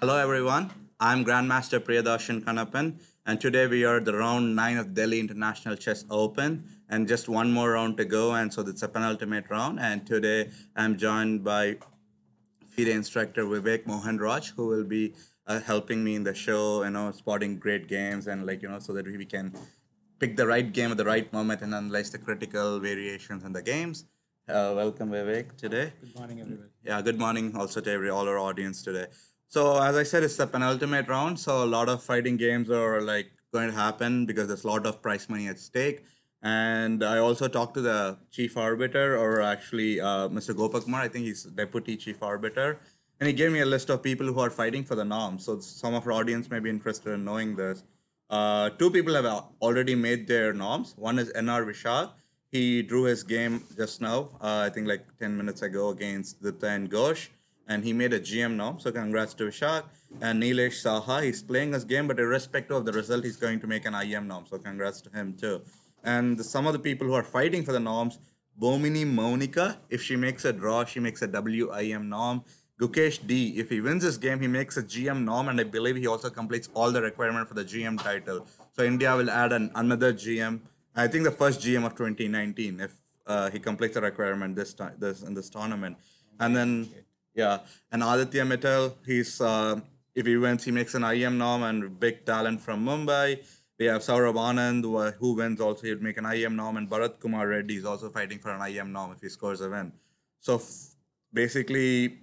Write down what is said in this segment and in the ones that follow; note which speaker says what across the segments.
Speaker 1: Hello everyone, I'm Grandmaster Priyadharshan Kannappan, and today we are at the round 9 of Delhi International Chess Open, and just one more round to go, and so it's a penultimate round. And today I'm joined by FIDE instructor Vivek Mohanraj, who will be helping me in the show, spotting great games and so that we can pick the right game at the right moment and analyze the critical variations in the games. Welcome, Vivek, today.
Speaker 2: Good morning, everybody.
Speaker 1: Yeah, good morning also to all our audience today. So as I said, it's the penultimate round, so a lot of fighting games are going to happen because there's a lot of prize money at stake. And I also talked to the chief arbiter, or actually Mr. Gopakumar. I think he's deputy chief arbiter, and he gave me a list of people who are fighting for the norms. So some of our audience may be interested in knowing this. Two people have already made their norms. One is NR Vishal. He drew his game just now, I think like 10 minutes ago against Deepan and Ghosh, and he made a GM norm. So congrats to Vishak. And Nilesh Saha, he's playing his game, but irrespective of the result, he's going to make an IM norm. So congrats to him too. And some of the people who are fighting for the norms, Bomini Monica, if she makes a draw, she makes a WIM norm. Gukesh D, if he wins this game, he makes a GM norm, and I believe he also completes all the requirement for the GM title. So India will add another GM. I think the first GM of 2019, if he completes the requirement this time, this in this tournament. And then yeah, and Aditya Mittal, he's if he wins, he makes an IM norm, and big talent from Mumbai. We have Saravanan, who wins also, he'll make an IM norm, and Bharat Kumar Reddy is also fighting for an IM norm if he scores a win. So basically,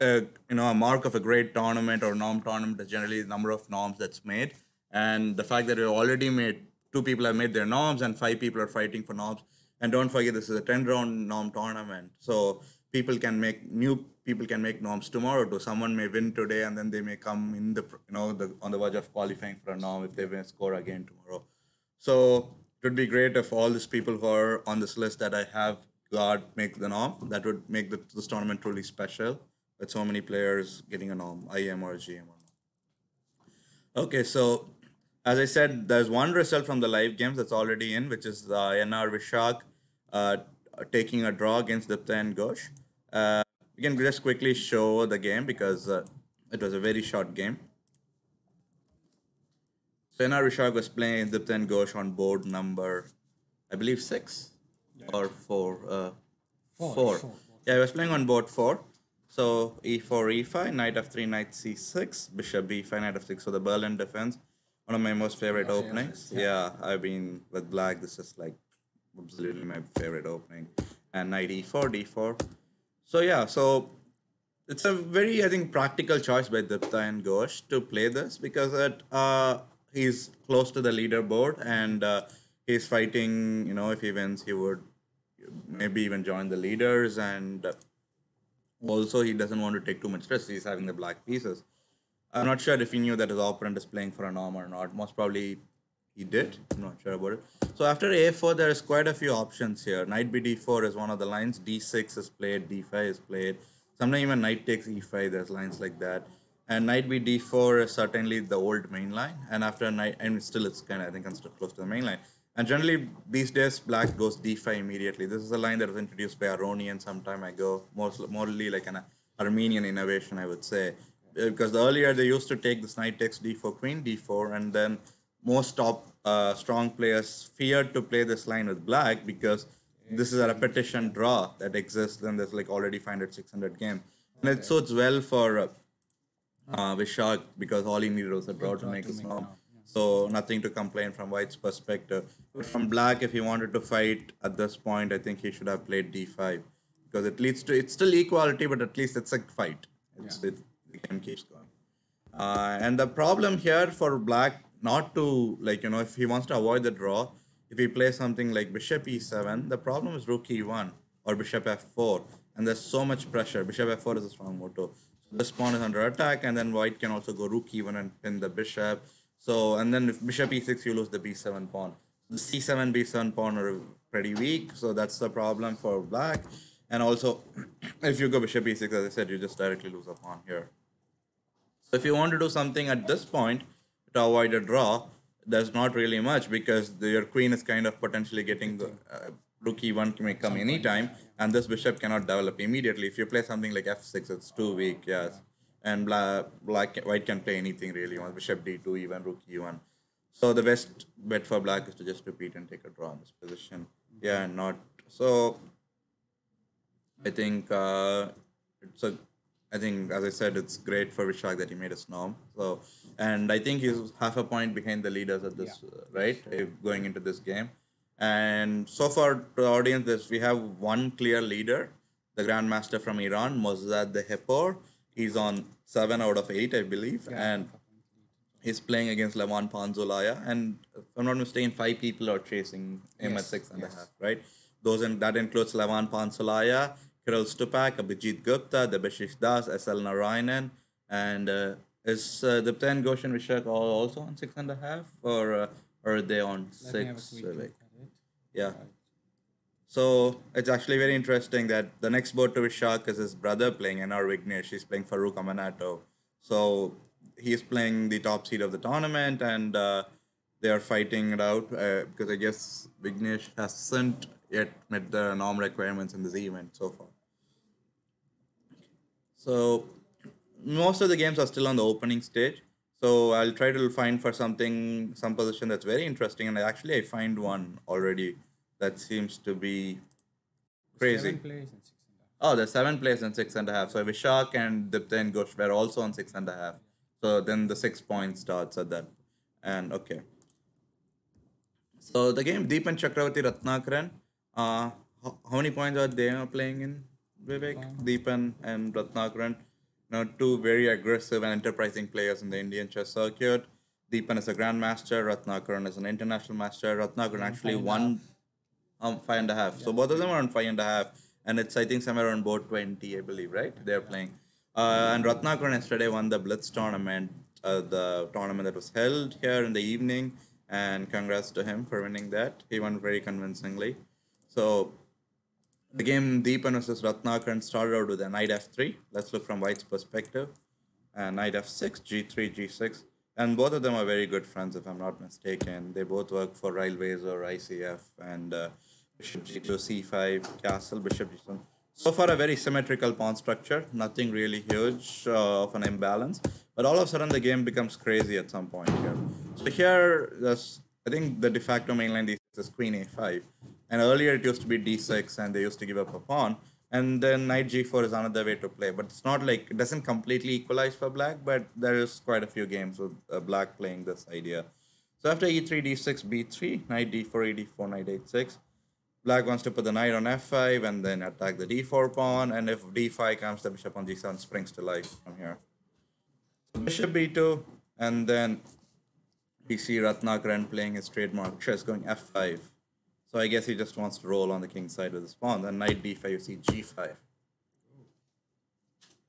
Speaker 1: a mark of a great tournament or norm tournament is generally the number of norms that's made, and the fact that we already made two people have made their norms and five people are fighting for norms. And don't forget, this is a 10 round norm tournament, so people can make norms tomorrow too. Someone may win today, and then they may come in on the verge of qualifying for a norm if they win score again tomorrow. So it would be great if all these people who are on this list that I have got make the norm. That would make this tournament truly special with so many players getting a norm, IM or GM or norm. Okay, so as I said, there's one result from the live games that's already in, which is NR Vishak uh, taking a draw against Dipta and Ghosh. We can just quickly show the game because it was a very short game. So NR Vishak was playing Dipta and Ghosh on board number, I believe, six or four. Four. Yeah, he was playing on board four. So e4, e5, knight f3, knight c6, bishop b5, knight f6. So the Berlin defense, one of my most favorite openings. Yeah, I've been with black. This is like absolutely my favorite opening. And knight e4, d4. So yeah, so it's a very, I think, practical choice by Dipta and Ghosh to play this because he's close to the leaderboard, and he's fighting. If he wins, he would maybe even join the leaders, and also he doesn't want to take too much stress. He's having the black pieces. I'm not sure if he knew that his opponent is playing for a norm or not. Most probably he did. I'm not sure about it. So after a4, there is quite a few options here. Knight b d4 is one of the lines. d6 is played. d5 is played. Sometimes even knight takes e5. There's lines like that. And knight b d4 is certainly the old main line. And after knight, and still it's kind of, I think, considered close to the main line. And generally, these days, black goes d5 immediately. This is a line that was introduced by Aronian some time ago, mostly like an Armenian innovation, I would say. Because earlier they used to take this knight takes d4, queen d4, and then most top strong players feared to play this line with black because this is a repetition draw that exists, and there's like already 500, 600 games. And it suits well for Vishak because all he needed was a draw to make his norm. So nothing to complain from White's perspective. But from Black, if he wanted to fight at this point, I think he should have played d5 because it leads to it's still equality, but at least it's a fight. The game keeps going. And the problem here for Black, not to if he wants to avoid the draw, if he plays something like Bishop e7, the problem is Rook e1 or Bishop f4, and there's so much pressure. Bishop f4 is a strong motto. So this pawn is under attack, and then White can also go Rook e1 and pin the bishop. So and then if Bishop e6, you lose the b7 pawn. The c7, b7 pawn are pretty weak, so that's the problem for Black. And also, if you go Bishop e6, as I said, you just directly lose a pawn here. So if you want to do something at this point to avoid a draw, there's not really much because your queen is kind of potentially getting the rook e1 may come anytime, and this bishop cannot develop immediately. If you play something like f6, it's too weak, yes. and white can play anything really. Bishop d2, even rook e1. So the best bet for black is to just repeat and take a draw in this position. Yeah, not so. I think it's a. I think, as I said, it's great for Vishak that he made a snom. So, and I think he's half a point behind the leaders at this, right? Going into this game. And so far, to the audience, we have one clear leader, the Grandmaster from Iran, Mozzad the Hepor. He's on 7 out of 8, I believe. And he's playing against Levan Panzolaya. And if I'm not mistaken, 5 people are chasing him at 6.5, right? That includes Levan Panzolaya, Kirill Stupak, Abhijit Gupta, the Vashisht Das, SL Narayanan, and is Deepan Ghosh and Vishak also on 6.5, or are they on 6? Yeah. So it's actually very interesting that the next board to Vishak is his brother playing, NR Vignesh. He's playing Farooq Amanato. So he's playing the top seed of the tournament, and they are fighting it out because I guess Vignesh hasn't yet met the norm requirements in this event so far. So most of the games are still on the opening stage. So I'll try to find for some position that's very interesting, and I find one already that seems to be crazy. Oh, there's 7 players in 6.5. So Vishak and Deepan Ghosh were also on 6.5. So then the 6 point starts at that. And okay. So the game Deepan Chakravarti Ratnakaran. How many points are they playing in, Vivek? Deepan and Ratnakaran. Two very aggressive and enterprising players in the Indian chess circuit. Deepan is a grandmaster. Ratnakaran is an international master. Ratnakaran actually won 5.5. So both of them are on 5.5, and it's I think somewhere around board 20, I believe, right? They're playing. And Ratnakaran yesterday won the Blitz tournament, the tournament that was held here in the evening, and congrats to him for winning that. He won very convincingly. So the game Deepan versus Ratnakaran started out with a knight f3. Let's look from white's perspective. And knight f6, g3, g6. And both of them are very good friends, if I'm not mistaken. They both work for railways or ICF. And bishop g2, c5, castle, bishop g7. So far, a very symmetrical pawn structure. Nothing really huge of an imbalance. But all of a sudden, the game becomes crazy at some point here. So here, I think the de facto mainline is queen a5. And earlier, it used to be d6, and they used to give up a pawn. And then knight g4 is another way to play. But it's not like, it doesn't completely equalize for black, but there is quite a few games with black playing this idea. So after e3, d6, b3, knight d4, e d4, knight h6. Black wants to put the knight on f5 and then attack the d4 pawn. And if d5 comes, the bishop on g7 springs to life from here. So bishop b2, and then we see Ratnakaran playing his trademark chess, going f5. So I guess he just wants to roll on the king's side with his pawn. Then knight d5, you see g5.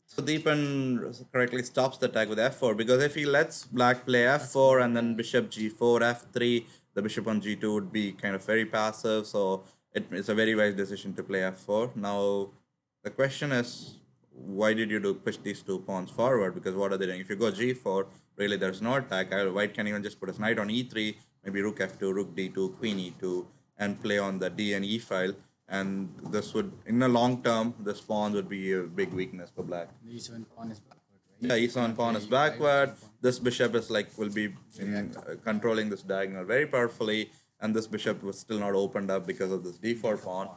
Speaker 1: So Deepan correctly stops the attack with f4, because if he lets black play f4 and then bishop g4, f3, the bishop on g2 would be kind of very passive. So it's a very wise decision to play f4. Now, the question is, why did you push these 2 pawns forward? Because what are they doing? If you go g4, really there's no attack. White can even just put his knight on e3, maybe rook f2, rook d2, queen e2, and play on the d and e file. And this would, in the long term, this pawn would be a big weakness for black.
Speaker 2: The e7 pawn is backward, right?
Speaker 1: Yeah, e7 pawn is backward. This bishop is will be controlling this diagonal very powerfully. And this bishop was still not opened up because of this d4 pawn.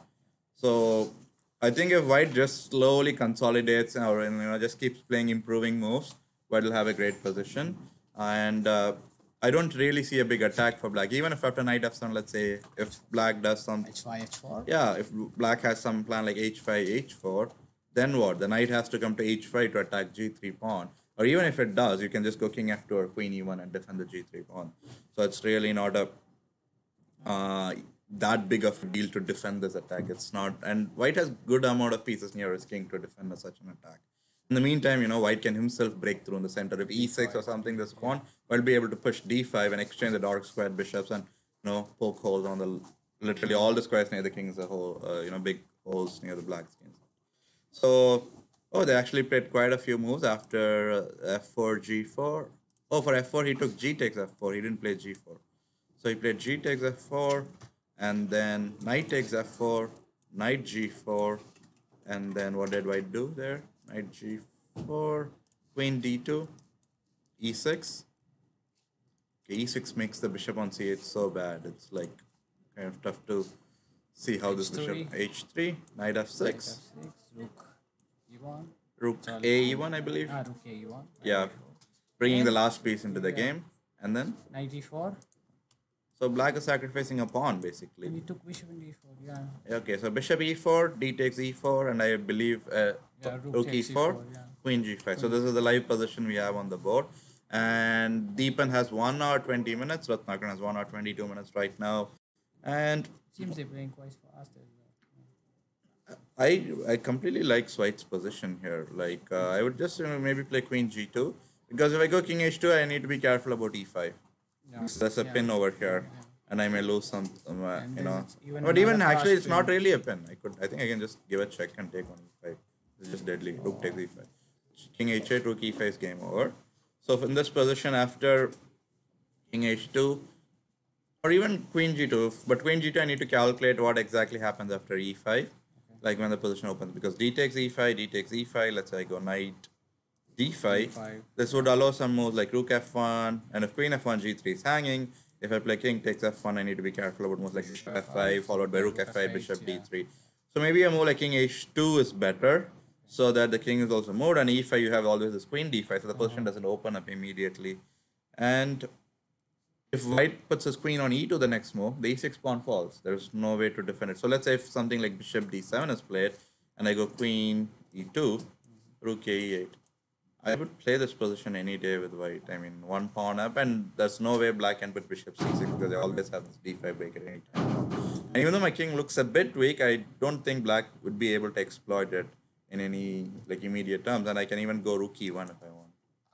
Speaker 1: So I think if white just slowly consolidates or just keeps playing improving moves, white will have a great position. And I don't really see a big attack for black. Even if after knight f7, let's say, if black does some...
Speaker 2: h5, h4?
Speaker 1: Yeah, if black has some plan like h5, h4, then what? The knight has to come to h5 to attack g3 pawn. Or even if it does, you can just go king f2 or queen e1 and defend the g3 pawn. So it's really not a that big of a deal to defend this attack. It's not... And white has good amount of pieces near his king to defend such an attack. In the meantime, white can himself break through in the center. If e6 or something, this pawn will be able to push d5 and exchange the dark squared bishops and, poke holes on the, literally all the squares near the king is a hole, big holes near the black skins. So, they actually played quite a few moves after f4, g4. Oh, for f4, he took g takes f4. He didn't play g4. So he played g takes f4, and then knight takes f4, knight g4, and then what did white do there? Knight g4, queen d2, e6. Okay, e6 makes the bishop on c8 so bad. It's like kind of tough to see how this bishop h3, knight f6,
Speaker 2: rook e1,
Speaker 1: rook a1, I believe.
Speaker 2: rook a1.
Speaker 1: Yeah, bringing the last piece into the game, and then
Speaker 2: knight e4.
Speaker 1: So black is sacrificing a pawn basically.
Speaker 2: And he took bishop in d4. Yeah.
Speaker 1: Okay, so bishop e4, d takes e4, and I believe rook e4, queen g5. So this is the live position we have on the board. And Deepan has 1 hour 20 minutes. Ratnakaran has 1 hour 22 minutes right now. And
Speaker 2: seems they're playing quite fast as well.
Speaker 1: I completely like White's position here. Like I would just maybe play queen g2, because if I go king h2, I need to be careful about e5. Yeah. There's a pin over here, and I may lose some, you know. But even actually, it's not really a pin. I think I can just give a check and take on e5. It's just deadly. Rook takes e5. King h8, rook e5 is game over. So in this position, after king h2, or even queen g2, but queen g2, I need to calculate what exactly happens after e5, like when the position opens, because d takes e5, d takes e5. Let's say I go knight d5. This would allow some moves like rook f1, and if queen f1, g3 is hanging. If I play king takes f1, I need to be careful about moves like bishop f5, followed by rook f5, bishop d3. So maybe a move like king h2 is better, so that the king is also moved, and e5 you have always this queen d5, so the position doesn't open up immediately. And if white puts his queen on e2 the next move, the e6 pawn falls. There's no way to defend it. So let's say if something like bishop d7 is played, and I go queen e2, rook e8. I would play this position any day with white. I mean, one pawn up, and there's no way black can put bishop c6, because they always have this d5 break at any time. And even though my king looks a bit weak, I don't think black would be able to exploit it in any like immediate terms, and I can even go rook e1 if I want.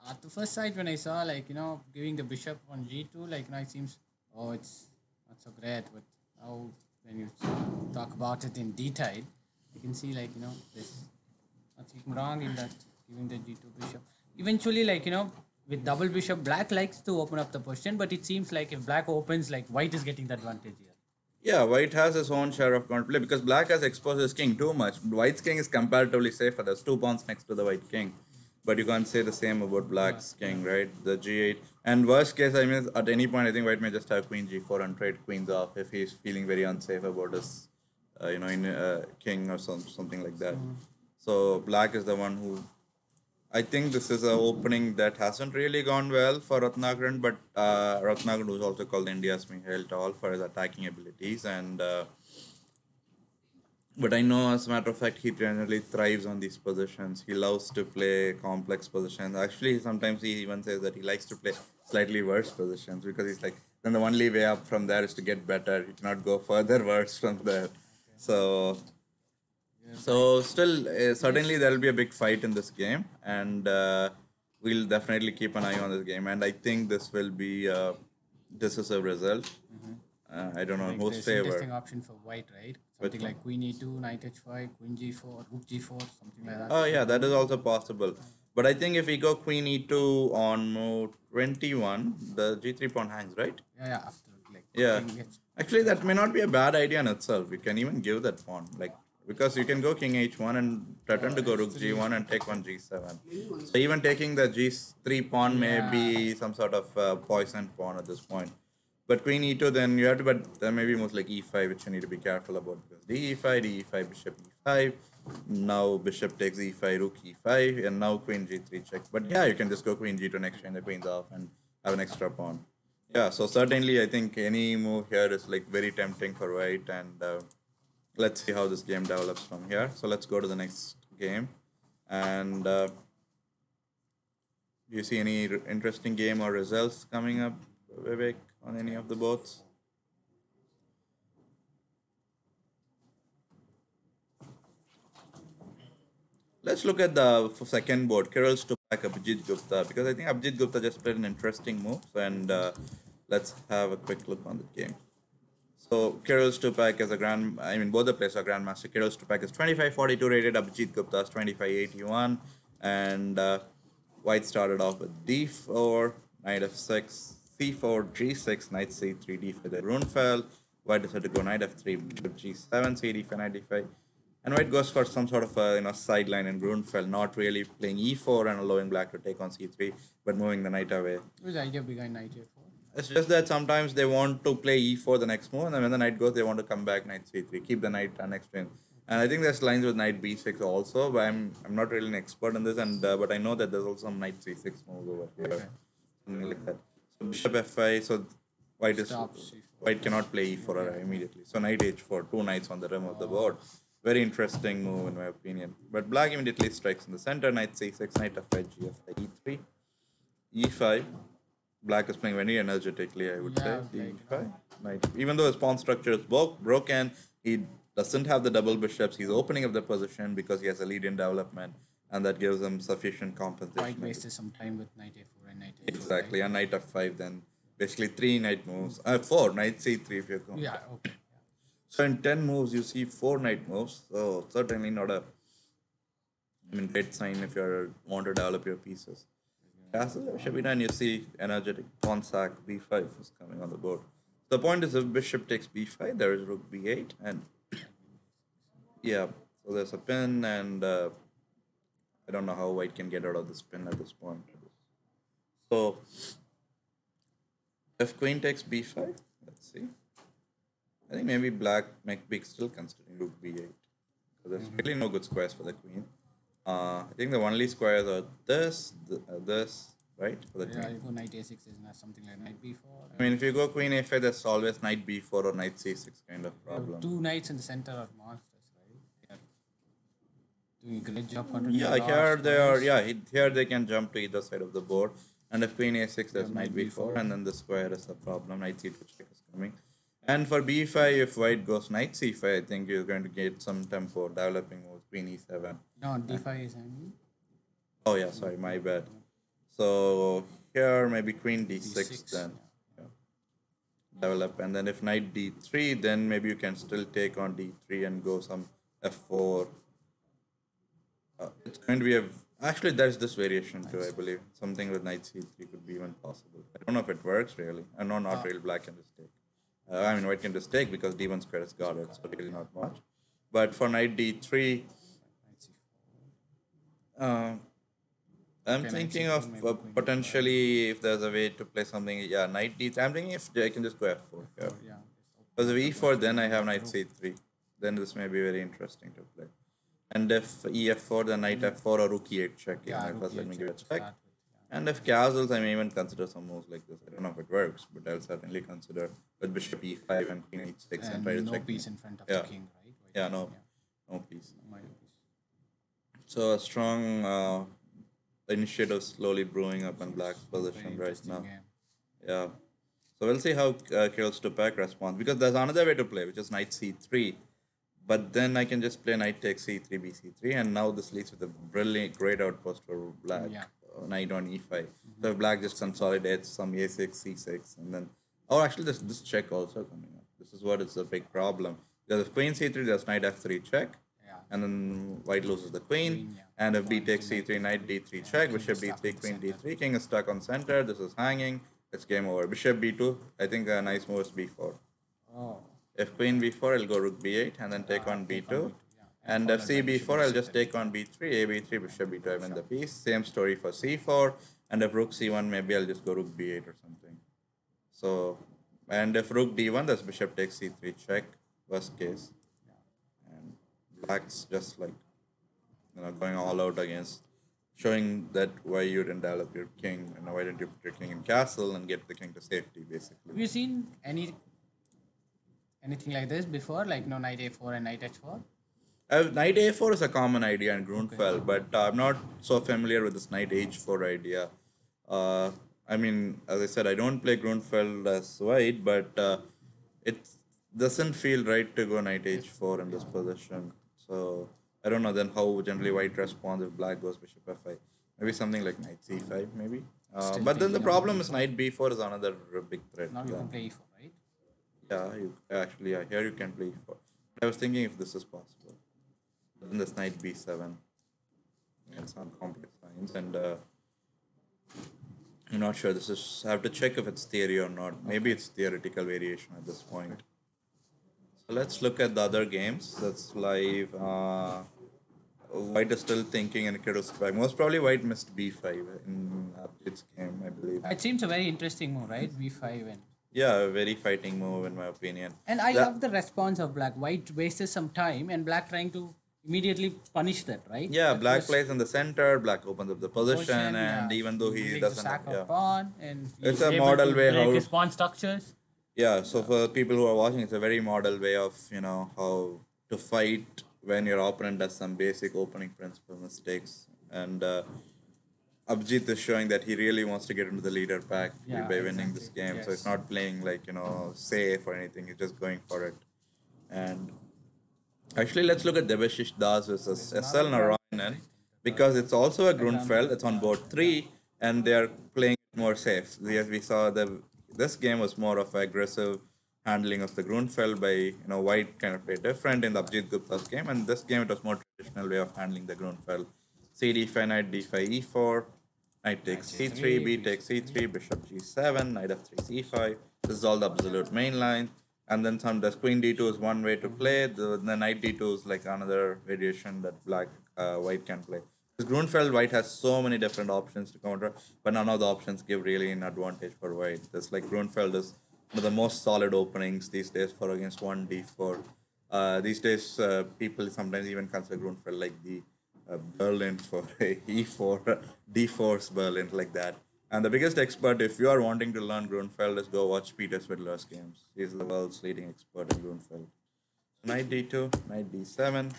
Speaker 2: At the first sight, when I saw giving the bishop on g2, it seems it's not so great. But now when you talk about it in detail, you can see there's nothing wrong in that. Giving the g2 bishop. Eventually, with double bishop, black likes to open up the position, but it seems like if black opens, white is getting the advantage here.
Speaker 1: Yeah, white has his own share of counterplay, because black has exposed his king too much. White's king is comparatively safer. There's 2 pawns next to the white king. But you can't say the same about black's king, right? The g8. And worst case, I mean, at any point, I think white may just have queen g4 and trade queens off if he's feeling very unsafe about his, king or something like that. So black is the one who... I think this is an opening that hasn't really gone well for Ratnakaran, but Ratnakaran was also called India's Mihail Tal for his attacking abilities. And but I know, as a matter of fact, he generally thrives on these positions. He loves to play complex positions. Actually, sometimes he even says that he likes to play slightly worse positions, because he's like, then the only way up from there is to get better. He cannot go further worse from there. So still, certainly there will be a big fight in this game, and we'll definitely keep an eye on this game. And I think this will be a decisive result. I don't know in whose favor.
Speaker 2: Interesting option for white, right? Something like queen e2, knight h5, queen g4, rook g4, something like that.
Speaker 1: Oh yeah, that is also possible. But I think if we go queen e2 on move 21, the g3 pawn hangs, right?
Speaker 2: Yeah, after
Speaker 1: Actually, that may not be a bad idea in itself. You can even give that pawn, because you can go king h1 and threaten to go rook g1 and take on g7. So even taking the g3 pawn may be some sort of poisoned pawn at this point. But queen e2, then you have to, but there may be moves like e5, which you need to be careful about, because d5, bishop e5. Now bishop takes e5, rook e5, and now queen g3 check. But yeah, you can just go queen g2 next, and the queen's off, and have an extra pawn. Yeah, so certainly I think any move here is very tempting for white, and let's see how this game develops from here. So let's go to the next game. And do you see any interesting game or results coming up, Vivek, on any of the boards? Let's look at the second board, Kirill Stupak, Abhijit Gupta, because I think Abhijit Gupta just played an interesting move, and let's have a quick look on the game. So Kirill Stupak is both the players are grandmaster. Kirill Stupak is 2542 rated, Abhijit Gupta is 2581, and white started off with d4, knight f6, c4, g6, knight c3, d5. The rune fell. White decided to go knight f3, g7, c d5, knight d5. And white goes for some sort of a sideline in Grunfeld, not really playing e4 and allowing black to take on c3, but moving the knight away.
Speaker 2: What's the idea behind knight a4?
Speaker 1: It's just that sometimes they want to play e4 the next move, and then when the knight goes, they want to come back knight c3, keep the knight next to him. And I think there's lines with knight b6 also, but I'm not really an expert in this, and but I know that there's also some knight c6 moves over here, something like that. So bishop f5, so white cannot play e4 immediately. So knight h4, two knights on the rim of the board. Very interesting move in my opinion. But black immediately strikes in the center, knight c6, knight f5, gf5, e3, e5. Black is playing very energetically, I would say. D5, knight. Even though his pawn structure is broken, he doesn't have the double bishops. He's opening up the position because he has a lead in development, and that gives him sufficient compensation.
Speaker 2: White wasted some time with knight a4 and knight a4.
Speaker 1: Exactly, and knight f5 then. Basically, 3 knight moves. 4, knight c3 if you're going.
Speaker 2: Yeah, okay.
Speaker 1: So in 10 moves, you see 4 knight moves. So certainly not a great sign if you want to develop your pieces. Castle bishop e9, you see energetic pawn sack b5 is coming on the board. The point is if bishop takes b5, there is rook b8, and yeah, so there's a pin, and I don't know how white can get out of this pin at this point. So if queen takes b5, let's see. I think maybe black might be still considering rook b8 because there's really no good squares for the queen. I think the only squares are this, right? For the queen.
Speaker 2: You go knight a6 is not something like knight b4.
Speaker 1: I mean, if you go queen a5, there's always knight b4 or knight c6 kind of problem.
Speaker 2: Two knights in the center are monsters, right? Doing a great job controlling.
Speaker 1: Yeah, here they are. Yeah, here they can jump to either side of the board. And if queen a6, there's knight b4, and then the square is the problem. Knight c2 check is coming. And for b5, if white goes knight c5, I think you're going to get some tempo developing with queen e7.
Speaker 2: No, d5 is hanging.
Speaker 1: Oh yeah, sorry, my bad. So here maybe queen d6,
Speaker 2: D6,
Speaker 1: then develop, and then if knight d3, then maybe you can still take on d3 and go some f4. It's going to be actually there's this variation too, I believe. Something with knight c3 could be even possible. I don't know if it works really. I know not really black can just take. I mean white can just take because d1 square has got it, so really not much. But for knight d3, I'm thinking of potentially if there's a way to play something. Yeah, knight d3. I'm thinking if I can just go f4 here. Because if e4, then I have knight c3. Then this may be very interesting to play. And if ef4, then knight f4 or rook e8 check. First let me give it a check. And if castles, I may even consider some moves like this. I don't know if it works, but I'll certainly consider with bishop e5 and queen h6 and try to check.
Speaker 2: No piece in front of the king, right?
Speaker 1: Yeah, no piece. So a strong initiative slowly brewing up in black's position right now. Yeah. So we'll see how Kirill Stupak responds, because there's another way to play, which is knight c3. But then I can just play knight takes c3, bc3, and now this leads with a brilliant, great outpost for black. Knight on e5. So if black just consolidates some a6, c6, and then actually this check also coming up. This is what is the big problem. Because if queen c3, there's knight f3 check, and then white loses the queen. And if b takes c3, knight d3 check, bishop d3, queen d3, king is stuck on center. This is hanging. It's game over. Bishop b2. I think a nice move is b4. If queen b4, I'll go rook b8 and then take on b2. And if c b4, I'll just take on b3, a b3, bishop b2, I win the piece. Same story for c4. And if rook c1, maybe I'll just go rook b8 or something. So, and if rook d1, that's bishop takes c3 check, worst case. And black's just like, going all out against, showing that why you didn't develop your king, and why didn't you put your king in castle and get the king to safety, basically.
Speaker 2: Have you seen anything like this before, like knight a4 and knight h4?
Speaker 1: Knight a4 is a common idea in Grunfeld, but I'm not so familiar with this knight h4 idea. I mean, as I said, I don't play Grunfeld as white, but it doesn't feel right to go knight h4 in this position. So I don't know then how generally white responds if black goes bishop f5. Maybe something like knight c5, maybe. But then the problem is knight b4 is another big threat.
Speaker 2: Now you can play e4, right?
Speaker 1: Yeah, here you can play e4. I was thinking if this is possible. Then this knight b7 and some complex lines, and I'm not sure. I have to check if it's theory or not. Maybe it's theoretical variation at this point. Let's look at the other games. That's live. White is still thinking and Kid was back. Most probably White missed b5 in Abhijit's game, I believe.
Speaker 2: It seems a very interesting move, right? B5 and
Speaker 1: Yeah, a very fighting move in my opinion.
Speaker 2: I love the response of Black. White wasted some time and Black trying to immediately punish that, right?
Speaker 1: Yeah,
Speaker 2: That
Speaker 1: Black
Speaker 2: was
Speaker 1: plays in the center, Black opens up the position, and
Speaker 2: yeah.
Speaker 1: even though
Speaker 2: He
Speaker 1: he
Speaker 2: makes the
Speaker 1: doesn't,
Speaker 2: sack of
Speaker 1: yeah,
Speaker 2: pawn and
Speaker 1: it's
Speaker 2: he's
Speaker 1: a
Speaker 2: able
Speaker 1: model
Speaker 2: to
Speaker 1: way
Speaker 2: break
Speaker 1: how,
Speaker 2: his pawn structures.
Speaker 1: yeah. So for people who are watching, it's a very model way of how to fight when your opponent does some basic opening principle mistakes, and Abhijit is showing that he really wants to get into the leader pack
Speaker 2: Yeah,
Speaker 1: by winning this
Speaker 2: exactly.
Speaker 1: game. So it's
Speaker 2: Yes.
Speaker 1: not playing like safe or anything. He's just going for it, and actually, let's look at Devashish Das versus SL Narayanan because it's also a Grunfeld. It's on board 3 and they are playing it more safe. Yes, we saw this game was more of aggressive handling of the Grunfeld by White kind of played different in the Abhijit Gupta's game, and this game it was more traditional way of handling the Grunfeld. C d5, knight d5, e4, knight takes c3, b takes c3, bishop g7, knight f3, c5. This is all the absolute main line. And then the queen d2 is one way to play. The knight d2 is like another variation that white can play. Because Grunfeld white has so many different options to counter, but none of the options give really an advantage for white. This like Grunfeld is one of the most solid openings these days for against one d4. These days, people sometimes even consider Grunfeld like the Berlin for e4, d4's Berlin like that. And the biggest expert, if you are wanting to learn Grunfeld, is go watch Peter Swidler's games. He's the world's leading expert in Grunfeld. Knight d2, knight d7,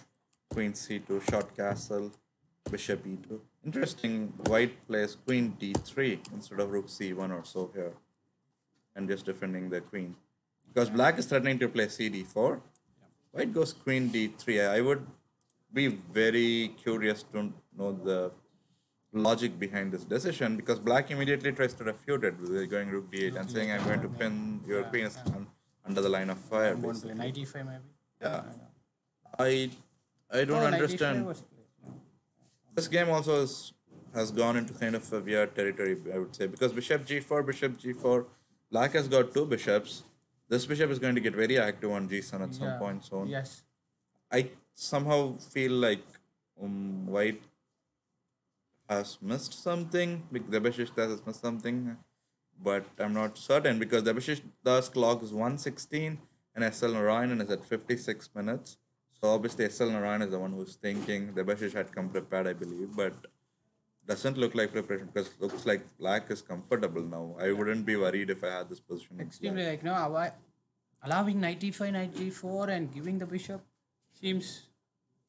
Speaker 1: queen c2, short castle, bishop e2. Interesting, white plays queen d3 instead of rook c1 or so here. And just defending the queen. Because black is threatening to play cd4. White goes queen d3. I would be very curious to know the logic behind this decision because black immediately tries to refute it with going rook d8 and saying I'm going to pin your queen under the line of fire.
Speaker 2: I'm going to play knight e5 maybe.
Speaker 1: Yeah, I I don't understand. This game also has gone into kind of a weird territory, I would say, because bishop g4, black has got two bishops. This bishop is going to get very active on g7 at some point soon.
Speaker 2: Yes.
Speaker 1: I somehow feel like white has missed something. Devashish Das has missed something, but I'm not certain because Devashish Das clock is 116 and SL Narayanan is at 56 minutes. So obviously SL Narayanan is the one who's thinking. Devashish had come prepared, I believe, but doesn't look like preparation because it looks like black is comfortable now. I wouldn't be worried if I had this position.
Speaker 2: Extremely like allowing knight e5, knight g4 and giving the bishop seems.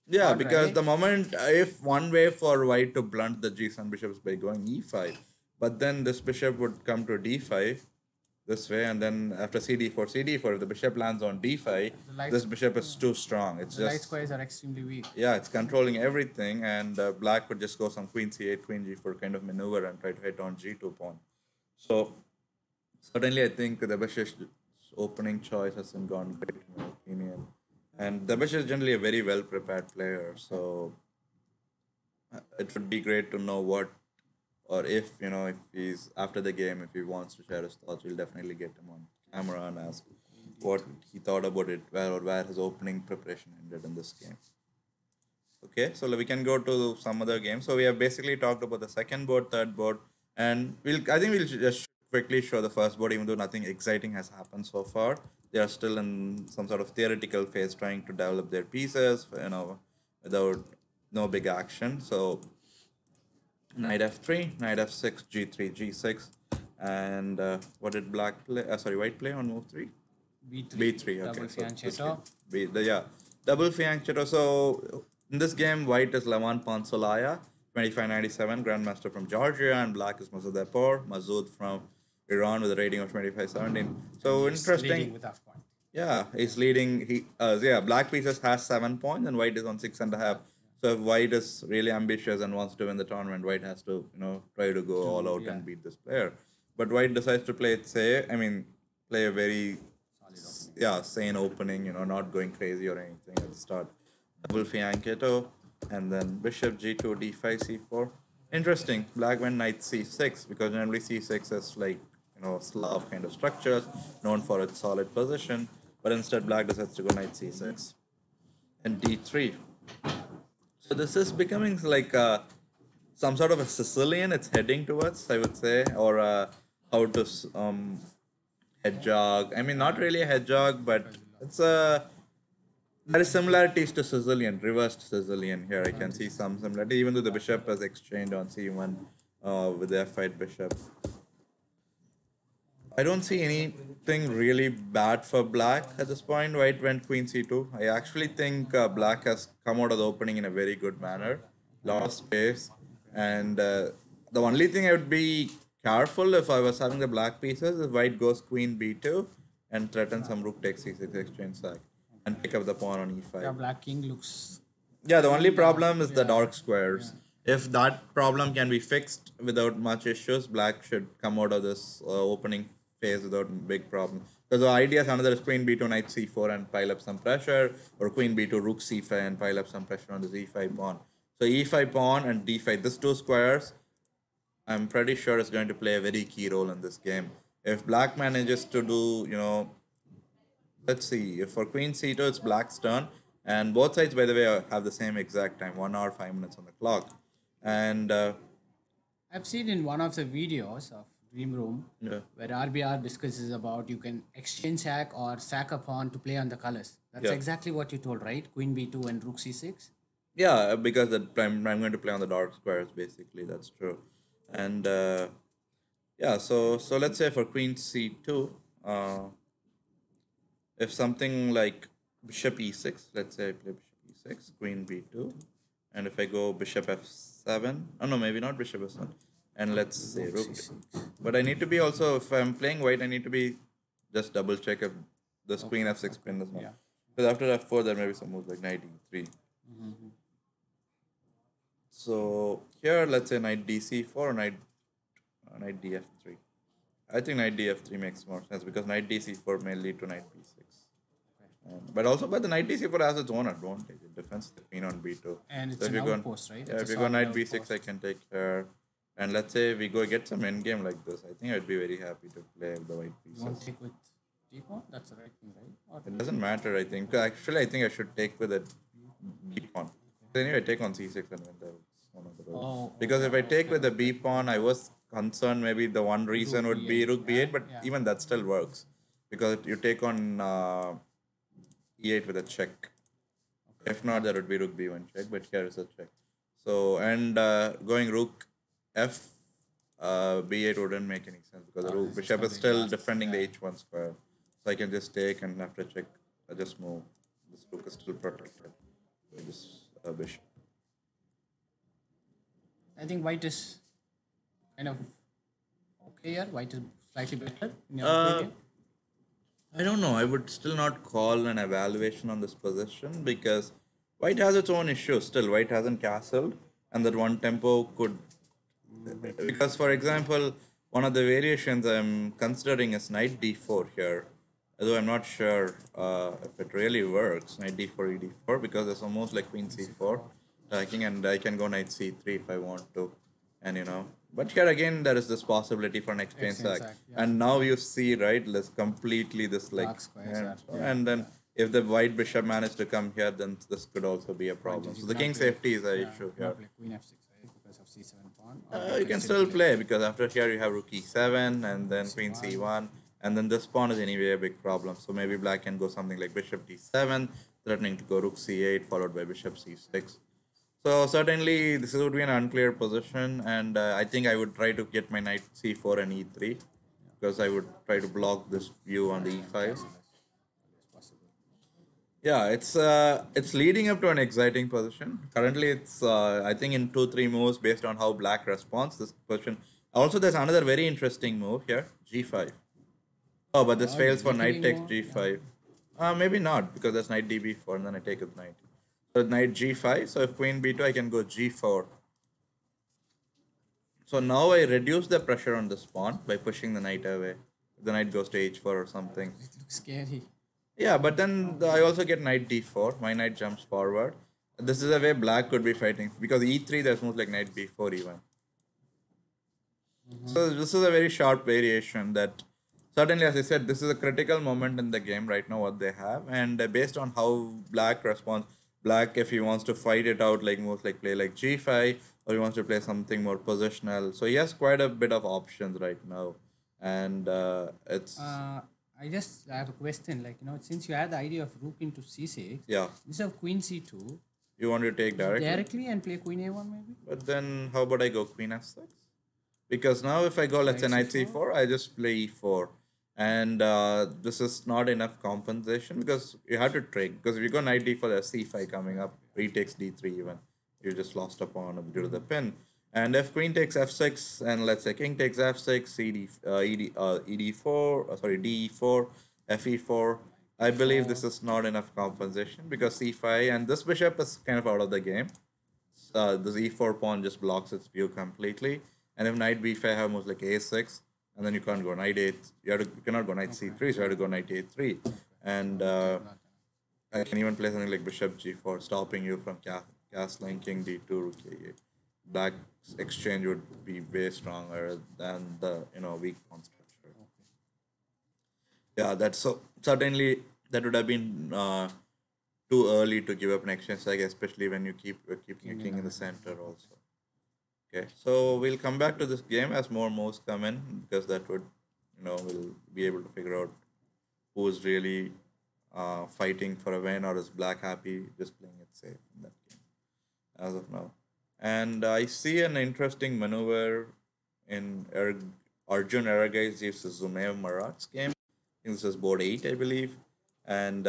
Speaker 1: Yeah, because right? The moment if one way for white to blunt the g7 bishop is by going e5, but then this bishop would come to d5 this way, and then after cd4, if the bishop lands on d5, this bishop is too strong. It's
Speaker 2: the
Speaker 1: just
Speaker 2: light squares are extremely weak.
Speaker 1: Yeah, it's controlling everything, and black would just go some queen c8, queen g4 kind of maneuver and try to hit on g2 pawn. So certainly, I think the Bashish's opening choice hasn't gone great in my opinion. And Devish is generally a very well prepared player, so it would be great to know what, or if he's after the game, if he wants to share his thoughts, we'll definitely get him on camera and ask what he thought about it, where his opening preparation ended in this game. Okay, so we can go to some other games. So we have basically talked about the second board, third board, and I think we'll just quickly show the first board, even though nothing exciting has happened so far. They are still in some sort of theoretical phase, trying to develop their pieces, without no big action. So knight f3, knight f6, g3, g6, and what did black play? Sorry, white play on move 3?
Speaker 2: B3.
Speaker 1: B3. Okay,
Speaker 2: double fianchetto.
Speaker 1: Double fianchetto. So in this game, white is Levan Pansolaya, 2597, Grandmaster from Georgia, and black is Masood from Iran with a rating of 2517. So interesting.
Speaker 2: Leading with half point.
Speaker 1: Yeah, he's leading. Black pieces has 7 points and white is on 6.5. So if white is really ambitious and wants to win the tournament, white has to try to go all out and beat this player. But white decides to play it safe. Play a very sane opening. Not going crazy or anything at the start. Double fianchetto and then bishop g2, d5, c4. Interesting. Black went knight c6 because generally c6 is like Slav kind of structures known for its solid position. but instead black decides to go knight c6 and d3. So this is becoming like some sort of a Sicilian it's heading towards, I would say, or how to hedgehog. I mean, not really a hedgehog, but it's a there is similarities to Sicilian, reversed Sicilian here. I can see some similarity, even though the bishop has exchanged on c1 with the f5 bishop. I don't see anything really bad for black at this point. White went queen c2. I actually think black has come out of the opening in a very good manner. Lot of space. And the only thing I would be careful if I was having the black pieces is white goes queen b2 and threatens some rook takes c6 exchange sack and pick up the pawn on e5.
Speaker 2: Yeah, black king looks.
Speaker 1: Yeah, the only problem is the dark squares. If that problem can be fixed without much issues, black should come out of this opening phase without big problem. Because the idea is another is queen b2, knight c4 and pile up some pressure, or queen b2, rook c5 and pile up some pressure on the e5 pawn. So e5 pawn and d5, these two squares, I'm pretty sure is going to play a very key role in this game. If black manages to do, let's see, if for queen c2 it's black's turn, and both sides, by the way, have the same exact time, 1 hour 5 minutes on the clock. And
Speaker 2: I've seen in one of the videos of Dream Room where RBR discusses about you can exchange sack or sack a pawn to play on the colors. That's exactly what you told, right? Queen b2 and rook c6.
Speaker 1: Yeah, because I'm going to play on the dark squares, basically. That's true. And so let's say for queen c2, if something like bishop e6, let's say I play bishop e6, queen b2, and if I go bishop f7, oh no, maybe not bishop f7, and let's say rook. But I need to be also, if I'm playing white, I need to be just double check if this queen f6 pin does not. Because after f4, there may be some moves like knight e3. So here, let's say knight dc4 or knight df3. I think knight df3 makes more sense because knight dc4 may lead to knight b6. But the knight d4 has its own advantage. It defends the queen on b2.
Speaker 2: And it's an outpost, right?
Speaker 1: Yeah, if you go knight b6, I can take care. And let's say we go get some endgame like this. I think I'd be very happy to play the white pieces.
Speaker 2: You want to take with d-pawn? That's the right thing, right? Or
Speaker 1: it doesn't matter, I think. Actually, I think I should take with a b-pawn. Anyway, I take on c6 and win the one of the rows. Because if I take with the b-pawn, I was concerned maybe the one reason would be rook b8, but even that still works. Because you take on e8 with a check. If not, there would be rook b1 check, but here is a check. So, and going rook f b8 wouldn't make any sense because the rook bishop is still defending the h1 square. So I can just take, and after check, I just move. This rook is still protected by this bishop.
Speaker 2: I think white is kind of okay here. White is slightly better in your opinion.
Speaker 1: I don't know. I would still not call an evaluation on this position because white has its own issues. Still, white hasn't castled, and that one tempo could. Because, for example, one of the variations I'm considering is knight d4 here. Although I'm not sure if it really works, knight d4, e4, because it's almost like queen c4 attacking, and I can go knight c3 if I want to, and But here again, there is this possibility for an exchange sack, and now you see, right? This completely this like, and then if the white bishop managed to come here, then this could also be a problem. So the king safety is an issue here.
Speaker 2: Queen f6, right? Because of c7 pawn.
Speaker 1: You can still play because after here you have rook e7 and then queen c1. And then this pawn is anyway a big problem. So maybe black can go something like bishop d7, threatening to go rook c8, followed by bishop c6. So certainly this would be an unclear position. And I think I would try to get my knight c4 and e3. Because I would try to block this view on the e5. Yeah, it's leading up to an exciting position. Currently, it's I think in 2-3 moves based on how black responds this position. Also, there's another very interesting move here, g5. Oh, but this fails for knight takes g5. Maybe not, because there's knight db4, and then I take with knight. So knight g5, so if queen b2, I can go g4. So now I reduce the pressure on this pawn by pushing the knight away. The knight goes to h4 or something.
Speaker 2: It looks scary.
Speaker 1: Yeah, but then I also get knight d4. My knight jumps forward. This is a way black could be fighting, because e3 there's moves like knight b4 even. So this is a very sharp variation that certainly, as I said, this is a critical moment in the game right now, what they have. And based on how Black responds, Black, if he wants to fight it out, like most like play like G5, or he wants to play something more positional. So he has quite a bit of options right now. And it's,
Speaker 2: I have a question. Like since you had the idea of rook into c6,
Speaker 1: yeah,
Speaker 2: instead of queen c2,
Speaker 1: you want to take directly.
Speaker 2: directly and play queen a1 maybe.
Speaker 1: But then how about I go queen f6? Because now if I go, let's say knight c4, I just play e4. And this is not enough compensation because you have to trade. Because if you go knight d4, there's c5 coming up, retakes d3 even. You just lost a pawn due to the pin. And if queen takes f6 and let's say king takes f6, d4, fe4, I believe this is not enough compensation because c5 and this bishop is kind of out of the game. This e4 pawn just blocks its view completely. And if knight b5 have moves like a6, and then you can't go knight 8. You cannot go knight c3, so you have to go knight a3. And I can even play something like bishop g4, stopping you from castling king d2 rook a8. Black's exchange would be way stronger than the weak pawn structure. Yeah, that's so certainly that would have been too early to give up an exchange, like especially when you keep keeping your king in the center also. Okay, so we'll come back to this game as more moves come in because that would, we'll be able to figure out who is really fighting for a win or is Black happy just playing it safe in that game as of now. And I see an interesting maneuver in Arjun Eragai's versus Zumev Marat's game. I think this is board 8, I believe. And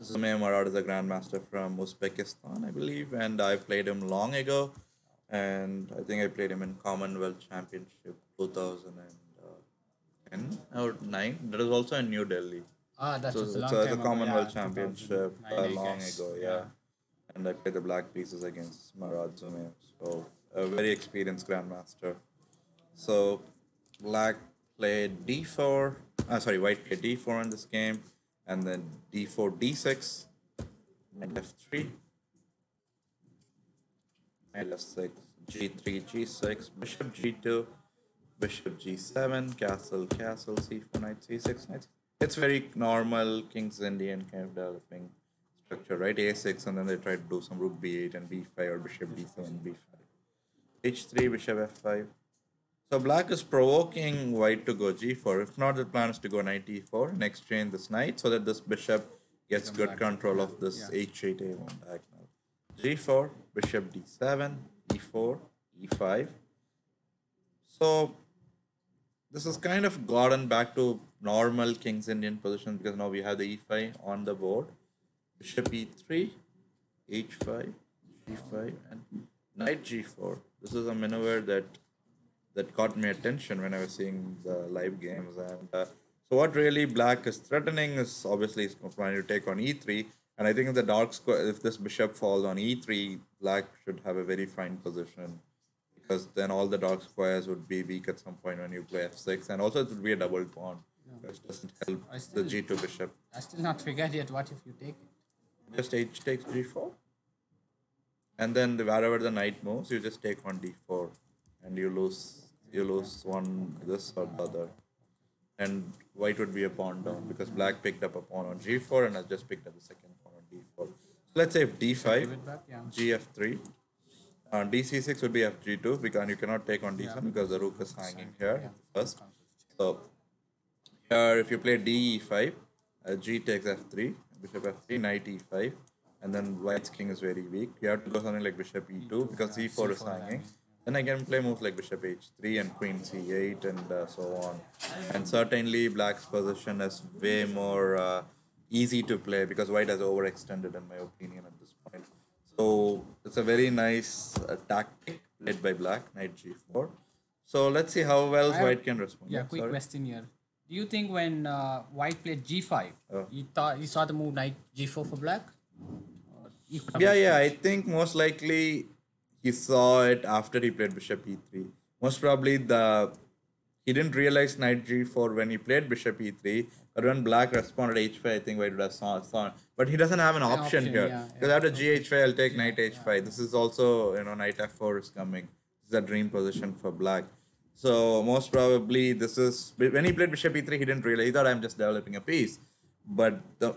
Speaker 1: Zumev Marat is a grandmaster from Uzbekistan, I believe. And I played him long ago. And I think I played him in Commonwealth Championship 2010 or 9. That was also in New Delhi.
Speaker 2: That's
Speaker 1: So
Speaker 2: a long
Speaker 1: it's
Speaker 2: time
Speaker 1: a
Speaker 2: ago.
Speaker 1: Commonwealth
Speaker 2: Yeah,
Speaker 1: Championship
Speaker 2: 2009, I
Speaker 1: long
Speaker 2: guess.
Speaker 1: ago, yeah. And I played the black pieces against Marat Zumev. So a very experienced grandmaster. So black played d4. White played d4 in this game, and then d4, d6, knight f3. Knight f6, g3, g6, bishop g2, bishop g7, castle, c4, knight c6, knight. It's very normal King's Indian kind of developing structure, right? a6, and then they try to do some rook b8 and b5 or bishop d7, b5. h3, bishop f5. So black is provoking white to go g4. If not, the plan is to go knight e4 and exchange this knight so that this bishop gets good control of this h8 a1 diagonal. g4, bishop d7, e4, e5. So this is kind of gotten back to normal King's Indian position because now we have the e5 on the board. Bishop e3, h5, g5, and knight g4. This is a maneuver that caught my attention when I was seeing the live games. And so what really black is threatening is obviously is trying to take on e3. And I think if the if this bishop falls on e3, black should have a very fine position because then all the dark squares would be weak at some point when you play f6. And also it would be a double pawn, which doesn't help the g2 bishop.
Speaker 2: I still not figured yet what if you take it.
Speaker 1: Just h takes g4. And then wherever the knight moves, you just take on d4. And you lose one this or the other. And white would be a pawn down because black picked up a pawn on g4 and I just picked up the second pawn on d4. So let's say if d5, gf3, dc6 would be fg2 because you cannot take on d7 because the rook is hanging here first. So here if you play d5, g takes f3, bishop f3, knight e5, and then white's king is very weak. You have to go something like bishop e2 because c4 is hanging. Then I can play moves like bishop h3 and queen c8 and so on. And certainly black's position is way more easy to play because white has overextended in my opinion at this point. So it's a very nice tactic played by black, knight g4. So let's see how well white can respond.
Speaker 2: Yeah, quick question here. Do you think when white played g5, you saw the move knight g4 for black?
Speaker 1: Yeah, I think most likely he saw it after he played bishop e3. Most probably he didn't realize knight g4 when he played bishop e3, but when black responded h5, I think white would have saw it. But he doesn't have an option here. Because after g5, I'll take knight h5. This is also, knight f4 is coming. This is a dream position for black. So most probably this is when he played bishop e3, he didn't realize. He thought I'm just developing a piece, but the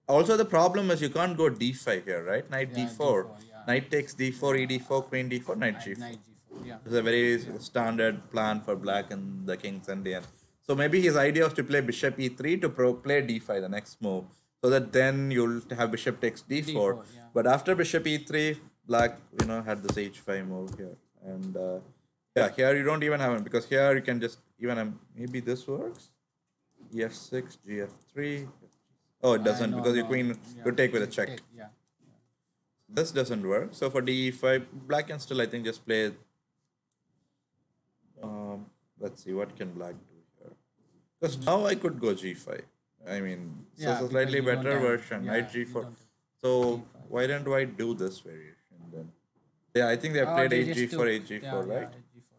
Speaker 1: also the problem is you can't go d5 here, right? Knight
Speaker 2: Yeah,
Speaker 1: d4,
Speaker 2: d4. Yeah.
Speaker 1: knight takes d4,
Speaker 2: Yeah.
Speaker 1: ed4, queen d4, knight
Speaker 2: Knight,
Speaker 1: g4.
Speaker 2: knight g4. Yeah.
Speaker 1: It's a very standard plan for black in the King's Indian. So maybe his idea was to play bishop e3 to play d5 the next move, so that then you'll have bishop takes d4.
Speaker 2: d4. Yeah.
Speaker 1: But after bishop e3, black had this h5 move here, and yeah, here you don't even have it because here you can just even maybe this works. ef6, gf3. Oh, it doesn't
Speaker 2: No,
Speaker 1: because your
Speaker 2: no.
Speaker 1: queen
Speaker 2: Yeah.
Speaker 1: you take with a check.
Speaker 2: Yeah.
Speaker 1: This doesn't work. So for d5, black can still I think just play. Let's see what can black do here. Because now I could go g5. I mean, so
Speaker 2: Yeah,
Speaker 1: it's a
Speaker 2: because
Speaker 1: slightly
Speaker 2: you don't
Speaker 1: better
Speaker 2: have-
Speaker 1: version.
Speaker 2: yeah,
Speaker 1: Knight
Speaker 2: you
Speaker 1: g4.
Speaker 2: don't have
Speaker 1: So
Speaker 2: g5.
Speaker 1: why don't I do this variation then? Yeah, I think they
Speaker 2: Or
Speaker 1: played
Speaker 2: they
Speaker 1: h
Speaker 2: just
Speaker 1: g4,
Speaker 2: took-
Speaker 1: h g4,
Speaker 2: yeah,
Speaker 1: right?
Speaker 2: Yeah, g4.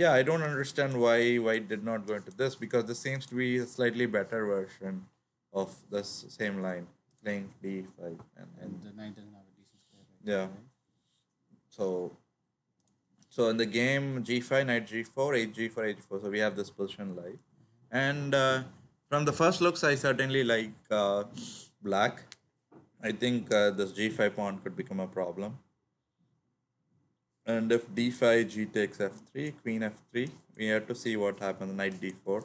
Speaker 1: Yeah, I don't understand why it did not go into this because this seems to be a slightly better version of this same line playing d5
Speaker 2: And the knight doesn't have a decent square.
Speaker 1: yeah. So in the game g5, knight g4, h4, h4. So we have this position live, and from the first looks, I certainly like black. I think this g5 pawn could become a problem. And if d5, g takes f3, queen f3, we have to see what happens. Knight d4,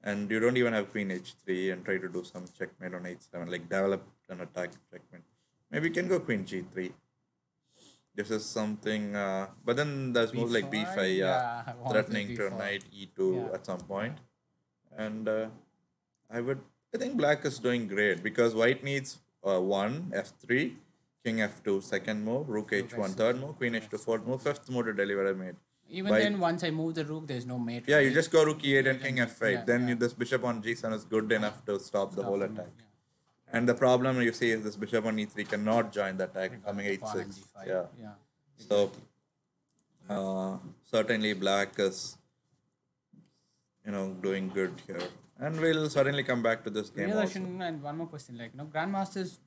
Speaker 1: and you don't even have queen h3 and try to do some checkmate on h7, like develop an attack checkmate. Maybe you can go queen g3. This is something, but then there's moves like b5,
Speaker 2: Yeah, I want to
Speaker 1: threatening
Speaker 2: play
Speaker 1: to
Speaker 2: b4.
Speaker 1: knight e2
Speaker 2: Yeah.
Speaker 1: at some point. And I think black is doing great because white needs 1, f3, king f2, second move, rook h1, third move, queen h2, fourth move, fifth move to deliver a mate.
Speaker 2: Even
Speaker 1: White-
Speaker 2: then, once I move the rook, there's no mate.
Speaker 1: Yeah,
Speaker 2: for
Speaker 1: you
Speaker 2: me.
Speaker 1: just go rook e8 and king f8.
Speaker 2: Yeah,
Speaker 1: Then
Speaker 2: yeah.
Speaker 1: this bishop on g7 is good enough to stop the whole
Speaker 2: the move,
Speaker 1: attack.
Speaker 2: yeah.
Speaker 1: And the problem you see is this bishop on e3 cannot join the attack coming
Speaker 2: The pawn
Speaker 1: h6.
Speaker 2: and d5.
Speaker 1: Yeah.
Speaker 2: Yeah.
Speaker 1: So certainly black is doing good here, and we'll certainly come back to this game also.
Speaker 2: Priyadharshan, and one more question, grandmasters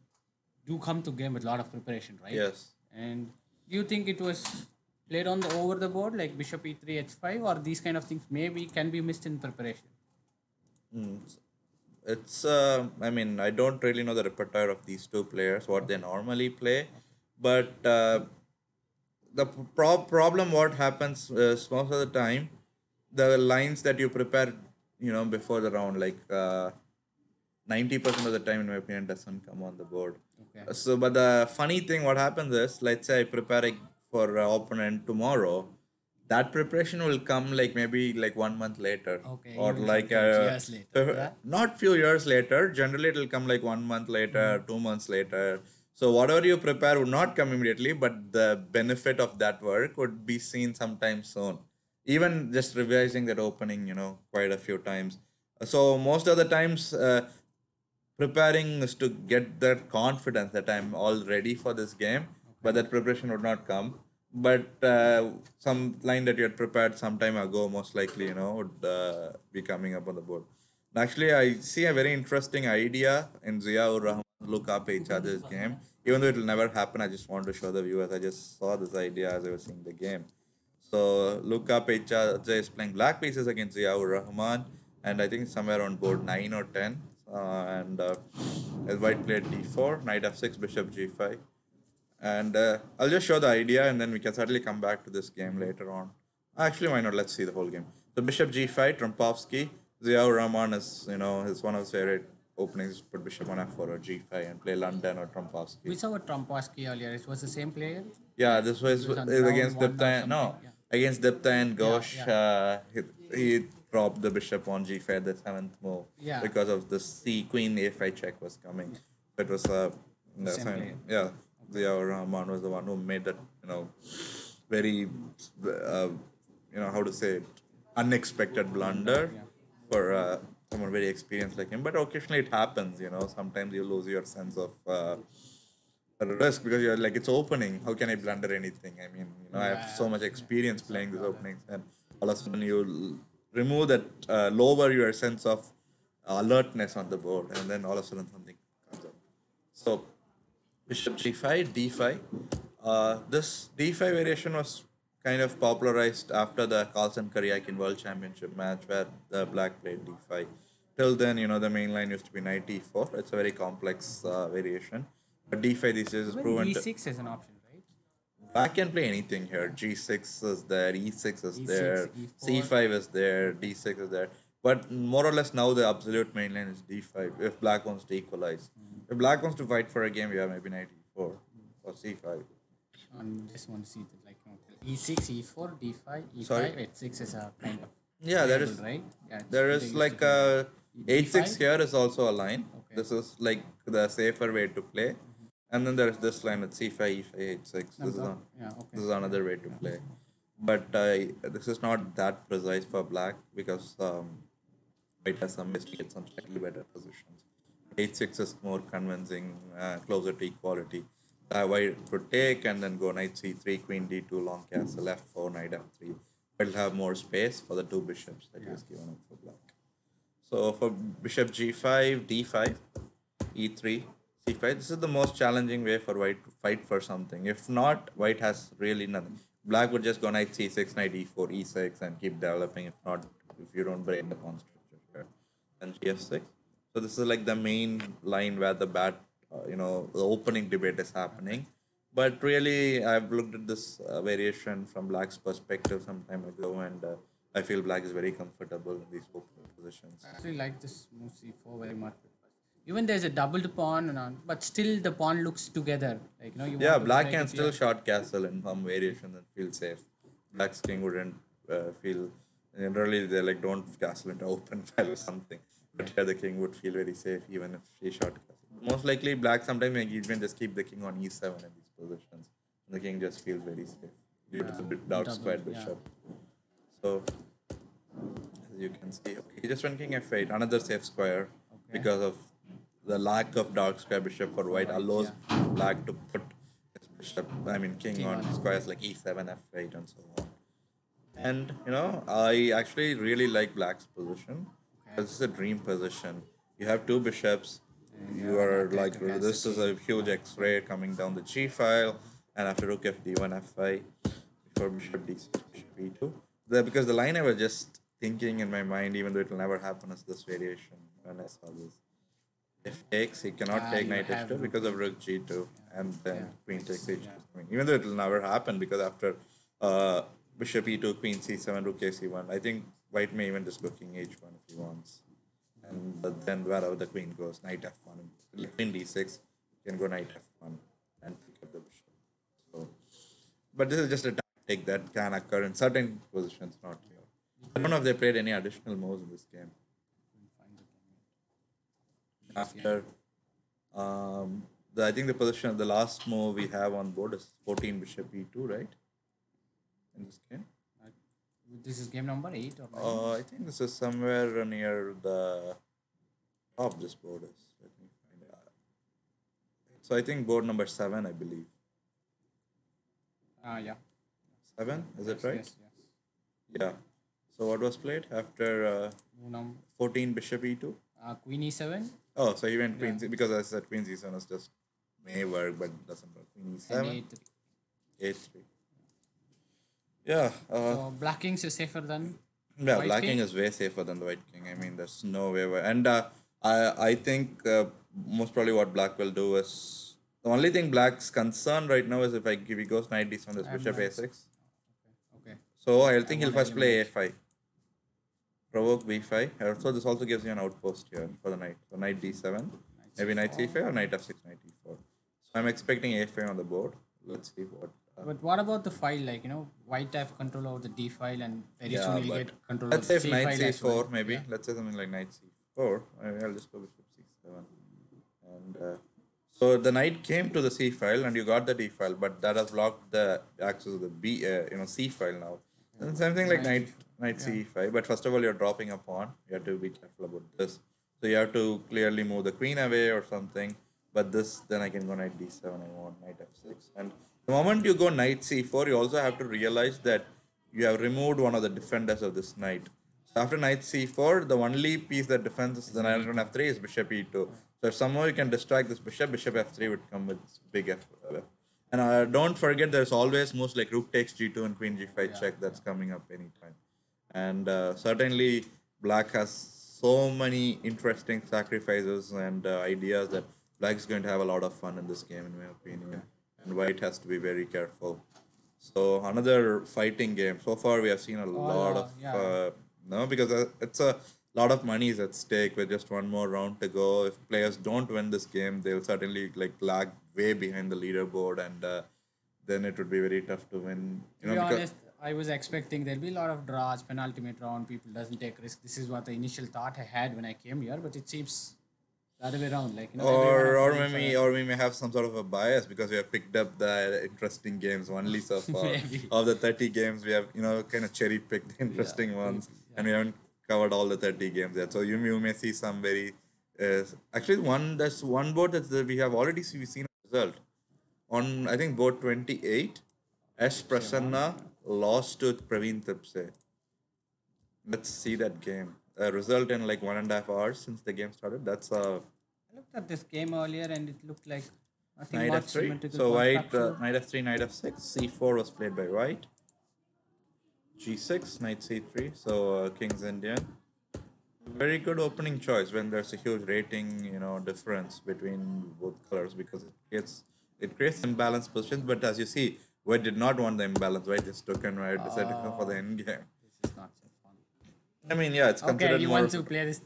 Speaker 2: do come to game with a lot of preparation, right?
Speaker 1: Yes.
Speaker 2: And do you think it was played on the over the board, like bishop e3, h5, or these kind of things maybe can be missed in preparation?
Speaker 1: It's I mean, I don't really know the repertoire of these two players, what they normally play, but the problem what happens is most of the time the lines that you prepare before the round, like 90% of the time in my opinion doesn't come on the board.
Speaker 2: Okay.
Speaker 1: So but the funny thing what happens is, let's say I prepare for opponent tomorrow, that preparation will come like maybe like 1 month later,
Speaker 2: Okay,
Speaker 1: or
Speaker 2: even
Speaker 1: like
Speaker 2: sometimes years later, yeah?
Speaker 1: not few years later. Generally, it will come like 1 month later, 2 months later. So whatever you prepare would not come immediately, but the benefit of that work would be seen sometime soon. Even just revising that opening, quite a few times. So most of the times, preparing is to get that confidence that I'm all ready for this game, but that preparation would not come. But some line that you had prepared some time ago, most likely, would be coming up on the board. Actually, I see a very interesting idea in Ziaur Rahman look up each other's game. Even though it will never happen, I just want to show the viewers. I just saw this idea as I was seeing the game. So look up each other is playing black pieces against Ziaur Rahman, and I think somewhere on board 9 or 10. And as white played d4, knight f6, bishop g5. And I'll just show the idea, and then we can certainly come back to this game later on. Actually, why not? Let's see the whole game. So bishop g5, Trumpovsky. Ziaur Rahman is, is one of his favorite openings. Put bishop on f4 or g5 and play London or Trumpovsky.
Speaker 2: We saw a Trumpovsky earlier. It was the same player?
Speaker 1: Yeah, this was
Speaker 2: on
Speaker 1: against
Speaker 2: round one or
Speaker 1: Dipta.
Speaker 2: something,
Speaker 1: No,
Speaker 2: yeah.
Speaker 1: against Dipta and Ghosh.
Speaker 2: Yeah.
Speaker 1: He dropped the bishop on g5, the seventh move,
Speaker 2: Yeah.
Speaker 1: because of the c queen a5 check was coming. It was
Speaker 2: Same player.
Speaker 1: yeah. Ziaur Rahman was the one who made that very how to say it, unexpected blunder for someone very experienced like him. But occasionally it happens. Sometimes you lose your sense of risk because you're like, it's opening. How can I blunder anything? I mean, I have so much experience playing these openings, and all of a sudden you remove that, lower your sense of alertness on the board, and then all of a sudden something comes up. So bishop g5, d5. This d5 variation was kind of popularized after the Carlsen Karyakin World Championship match where the black played d5. Till then, the main line used to be knight e4. It's a very complex variation. But d5 these days is
Speaker 2: Even
Speaker 1: proven to.
Speaker 2: d6 is an option, right?
Speaker 1: Black can play anything here. G6 is there, E6 is
Speaker 2: E6,
Speaker 1: there,
Speaker 2: E4.
Speaker 1: C5 is there, D6 is there. But more or less now the absolute main line is D5 if black wants to equalize. If black wants to fight for a game, you have maybe knight E4 or C5.
Speaker 2: On this one, see like E6, E4, D5, E5,
Speaker 1: Sorry?
Speaker 2: H6 is a kind of
Speaker 1: Yeah, there
Speaker 2: variable,
Speaker 1: is
Speaker 2: right? Yeah, it's
Speaker 1: there
Speaker 2: used
Speaker 1: is
Speaker 2: to
Speaker 1: like
Speaker 2: be
Speaker 1: H6
Speaker 2: D5?
Speaker 1: here is also a line.
Speaker 2: Okay.
Speaker 1: This is like the safer way to play. And then there is this line at C5, E5, H6. This is another way to play. But this is not that precise for black because white has some ways to get some slightly better positions. H6 is more convincing, closer to equality. White would take and then go knight c3, queen d2, long castle, f4, knight f3. It'll have more space for the two bishops that is given up for black. So for bishop g5, d5, e3, c5, this is the most challenging way for white to fight for something. If not, white has really nothing. Black would just go knight c6, knight e4, e6 and keep developing if not, if you don't break the pawn structure here. And gf6. So this is like the main line where the the opening debate is happening. But really, I've looked at this variation from black's perspective some time ago, and I feel black is very comfortable in these opening positions.
Speaker 2: I actually like this move c4 very much. Even there's a doubled pawn, but still the pawn looks together. Like you
Speaker 1: Yeah,
Speaker 2: want to
Speaker 1: black
Speaker 2: break
Speaker 1: can
Speaker 2: it,
Speaker 1: still short castle in some variation and feel safe. Black's king wouldn't feel. Generally, they like don't castle into open file or something. But here the king would feel very safe even if she short castle. Most likely, black sometimes may even just keep the king on e7 in these positions. And the king just feels very safe due to the dark squared bishop. So, as you can see, okay, he just went king f8, another safe square because of the lack of dark square bishop for white allows black to put his bishop, king on squares like e7, f8, and so on. And I actually really like black's position. This is a dream position. You have two bishops. You are like this is a huge X-ray coming down the G file, and after rook fd1 f5 before bishop d6 bishop e2. Because the line I was just thinking in my mind, even though it will never happen, is this variation when I saw this. If takes, he cannot take knight h2 because of rook g2, and then queen takes h2. Even though it will never happen because after bishop e2, queen c7, rook ac1, I think white may even just go king h1 if he wants. And then wherever the queen goes, knight f1, queen d6, you can go knight f1 and pick up the bishop. So, but this is just a tactic that can occur in certain positions, not here. I don't know if they played any additional moves in this game. After I think the position, the last move we have on board is 14 bishop e2, right? In this game.
Speaker 2: This is game number 8 or 9?
Speaker 1: I think this is somewhere near the top of this board is. Let me find out. So I think board number 7, I believe.
Speaker 2: Yeah.
Speaker 1: 7, is it right?
Speaker 2: Yes.
Speaker 1: Yeah. So what was played after 14 bishop e2?
Speaker 2: Queen e7.
Speaker 1: Oh, so he went queen because I said queen c7 is just may work but doesn't work. Queen e7. And a3. Yeah.
Speaker 2: So black kings is safer than
Speaker 1: white black king is way safer than the white king. There's no way. And I think most probably what black will do is the only thing black's concern right now is if he goes knight d7, this bishop a6.
Speaker 2: Okay.
Speaker 1: So I think he'll first play a5. Provoke b5. So this also gives you an outpost here for the knight. So knight d7, maybe knight c5 or knight f6, knight e4. So I'm expecting a5 on the board. Let's see what.
Speaker 2: But what about the file? White have control over the d file, and very soon you'll get control
Speaker 1: over
Speaker 2: the c file.
Speaker 1: Let's say if knight c4 maybe. Yeah. Let's say something like knight c4. I'll just go bishop c7. And so the knight came to the c file, and you got the d file, but that has blocked the access of the c file now. And something like knight c5. But first of all, you're dropping a pawn. You have to be careful about this. So you have to clearly move the queen away or something. But this, then I can go knight d7. I want knight f6. And the moment you go knight c4, you also have to realize that you have removed one of the defenders of this knight. So after knight c4, the only piece that defends the knight on f3 is bishop e2. So if somehow you can distract this bishop, bishop f3 would come with big f. And don't forget, there's always moves like rook takes g2 and queen g5
Speaker 2: Yeah,
Speaker 1: check that's
Speaker 2: yeah.
Speaker 1: coming up anytime. And certainly, black has so many interesting sacrifices and ideas that black is going to have a lot of fun in this game, in my opinion. And white has to be very careful. So another fighting game. So far, we have seen a
Speaker 2: All,
Speaker 1: lot of
Speaker 2: yeah.
Speaker 1: no, because it's a lot of money is at stake with just one more round to go. If players don't win this game, they'll certainly like lag way behind the leaderboard, and then it would be very tough to win.
Speaker 2: To be
Speaker 1: Because
Speaker 2: honest, I was expecting there'll be a lot of draws, penultimate round. People doesn't take risk. This is what the initial thought I had when I came here, but it seems the other way around. Like everyone are
Speaker 1: or
Speaker 2: falling for that.
Speaker 1: or we may have some sort of a bias because we have picked up the interesting games only so far.
Speaker 2: Maybe.
Speaker 1: Of the 30 games, we have kind of cherry picked the
Speaker 2: Yeah,
Speaker 1: interesting ones,
Speaker 2: maybe.
Speaker 1: and
Speaker 2: Yeah.
Speaker 1: we haven't covered all the 30 games yet. So you may see some very actually one there's one board that we have already seen a result on, I think, board 28. S
Speaker 2: Tipsy one.
Speaker 1: Prasanna lost to Praveen Tipse. Let's see that game. A result in like 1.5 hours since the game started. That's a
Speaker 2: I looked at this game earlier and it looked like nothing
Speaker 1: knight
Speaker 2: much
Speaker 1: f3.
Speaker 2: symmetrical
Speaker 1: So white
Speaker 2: construction.
Speaker 1: knight f3, knight f6. c4 was played by white. g6, knight c3. So king's Indian. Very good opening choice when there's a huge rating, difference between both colors because it creates imbalanced positions. But as you see, white did not want the imbalance. White just took and white decided to go for the
Speaker 2: Oh,
Speaker 1: end game.
Speaker 2: this is not so fun.
Speaker 1: I mean, yeah, it's
Speaker 2: Okay,
Speaker 1: considered
Speaker 2: you
Speaker 1: more
Speaker 2: want
Speaker 1: of
Speaker 2: to
Speaker 1: a
Speaker 2: play this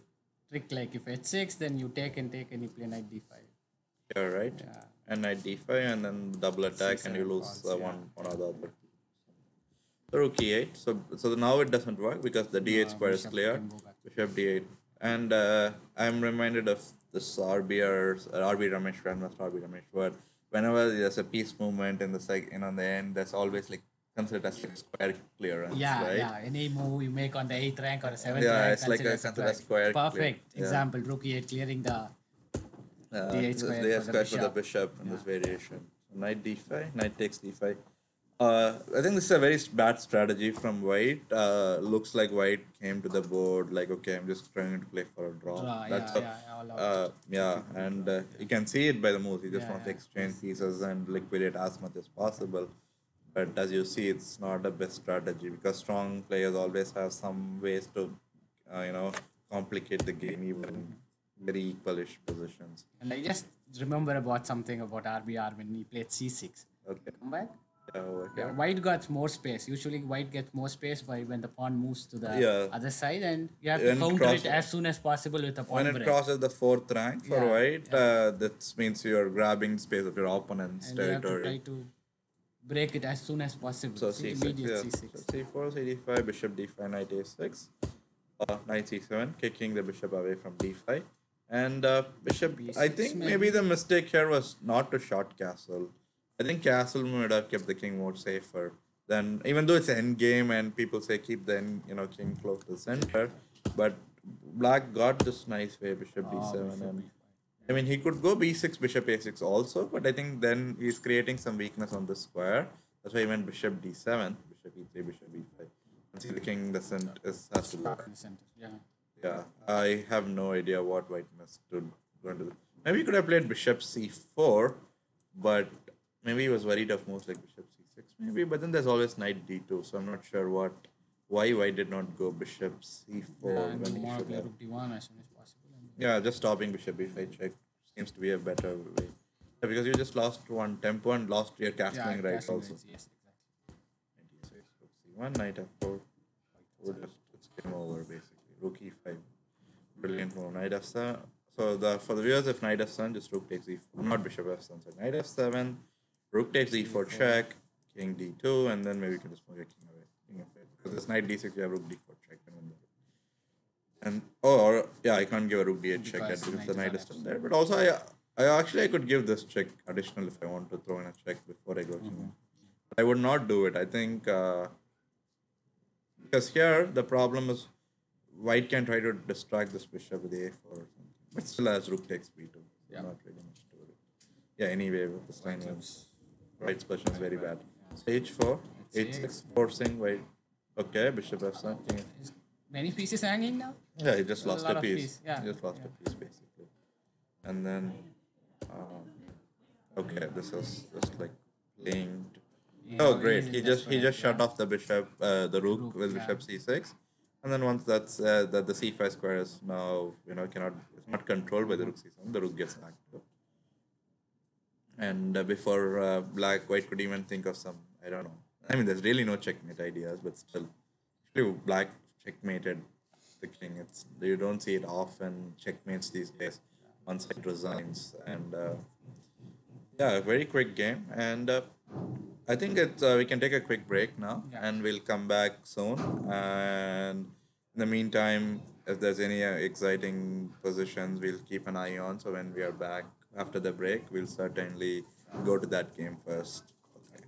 Speaker 2: trick like if h6, then you take and you play knight d5.
Speaker 1: yeah, right?
Speaker 2: Yeah,
Speaker 1: And knight d5 and then double attack and you
Speaker 2: c7
Speaker 1: lose
Speaker 2: falls. Yeah.
Speaker 1: one or the other. So rook e8. So now it doesn't work because the d8
Speaker 2: No,
Speaker 1: square is
Speaker 2: bishop
Speaker 1: clear.
Speaker 2: can go back to
Speaker 1: Bishop d8. And I'm reminded of this RB Ramesh, Grandmaster RB Ramesh, but whenever there's a piece movement in on the end, there's always like considered as like square clearance,
Speaker 2: yeah,
Speaker 1: right?
Speaker 2: yeah. Any move you make on the 8th rank or the 7th
Speaker 1: Yeah,
Speaker 2: rank
Speaker 1: it's like
Speaker 2: considered
Speaker 1: a
Speaker 2: as a
Speaker 1: considered
Speaker 2: square.
Speaker 1: square clear.
Speaker 2: Perfect
Speaker 1: Yeah.
Speaker 2: example. Rook e8 clearing the d8 square
Speaker 1: The
Speaker 2: for the
Speaker 1: square for the
Speaker 2: bishop.
Speaker 1: bishop in
Speaker 2: Yeah.
Speaker 1: this variation. Knight d5, knight takes d5. I think this is a very bad strategy from white. Looks like white came to the board like, okay, I'm just trying to play for a draw.
Speaker 2: Draw.
Speaker 1: That's
Speaker 2: Yeah,
Speaker 1: a,
Speaker 2: yeah. All out.
Speaker 1: yeah,
Speaker 2: Looking for a
Speaker 1: and
Speaker 2: draw.
Speaker 1: you
Speaker 2: Yeah.
Speaker 1: can see it by the moves. He just
Speaker 2: Yeah,
Speaker 1: wants to
Speaker 2: yeah.
Speaker 1: exchange pieces and liquidate as much as possible. But as you see, it's not the best strategy because strong players always have some ways to, complicate the game even in very equalish positions.
Speaker 2: And I just remember about something about RBR when he played c6.
Speaker 1: Okay.
Speaker 2: Come back.
Speaker 1: Yeah, over
Speaker 2: Yeah,
Speaker 1: here.
Speaker 2: white got more space. Usually, white gets more space by when the pawn moves to the
Speaker 1: Yeah.
Speaker 2: other side, and you have to
Speaker 1: When it
Speaker 2: counter it
Speaker 1: crosses
Speaker 2: as soon as possible with a
Speaker 1: when
Speaker 2: pawn
Speaker 1: it
Speaker 2: break.
Speaker 1: crosses the fourth rank for
Speaker 2: Yeah,
Speaker 1: white,
Speaker 2: yeah,
Speaker 1: that means you're grabbing space of your opponent's
Speaker 2: and you have to try
Speaker 1: territory.
Speaker 2: to break it as soon as possible.
Speaker 1: So
Speaker 2: See,
Speaker 1: c6,
Speaker 2: immediate
Speaker 1: yeah. So
Speaker 2: c6.
Speaker 1: c4, c5, bishop d5, knight a6, knight c7, kicking the bishop away from d5, and bishop. I
Speaker 2: b6
Speaker 1: think maybe
Speaker 2: maybe.
Speaker 1: the mistake here was not to short castle. I think castle would have kept the king more safer. Then, even though it's end game and people say keep the king close to the center, but black got this nice way bishop
Speaker 2: Oh,
Speaker 1: d7
Speaker 2: bishop
Speaker 1: and
Speaker 2: b5.
Speaker 1: I mean, he could go b6, bishop a6 also, but I think then he's creating some weakness on the square. That's why he went bishop d7, bishop e3, bishop e5. And see the king doesn't has to
Speaker 2: Stuck
Speaker 1: look.
Speaker 2: in the center. Yeah.
Speaker 1: Yeah, I have no idea what white must to go into. Maybe he could have played bishop c4, but maybe he was worried of moves like bishop c6. Maybe, but then there's always knight d2, so I'm not sure why white did not go bishop
Speaker 2: Yeah,
Speaker 1: c4
Speaker 2: and
Speaker 1: when
Speaker 2: you
Speaker 1: he
Speaker 2: want to
Speaker 1: should
Speaker 2: play
Speaker 1: have.
Speaker 2: rook d1 as soon as possible.
Speaker 1: Yeah, just stopping bishop b5 check seems to be a better way. Yeah, because you just lost one tempo and lost your
Speaker 2: Yeah,
Speaker 1: castling rights
Speaker 2: cashing
Speaker 1: also.
Speaker 2: rates. Yes, exactly.
Speaker 1: Knight e6, rook c1, knight f4. It's game over basically. Rook e5. Brilliant move. Knight f7. So for the viewers, if knight f7, just rook takes e4. Not bishop f7. So knight f7, rook takes e4
Speaker 2: c4.
Speaker 1: check, king d2, and then maybe you can just move your king away. King f8. Because this knight d6, you have rook d4 check. And or yeah, I can't give a rook d8 check yet
Speaker 2: Because
Speaker 1: because
Speaker 2: knight
Speaker 1: the
Speaker 2: is
Speaker 1: knight
Speaker 2: on
Speaker 1: is still
Speaker 2: f7.
Speaker 1: there. But also, I could give this check additional if I want to throw in a check before I go king. But I would not do it. I think because here the problem is white can try to distract this bishop with a4 or something, but still has rook takes b2.
Speaker 2: Yeah.
Speaker 1: Not really much to it. Yeah. Anyway, with this line
Speaker 2: Looks
Speaker 1: white's position is very bad.
Speaker 2: yeah.
Speaker 1: Stage 4,
Speaker 2: H6.
Speaker 1: h6, forcing white. Okay, bishop f7. King.
Speaker 2: Is many pieces hanging now?
Speaker 1: Yeah, he just
Speaker 2: A
Speaker 1: lost
Speaker 2: lot
Speaker 1: a
Speaker 2: of
Speaker 1: piece.
Speaker 2: Yeah.
Speaker 1: He just lost
Speaker 2: Yeah.
Speaker 1: a piece basically. And then, okay, this is just like playing. Oh,
Speaker 2: Yeah, he
Speaker 1: great!
Speaker 2: is in
Speaker 1: He just
Speaker 2: desperate.
Speaker 1: shut
Speaker 2: Yeah,
Speaker 1: off the bishop, the
Speaker 2: the
Speaker 1: rook
Speaker 2: rook.
Speaker 1: with
Speaker 2: Yeah,
Speaker 1: bishop c6, and then once that the c5 square is now cannot it's not controlled by the rook c7. The rook gets active, and before white could even think of some, I don't know. I mean, there's really no checkmate ideas, but still, actually black checkmated the king. It's you don't see it often checkmates these days. One side resigns, and yeah, a very quick game, and I think we can take a quick break now,
Speaker 2: yeah.
Speaker 1: and we'll come back soon. And in the meantime, if there's any exciting positions, we'll keep an eye on. So when we are back after the break, we'll certainly go to that game first. Okay.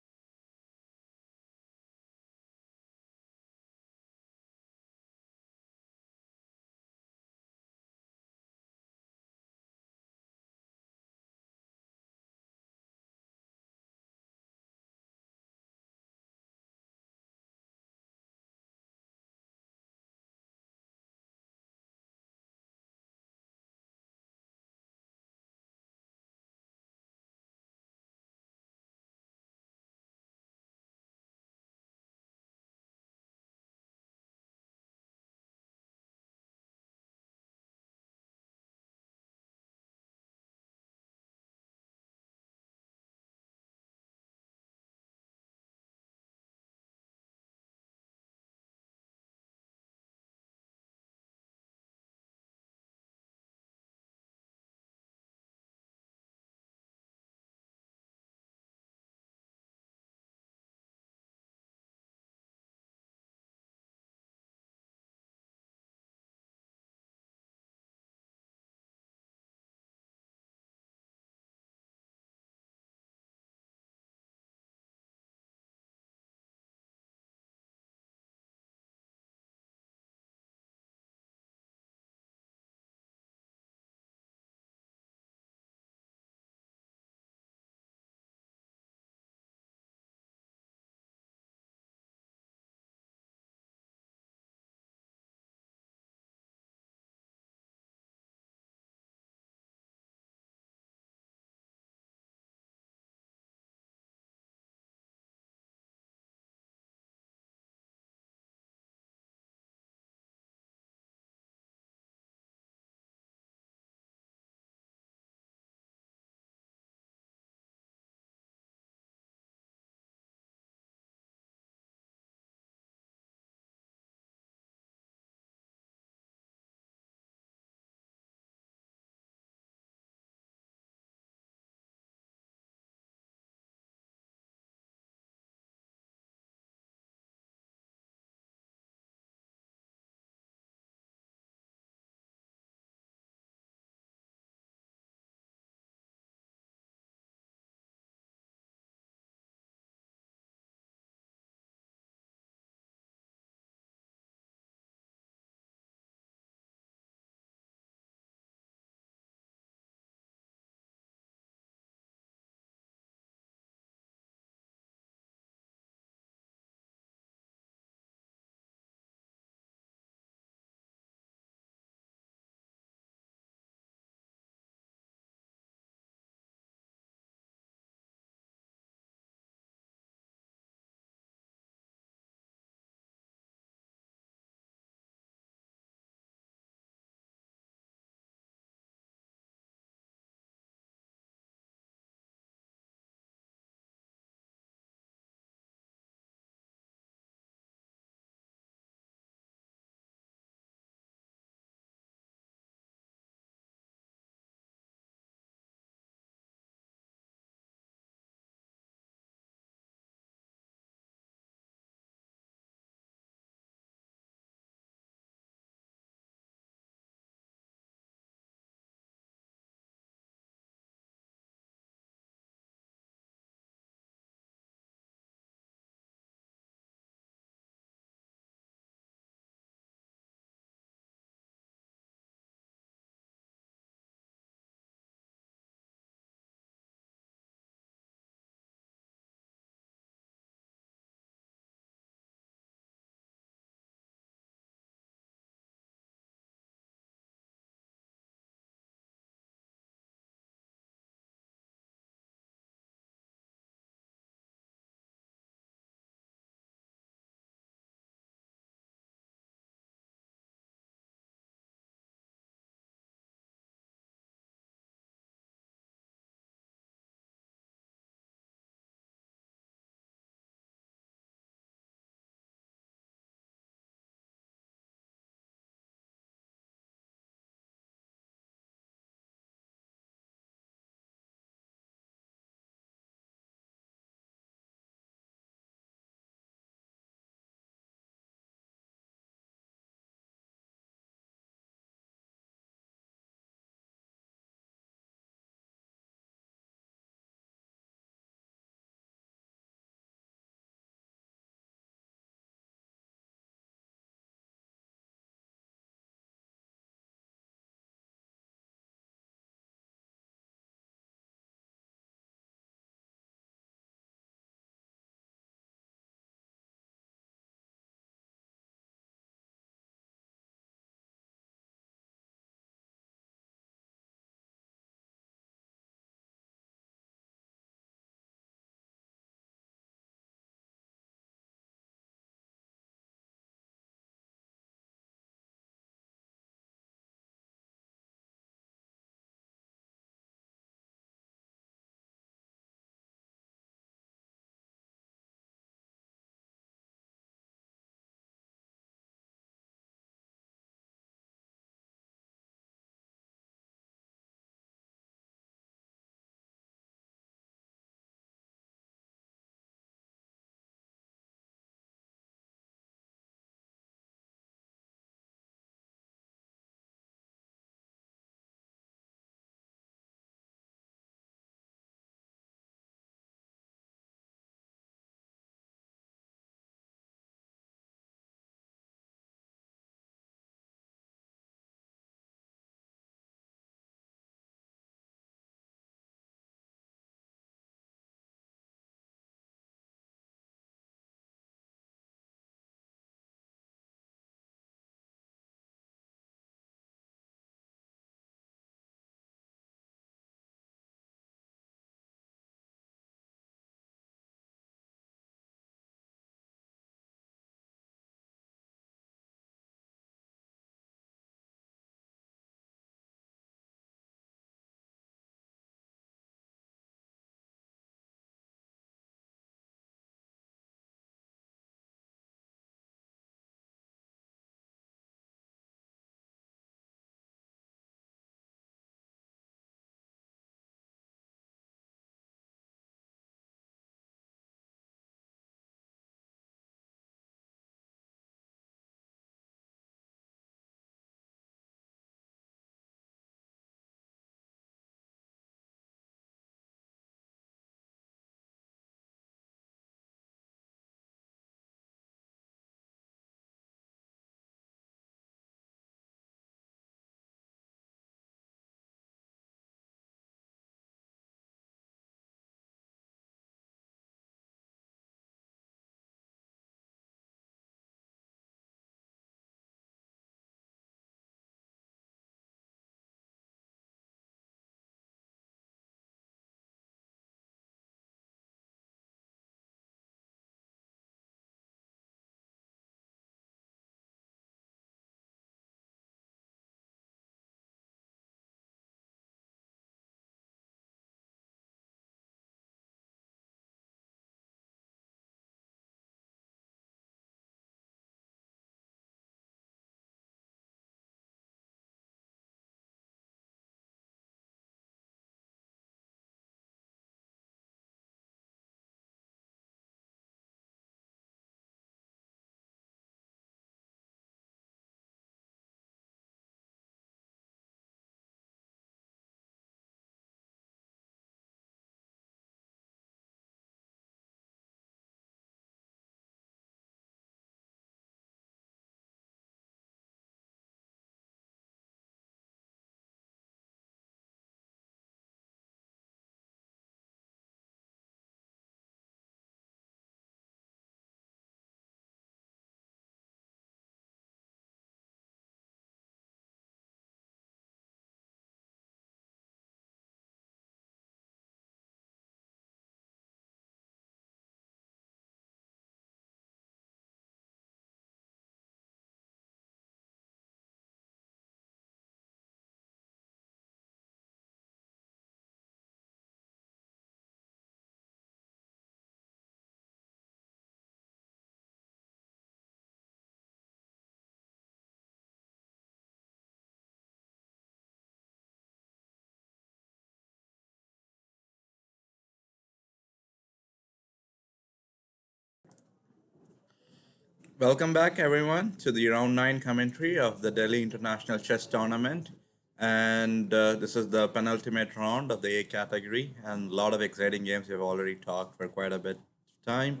Speaker 1: Welcome back, everyone, to the round 9 commentary of the Delhi International Chess Tournament. And this is the penultimate round of the A category, and a lot of exciting games. We've already talked for quite a bit of time.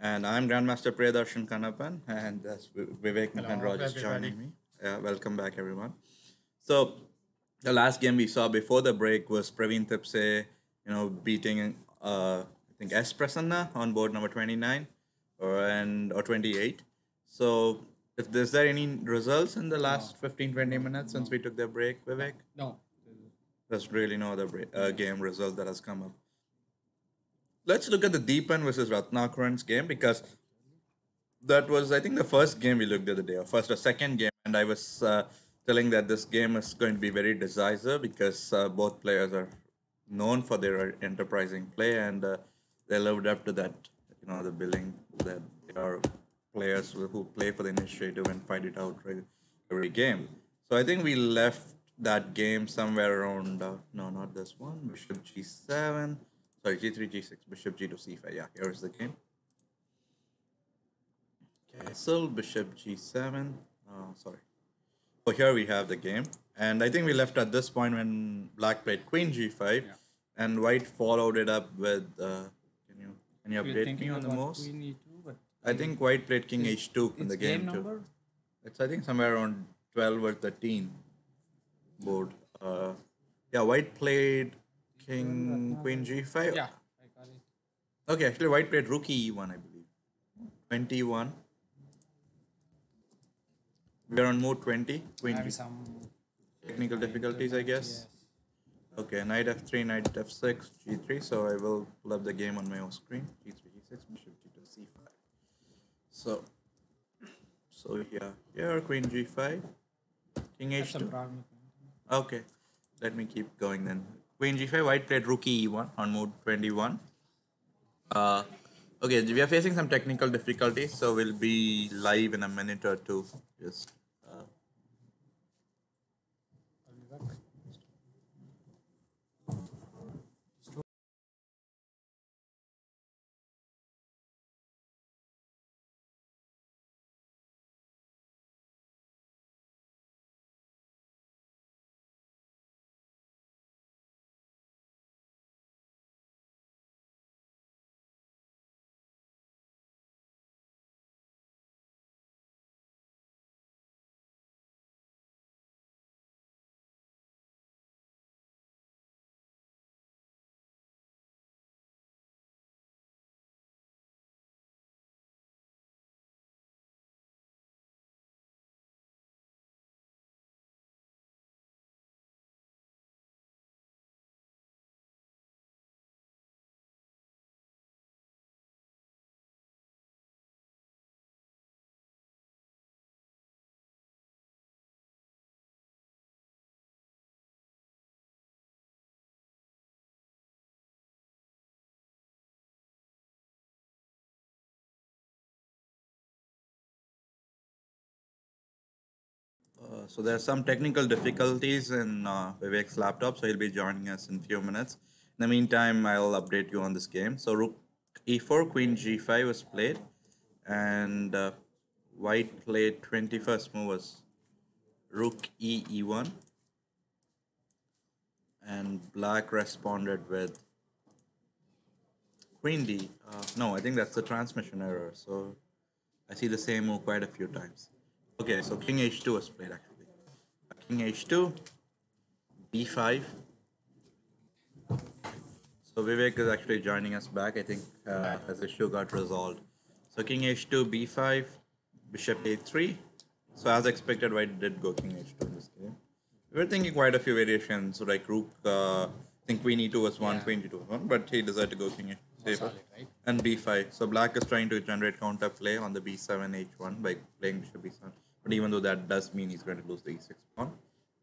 Speaker 1: And I'm Grandmaster Priyadharshan Kannappan, and Vivek Mohanraj is joining me. Welcome back, everyone. So, the last game we saw before the break was Praveen Tipse, beating I think S Prasanna on board number 29 or 28. So, if is there any results in the last 15-20 minutes since we took the break, Vivek?
Speaker 2: No.
Speaker 1: There's really no other game result that has come up. Let's look at the Deepan versus Ratnakaran's game because that was, I think, the first game we looked the other day, or first or second game, and I was telling that this game is going to be very decisive because both players are known for their enterprising play, and they lived up to that, the billing that they are players who play for the initiative and fight it out every game. So I think we left that game somewhere around, no, not this one, Bishop G7, sorry, G3, G6, Bishop G2, C5. Yeah, here's the game. Castle, Bishop G7. Sorry. So here we have the game. And I think we left at this point when Black played Queen G5, and White followed it up with. Can you update me on the most?
Speaker 2: Queen E2, but
Speaker 1: I think White played King H2 in the game too.
Speaker 2: number?
Speaker 1: It's I think somewhere around 12 or 13 board. Yeah, White played Queen G5.
Speaker 2: Yeah, I got it.
Speaker 1: Okay, actually White played Rook E1, I believe. 21. We are on mode 20. Queen G.
Speaker 2: Some
Speaker 1: Technical difficulties, I guess.
Speaker 2: Yes.
Speaker 1: Okay, knight f3, knight f6, g3. So I will pull up the game on my own screen. g3, g6, bishop g2, c5. So yeah, here queen g5, king h2. Okay, let me keep going then. Queen g5, White played rook e1 on mode 21. Okay, we are facing some technical difficulties, so we'll be live in a minute or two. Just. So there are some technical difficulties in Vivek's laptop, so he'll be joining us in a few minutes. In the meantime, I'll update you on this game. So rook e4, queen g5 was played, and White played 21st move was rook e1, and Black responded with queen d. No, I think that's a transmission error. So I see the same move quite a few times. Okay, so king h2 was played actually. King h2, b5. So Vivek is actually joining us back. I think his issue got resolved. So king h2, b5, bishop a3. So as expected, White did go king h2 in this game. We were thinking quite a few variations, so like rook. I think queen e2 was one, queen d2 was one, but he decided to go king h2
Speaker 2: right?
Speaker 1: and b5. So Black is trying to generate counter play on the b7 h1 by playing bishop b7. But even though that does mean he's going to lose the e6 pawn,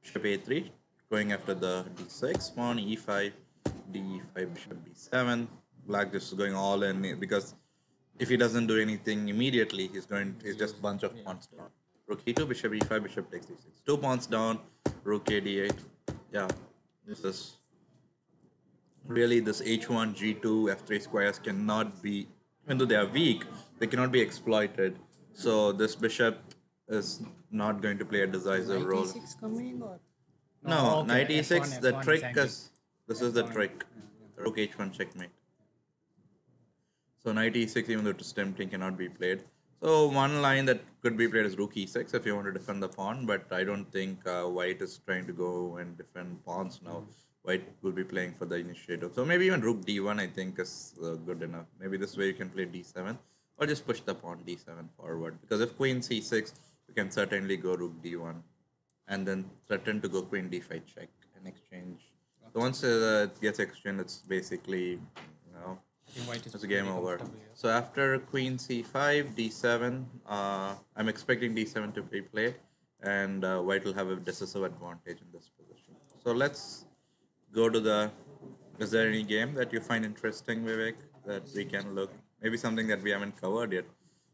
Speaker 1: bishop a3, going after the d6 pawn, e5, d5, bishop b7. Black just is going all in because if he doesn't do anything immediately, he's just bunch of pawns down. Rook e2, bishop e5, bishop takes d6. 2 pawns down, rook a d8. Yeah, this is really this h1, g2, f3 squares cannot be, even though they are weak, they cannot be exploited So this bishop is not going to play a decisive
Speaker 2: Knight
Speaker 1: role.
Speaker 2: e6 coming or?
Speaker 1: No,
Speaker 2: Okay,
Speaker 1: knight
Speaker 2: F1,
Speaker 1: e6. The
Speaker 2: F1
Speaker 1: trick
Speaker 2: exactly.
Speaker 1: is this is the
Speaker 2: F1.
Speaker 1: trick. Rook h1 checkmate. So knight e6, even though it is tempting, cannot be played. So one line that could be played is rook e6 if you want to defend the pawn, but I don't think white is trying to go and defend pawns now. White will be playing for the initiative. So maybe even rook d1 I think is good enough. Maybe this way you can play d7 or just push the pawn d7 forward. Because if queen c6, you can certainly go rook d1 and then threaten to go queen d5 check and exchange. So once it gets exchanged, it's basically,
Speaker 2: White is
Speaker 1: it's a game
Speaker 2: pretty
Speaker 1: over.
Speaker 2: comfortable here.
Speaker 1: So after queen c5, d7, I'm expecting d7 to be played, and white will have a decisive advantage in this position. So let's go to the. Is there any game that you find interesting, Vivek, that we can look? Maybe something that we haven't covered yet.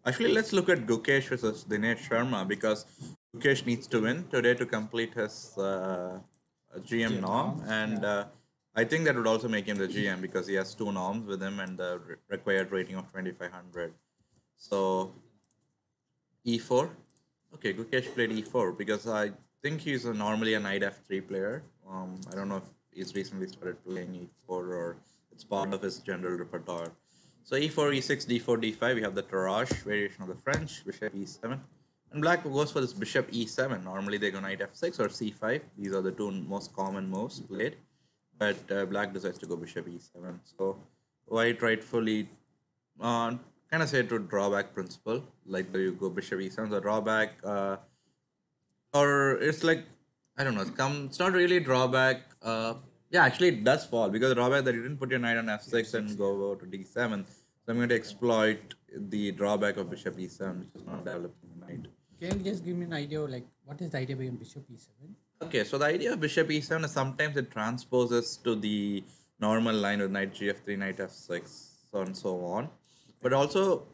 Speaker 1: Actually, let's look at Gukesh versus Dinesh Sharma because Gukesh needs to win today to complete his GM
Speaker 2: GM
Speaker 1: norm,
Speaker 2: norms,
Speaker 1: and
Speaker 2: yeah.
Speaker 1: I think that would also make him the GM because he has two norms with him and the required rating of 2500. So e4. Okay, Gukesh played e4 because I think he's normally a knight f3 player. I don't know if he's recently started playing e4 or it's part of his general repertoire. So e4, e6, d4, d5. We have the Tarrasch variation of the French, bishop e7. And black goes for this bishop e7. Normally they go knight f6 or c5. These are the two most common moves played. But black decides to go bishop e7. So white rightfully kind of say to drawback principle, like you go bishop e7, the drawback, or it's like I don't know, it's not really drawback. Yeah, actually it does fall because the drawback that you didn't put your knight on f6 and go to d7. So I'm going to exploit the drawback of bishop e7, which is not developing the knight.
Speaker 2: Can you just give me an idea of like what is the idea behind bishop e7?
Speaker 1: Okay, so the idea of bishop e7 is sometimes it transposes to the normal line with knight gf3, knight f6, so and so on. But also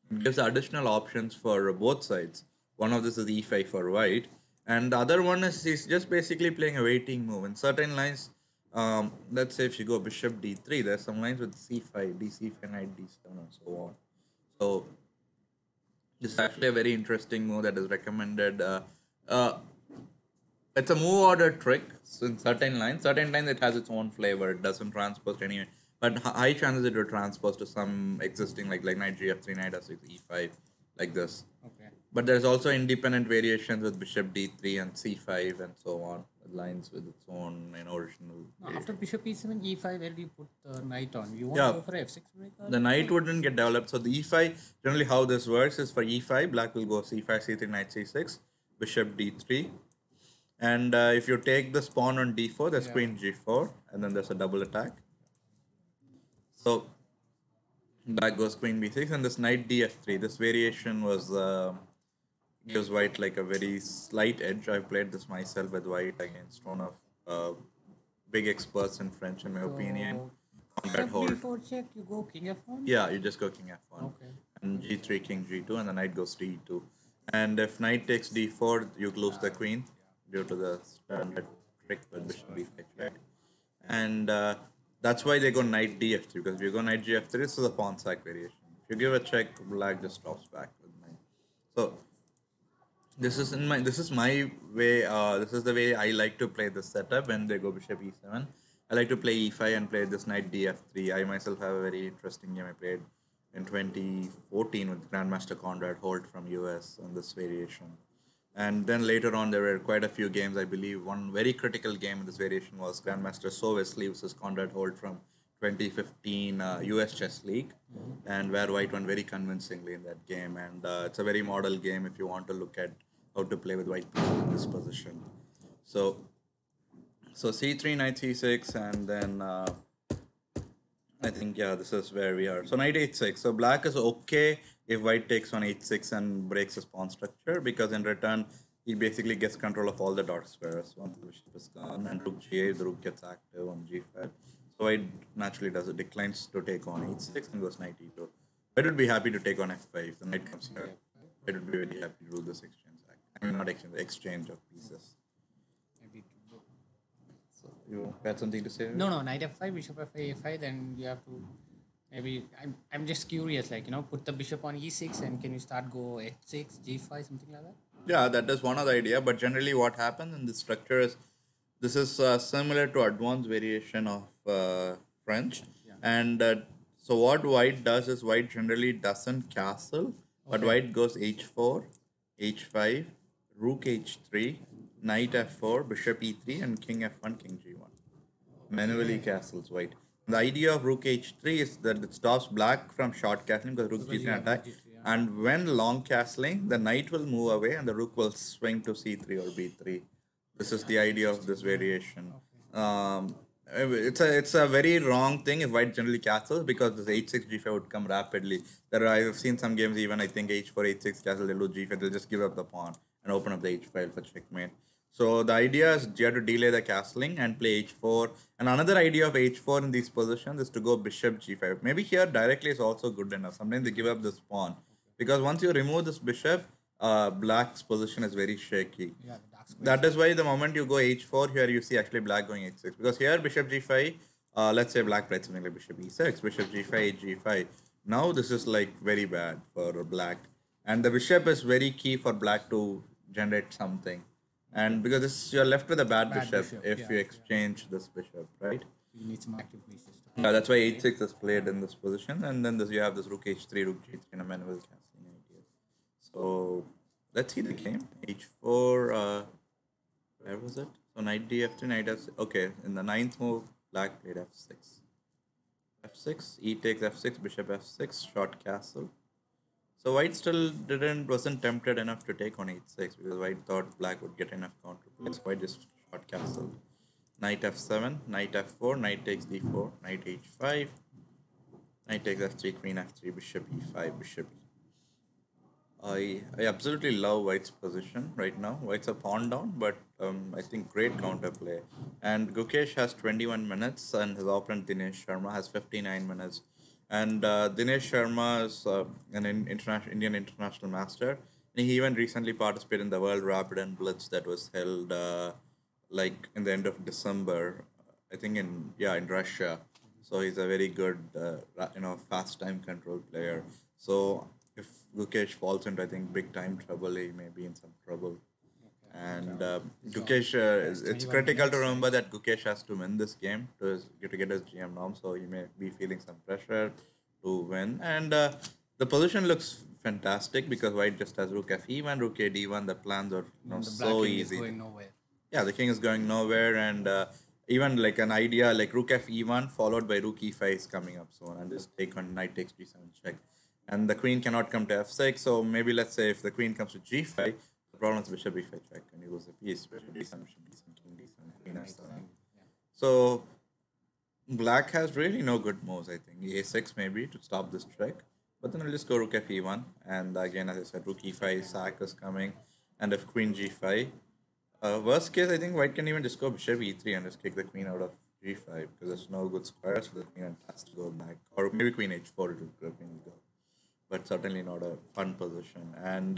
Speaker 1: it gives additional options for both sides. One of this is e5 for white, and the other one is he's just basically playing a waiting move. In certain lines, let's say if you go bishop d3, there's some lines with c5, dc5, knight d7, and so on. So this is actually a very interesting move that is recommended. Uh, it's a move order trick. So in certain lines it has its own flavor. It doesn't transpose to any, but high chances it will transpose to some existing like knight gf3, knight f6, e5, like this.
Speaker 2: Okay.
Speaker 1: But there's also independent variations with bishop d3 and c5 and so on. Lines with its own original.
Speaker 2: Now, after bishop e7, e5, where do you put the knight on? You want
Speaker 1: Yeah,
Speaker 2: to go for f6 break?
Speaker 1: the knight wouldn't get developed. So the e5, generally how this works is for e5, black will go c5, c3, knight c6, bishop d3. And if you take this pawn on d4, there's queen g4, and then there's a double attack. So back goes queen b6, and this knight df3. This variation was gives white like a very slight edge. I've played this myself with white against one of big experts in French, in my opinion.
Speaker 2: Bishop d4 check, you go king f1?
Speaker 1: Yeah, you just go king f1.
Speaker 2: Okay.
Speaker 1: And g3, king g2, and the knight goes to e2. And if knight takes d4, you lose the queen due to the standard trick with bishop b5 check. And that's why they go knight df3, because if you go knight gf3, this is a pawn sack variation. If you give a check, black just drops back with knight. So this is my way. This is the way I like to play this setup when they go bishop e7. I like to play e5 and play this knight df3. I myself have a very interesting game I played in 2014 with Grandmaster Conrad Holt from US on this variation. And then later on, there were quite a few games. I believe one very critical game in this variation was Grandmaster Sovesley versus Conrad Holt from 2015 US Chess League, and where white won very convincingly in that game. And it's a very model game if you want to look at how to play with white pieces in this position. So, c3, knight c6, and then I think, yeah, this is where we are. So knight h6. So black is okay if white takes on h6 and breaks his pawn structure, because in return, he basically gets control of all the dark squares once the bishop is gone. And rook g8, the rook gets active on g5. So white naturally does it, declines to take on h6 and goes knight e2. White would be happy to take on f5. The knight comes here. White would be very happy to do this exchange. I mean, not exchange, the exchange of pieces.
Speaker 2: Maybe
Speaker 1: So you had something to say?
Speaker 2: no, knight f5, bishop f5, a5, then you have to Maybe I'm just curious, like put the bishop on e6, and can you start go h6, g5, something like that?
Speaker 1: Yeah, that is one of the idea. But generally, what happens in this structure is this is similar to advanced variation of French.
Speaker 2: Yeah.
Speaker 1: And so what white does is white generally doesn't castle, but
Speaker 2: Okay.
Speaker 1: white goes h4, h5, rook h3, knight f4, bishop e3, and king f1, king g1. Manually castles white. The idea of rook h3 is that it stops black from short castling because rook
Speaker 2: Because
Speaker 1: g3
Speaker 2: you have
Speaker 1: attack.
Speaker 2: rook g3, yeah.
Speaker 1: And when long castling, the knight will move away and the rook will swing to c3 or b3. This is the idea of this variation. It's a very wrong thing if white generally castles because this h6 g5 would come rapidly. I've seen some games even I think h4 h6 castle they'll do g5 they'll just give up the pawn and open up the h file for checkmate. So the idea is you have to delay the castling and play h4. And another idea of h4 in these positions is to go bishop g5. Maybe here directly is also good enough. Sometimes they give up this pawn because once you remove this bishop, black's position is very shaky.
Speaker 2: Yeah, the dark square.
Speaker 1: That is why the moment you go h4 here, you see actually black going h6 because here bishop g5. Let's say black played something like bishop e6, bishop g5, g5. Now this is like very bad for black, and the bishop is very key for black to generate something. And because this you're left with a bad bishop, if
Speaker 2: yeah,
Speaker 1: you exchange this bishop, right?
Speaker 2: You need some active pieces.
Speaker 1: Yeah, that's why h6 is played in this position, and then you have this rook h3, rook g3, and a manual casting idea. So let's see the game. h4. Where was it? So knight df2, knight f6. Okay, in the ninth move, black played f6. f6, e takes f6, bishop f6, short castle. So white still wasn't tempted enough to take on h6 because white thought black would get enough counterplay. So white just short castle. Knight f7, knight f4, knight takes d4, knight h5, knight takes f3, queen f3, bishop e5, bishop I absolutely love White's position right now. White's a pawn down, but I think great counterplay. And Gukesh has 21 minutes, and his opponent Dinesh Sharma has 59 minutes. And Dinesh Sharma is Indian international master. And he even recently participated in the World Rapid and Blitz that was held like in the end of December. I think in Russia. So he's a very good fast time control player. So if Gukesh falls into I think big time trouble, he may be in some trouble. And Gukesh, it's critical to remember that Gukesh has to win this game to get his GM norm. So he may be feeling some pressure to win. And the position looks fantastic because White just has Rook F1, Rook A D1. The plans are so easy.
Speaker 2: Going nowhere.
Speaker 1: Yeah, the king is going nowhere, and even like an idea like Rook F1 followed by Rook E5 is coming up soon, and just take on knight takes G7 check. And the queen cannot come to f6, so maybe let's say if the queen comes to g5, the problem is bishop e5 check, and you lose the piece, bishop d7, bishop d7, king d7, queen f7. So black has really no good moves, I think. a6 maybe to stop this trick, but then I'll just go rook f1, and again, as I said, rook e5, sack is coming, and if queen g5, worst case, I think white can even just go bishop e3 and just kick the queen out of g5 because there's no good squares, so the queen has to go back, or maybe queen h4 the queen will go. But certainly not a fun position. And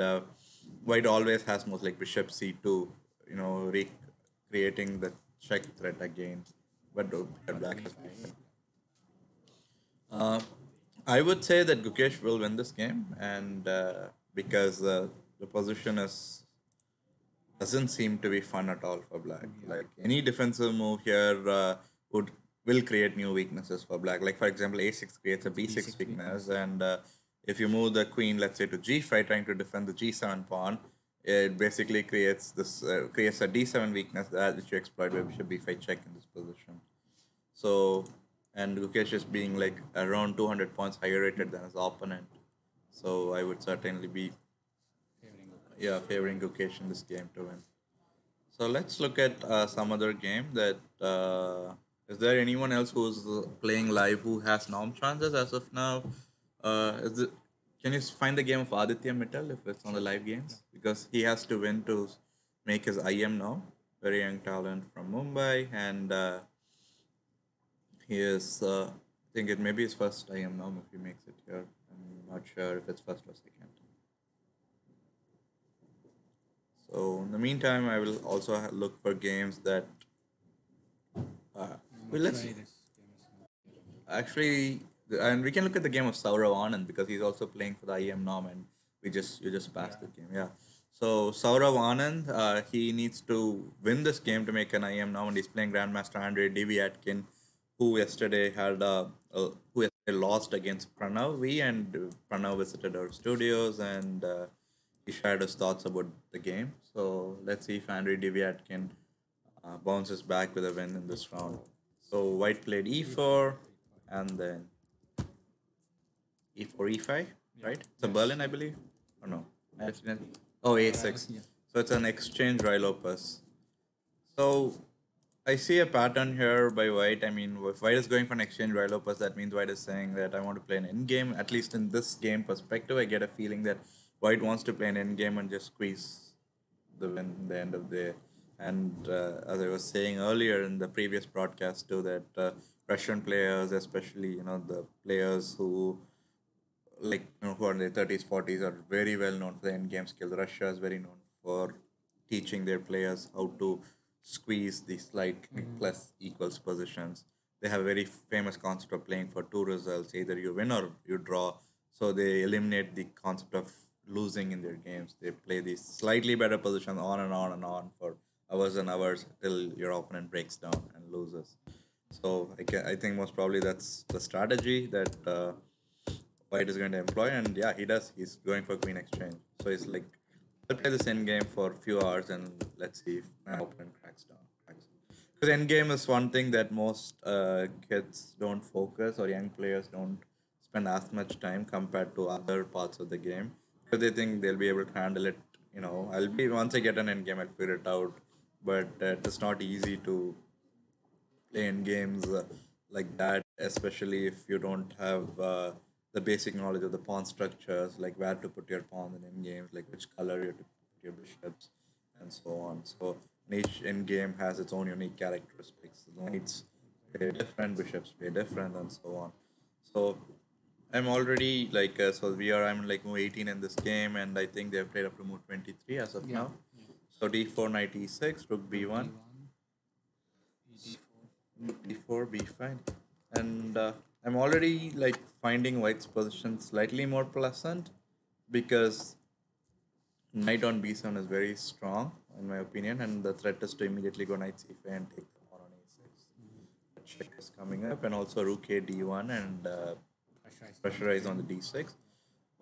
Speaker 1: white always has moves like bishop c2, recreating the check threat again. But black has. I would say that Gukesh will win this game, and because the position doesn't seem to be fun at all for black. Like any defensive move here will create new weaknesses for black. Like for example, a6 creates a b6 weakness, and if you move the queen, let's say to g5, trying to defend the g7 pawn, it basically creates a d7 weakness which you exploit by bishop b5 check in this position. So, and Gukesh is being like around 200 points higher rated than his opponent. So I would certainly be favoring Gukesh in this game to win. So let's look at some other game. Is there anyone else who's playing live who has norm chances as of now? Can you find the game of Aditya Mittal if it's on the live games? Because he has to win to make his IM now. Very young talent from Mumbai, and he is. I think it may be his first IM now if he makes it here. I'm not sure if it's first or second. So in the meantime, I will also look for games that. Well, let's actually And we can look at the game of Saravanan because he's also playing for the IM norm, and you just passed the game. Yeah. So Saravanan, he needs to win this game to make an IM norm, and he's playing Grandmaster Andre Deviatkin, who yesterday who yesterday lost against Pranav. And Pranav visited our studios, and he shared his thoughts about the game. So let's see if Andre Deviatkin bounces back with a win in this round. So White played e4, and then e4, e5, right? It's a Berlin, I believe. Or no? Oh, a6. So it's an exchange Royal Opus. So I see a pattern here by White. I mean, if White is going for an exchange Royal Opus, that means White is saying that I want to play an end game. At least in this game perspective, I get a feeling that White wants to play an end game and just squeeze the win in the end of the day. And as I was saying earlier in the previous broadcast too, that Russian players, especially the players who who are in their 30s, 40s, are very well known for the end game skill. Russia is very known for teaching their players how to squeeze the slightly plus equals positions. They have a very famous concept of playing for two results, either you win or you draw. So they eliminate the concept of losing in their games. They play these slightly better positions on and on and on for hours and hours till your opponent breaks down and loses. So I think most probably that's the strategy that White is going to employ, and yeah, he does. He's going for queen exchange. So he's like, I'll play this end game for a few hours, and let's see if my opponent cracks down. Because end game is one thing that most kids don't focus, or young players don't spend as much time compared to other parts of the game, because they think they'll be able to handle it. I'll be once I get an end game, I'll figure it out. But it's not easy to playing games like that, especially if you don't have the basic knowledge of the pawn structures, like where to put your pawns in games, like which color you have to put your bishops, and so on. So each end game has its own unique characteristics. Knights play different, bishops play different, and so on. So I'm already I'm like move 18 in this game, and I think they've played up to move 23 as of now. So d4, knight e6, rook b1, d4, b5, and I'm already like finding White's position slightly more pleasant because knight on b7 is very strong in my opinion, and the threat is to immediately go knight c5 and take the pawn on a6. The check is coming up, and also rook a d1 and pressurize on the d6.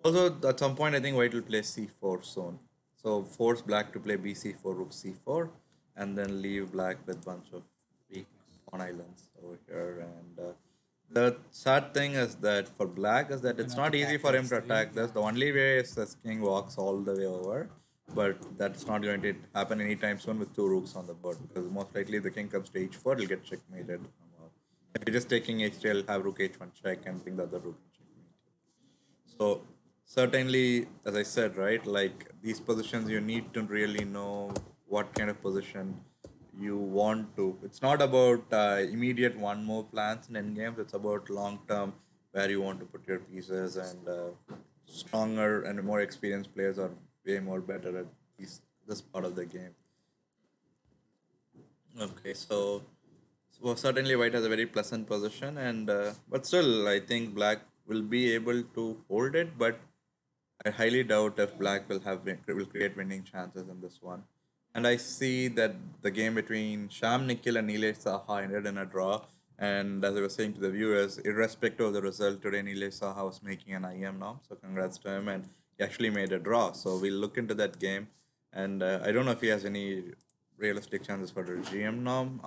Speaker 1: Also, at some point, I think White will play c4 soon. So force Black to play bc4, rook c4, and then leave Black with bunch of weak pawn islands over here. And the sad thing is that for Black is that it's not easy for him to attack this. The only way is this king walks all the way over, but that's not going to happen anytime soon with two rooks on the board, because most likely if the king comes to h4, he'll get checkmated. If you're just taking h3, he'll have rook h1 check and bring the other rook and checkmate. So certainly, as I said, right, like these positions, you need to really know what kind of position you want to. It's not about immediate one more plans in endgames. It's about long term where you want to put your pieces, and stronger and more experienced players are way more better at this part of the game. Okay, so certainly White has a very pleasant position, and but still, I think Black will be able to hold it. But I highly doubt if Black will create winning chances in this one. And I see that the game between Sham Nikhil and Nilesh Saha ended in a draw. And as I was saying to the viewers, irrespective of the result today, Nilesh Saha was making an IM now. So congrats to him, and he actually made a draw. So we'll look into that game. And I don't know if he has any realistic chances for the GM norm.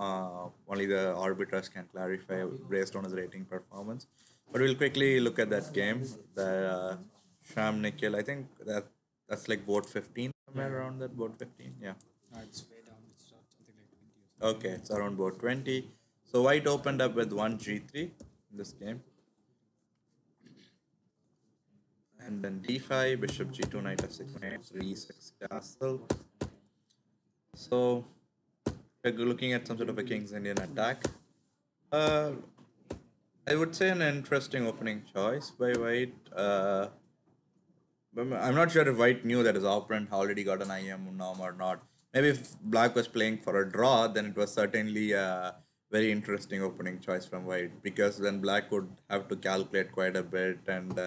Speaker 1: Only the arbiters can clarify based on his rating performance. But we'll quickly look at that game. The Sham Nikhil, I think that's like board 15, somewhere around that board 15. Yeah.
Speaker 2: It's way down. It's something like 20 or
Speaker 1: Okay, it's around board 20. So White opened up with 1 g3 in this game. And then d5, bishop g2, knight f6, knight e6 castle. So we're looking at some sort of a King's Indian attack. I would say an interesting opening choice by White. I'm not sure if White knew that his opponent already got an IM norm or not. Maybe if Black was playing for a draw, then it was certainly a very interesting opening choice from white, because then black would have to calculate quite a bit, and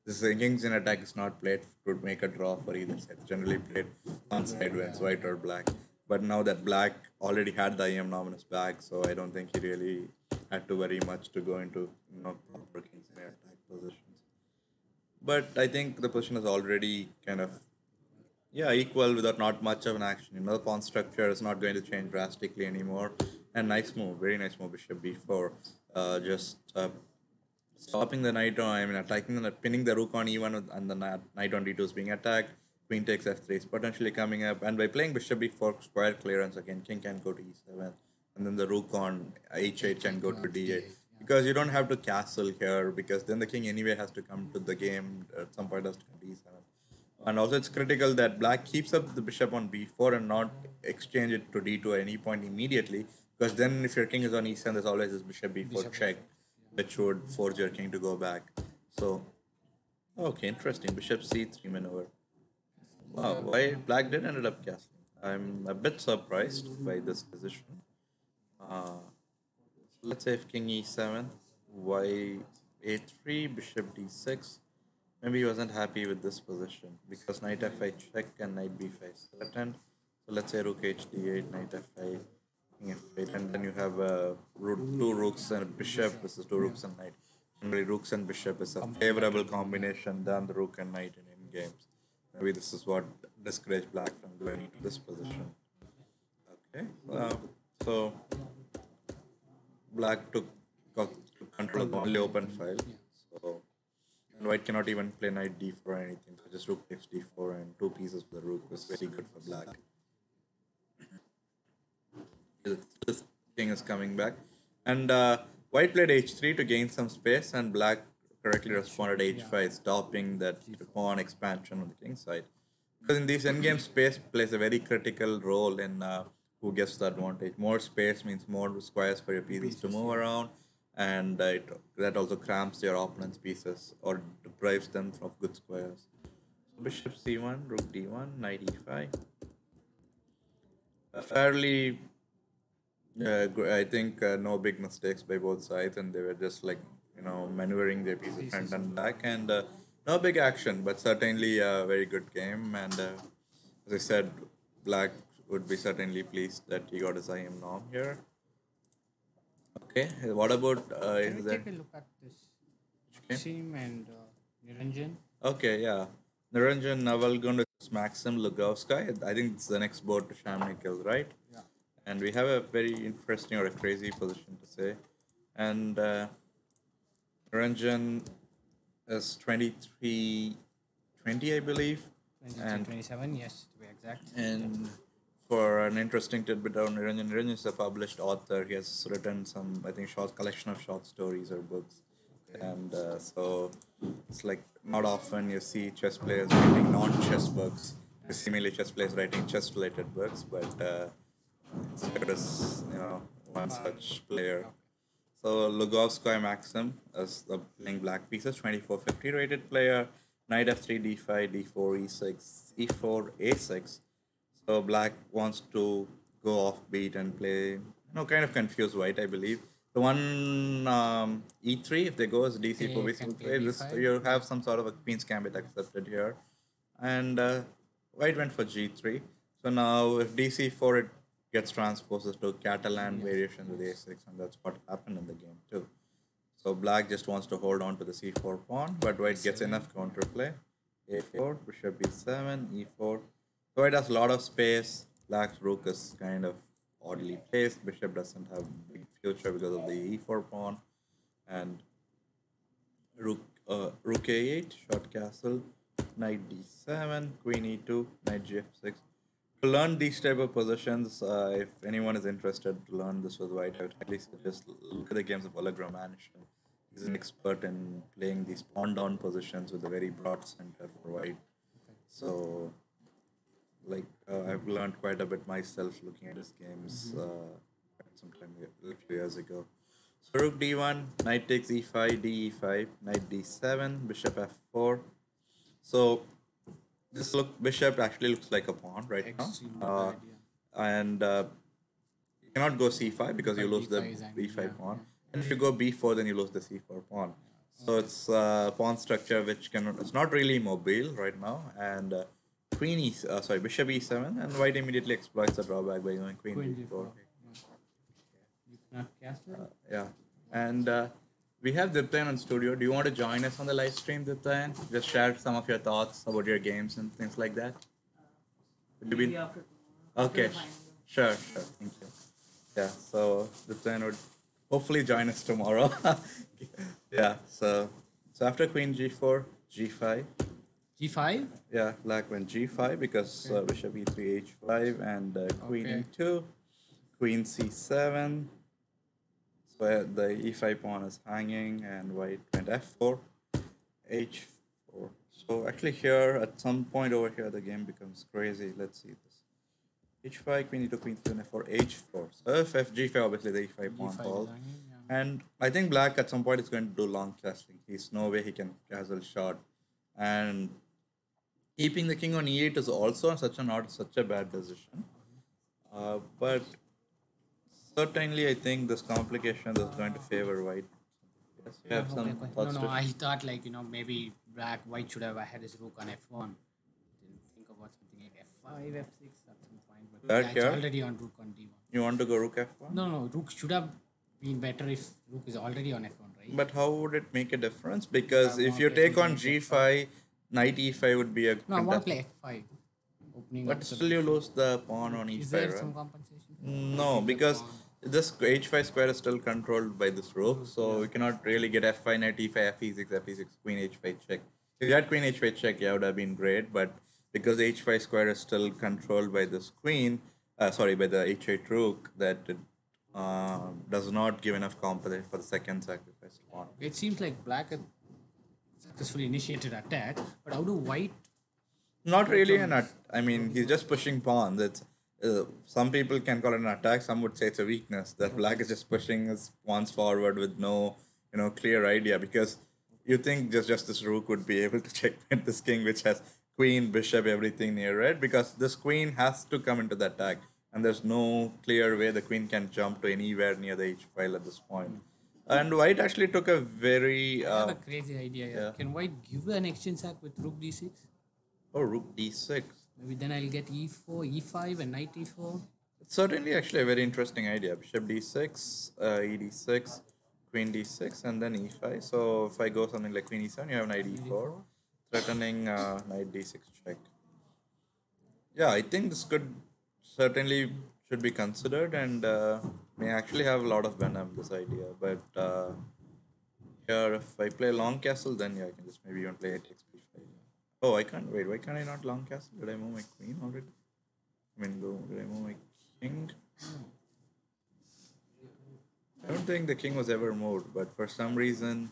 Speaker 1: this king's in attack is not played to make a draw for either side. It's generally played one side wins, white or black. But now that black already had the IM Nominus back, so I don't think he really had to worry much to go into proper king's in attack positions. But I think the position is already kind of equal without not much of an action. The pawn structure is not going to change drastically anymore. And nice move, very nice move, bishop b4. Just stopping the knight on, attacking the pinning the rook on e1 and the knight on d2 is being attacked. Queen takes f3 is potentially coming up, and by playing bishop b4 square clearance again, king can go to e7, and then the rook on h8 can go to d8. Because you don't have to castle here, because then the king anyway has to come to the game at some point, has to come to e7. And also it's critical that black keeps up the bishop on b4 and not exchange it to d2 at any point immediately, because then if your king is on e7, there's always this bishop b4 check, which would force your king to go back. So, okay, interesting. Bishop c3 maneuver. Wow, why black did ended up castling. I'm a bit surprised by this decision. Let's say if king e7, y a3, bishop d6. Maybe he wasn't happy with this position, because knight f5 check and knight b5 threatened. So let's say rook h d8, knight f5, king f8, and then you have two rooks and a bishop. This is two rooks and knight. Generally, rooks and bishop is a favorable combination than the rook and knight in games. Maybe this is what discouraged black from going into this position. Okay, so black took control of the only open file. So. And white cannot even play knight d4 or anything, so just rook takes d4 and two pieces for the rook was very good for black. This king is coming back. And white played h3 to gain some space, and black correctly responded h5, stopping that pawn expansion on the king side. Because in these endgame, space plays a very critical role in who gets the advantage. More space means more squares for your pieces to move around, and that also cramps your opponent's pieces or deprives them of good squares. So bishop c1, rook d1, knight e5. Fairly, I think no big mistakes by both sides, and they were just like maneuvering their pieces front and back, and no big action, but certainly a very good game. And as I said, black would be certainly pleased that he got his IM norm here. Okay, what about
Speaker 2: Can we take a look at this team and Niranjan?
Speaker 1: Okay, yeah. Narayanan, Navalgund, Maxim, Lugovsky. I think it's the next board to Shamnikil, right?
Speaker 2: Yeah.
Speaker 1: And we have a very interesting or a crazy position to say. And Niranjan is 23, 20, I believe.
Speaker 2: 27, yes, to be exact.
Speaker 1: And for an interesting tidbit on Niranjan, Niranjan is a published author. He has written some, I think, collection of short stories or books. Okay. And so it's like not often you see chess players writing non-chess books. You see mainly chess players writing chess-related books, but there is, one such player. So Lugovskoy Maxim is the playing black pieces, 2450 rated player. Knight f3, d5, d4, e6, e4, a6. So black wants to go offbeat and play, kind of confuse white, I believe. The one e3, if they go as dc4, basically this you have some sort of a queen's gambit accepted here, and white went for g3. So now if dc4, it gets transposes to Catalan variation with a6, and that's what happened in the game too. So black just wants to hold on to the c4 pawn, but white gets enough counterplay. a4, bishop b7, e4. So white has a lot of space. Black's rook is kind of oddly placed. Bishop doesn't have big future because of the e4 pawn. And rook a8, short castle, knight d7, queen e2, knight gf6. To learn these type of positions, if anyone is interested to learn this with white, I would highly suggest look at the games of Oleg Romanishvili. He's an expert in playing these pawn down positions with a very broad center for white. So, I've learned quite a bit myself looking at his games sometime a few years ago. So rook d1, knight takes e5, d5, knight d7, bishop f4. So bishop actually looks like a pawn right now, and cannot go c5 because you
Speaker 2: But
Speaker 1: lose the
Speaker 2: d5 is angry,
Speaker 1: b5
Speaker 2: yeah,
Speaker 1: pawn.
Speaker 2: yeah.
Speaker 1: And if you go b4, then you lose the c4 pawn. So it's pawn structure which cannot. It's not really mobile right now. And queen e, sorry, bishop e7, and white immediately exploits the drawback by going queen
Speaker 2: Queen
Speaker 1: d4.
Speaker 2: d4. You cannot castle.
Speaker 1: Yeah, and we have Deepan on studio. Do you want to join us on the live stream, Deepan? Just share some of your thoughts about your games and things like that. Would you be? Okay, sure. Thank you. Yeah, so Deepan would hopefully join us tomorrow. Yeah, so after queen g4, g5.
Speaker 2: g5.
Speaker 1: Yeah, black went g5 because bishop e3, h5, and queen e2, queen c7. So the e5 pawn is hanging, and white went f4, h4. So actually here, at some point over here, the game becomes crazy. Let's see this. h5, queen e2, queen c7, f4, h4. So if f g5, obviously the e5 pawn falls. And I think black at some point is going to do long castling. He's no way he can castle short. And keeping the king on e8 is also not such a bad decision. But certainly, I think this complication is going to favor white. Yes, you have some thoughts.
Speaker 2: No, I thought maybe white should have had his rook on f1. Didn't think about something like f5, f6 at some point. But it's already on rook on d1.
Speaker 1: You want to go rook f1?
Speaker 2: No, rook should have been better if rook is already on f1, right?
Speaker 1: But how would it make a difference? Because if you take on g5, knight e5 would be a.
Speaker 2: No, I want to play f5.
Speaker 1: But still, you lose the pawn on e5.
Speaker 2: Is there some compensation?
Speaker 1: No, because this h5 square is still controlled by this rook, so we cannot really get f5, knight e5, fe6, fe6, queen h5 check. If you had queen h5 check, yeah, would have been great, but because h5 square is still controlled by this queen, by the h8 rook, that it does not give enough compensation for the second sacrifice pawn.
Speaker 2: It seems like black had successfully initiated attack, but how do white?
Speaker 1: Not really I mean, he's just pushing pawns. It's some people can call it an attack. Some would say it's a weakness. That black is just pushing his pawns forward with no, clear idea. Because you think just this rook would be able to checkmate this king, which has queen, bishop, everything near it. Because this queen has to come into the attack, and there's no clear way the queen can jump to anywhere near the h file at this point. And white actually took a very.
Speaker 2: I have a crazy idea. Yeah. Can white give an exchange sack with rook d6?
Speaker 1: Oh, rook d6.
Speaker 2: Maybe then I'll get e4, e5, and knight e4.
Speaker 1: It's certainly actually a very interesting idea. Bishop d6, e d6, queen d6, and then e5. So if I go something like queen e7, you have knight e4, threatening knight d6 check. Yeah, I think this certainly should be considered, and may actually have a lot of venom, this idea. But here, if I play long castle, then yeah, I can just maybe even play takes b5. Oh, I can't wait. Why can't I not long castle? Did I move my queen already? I mean, did I move my king? I don't think the king was ever moved, but for some reason,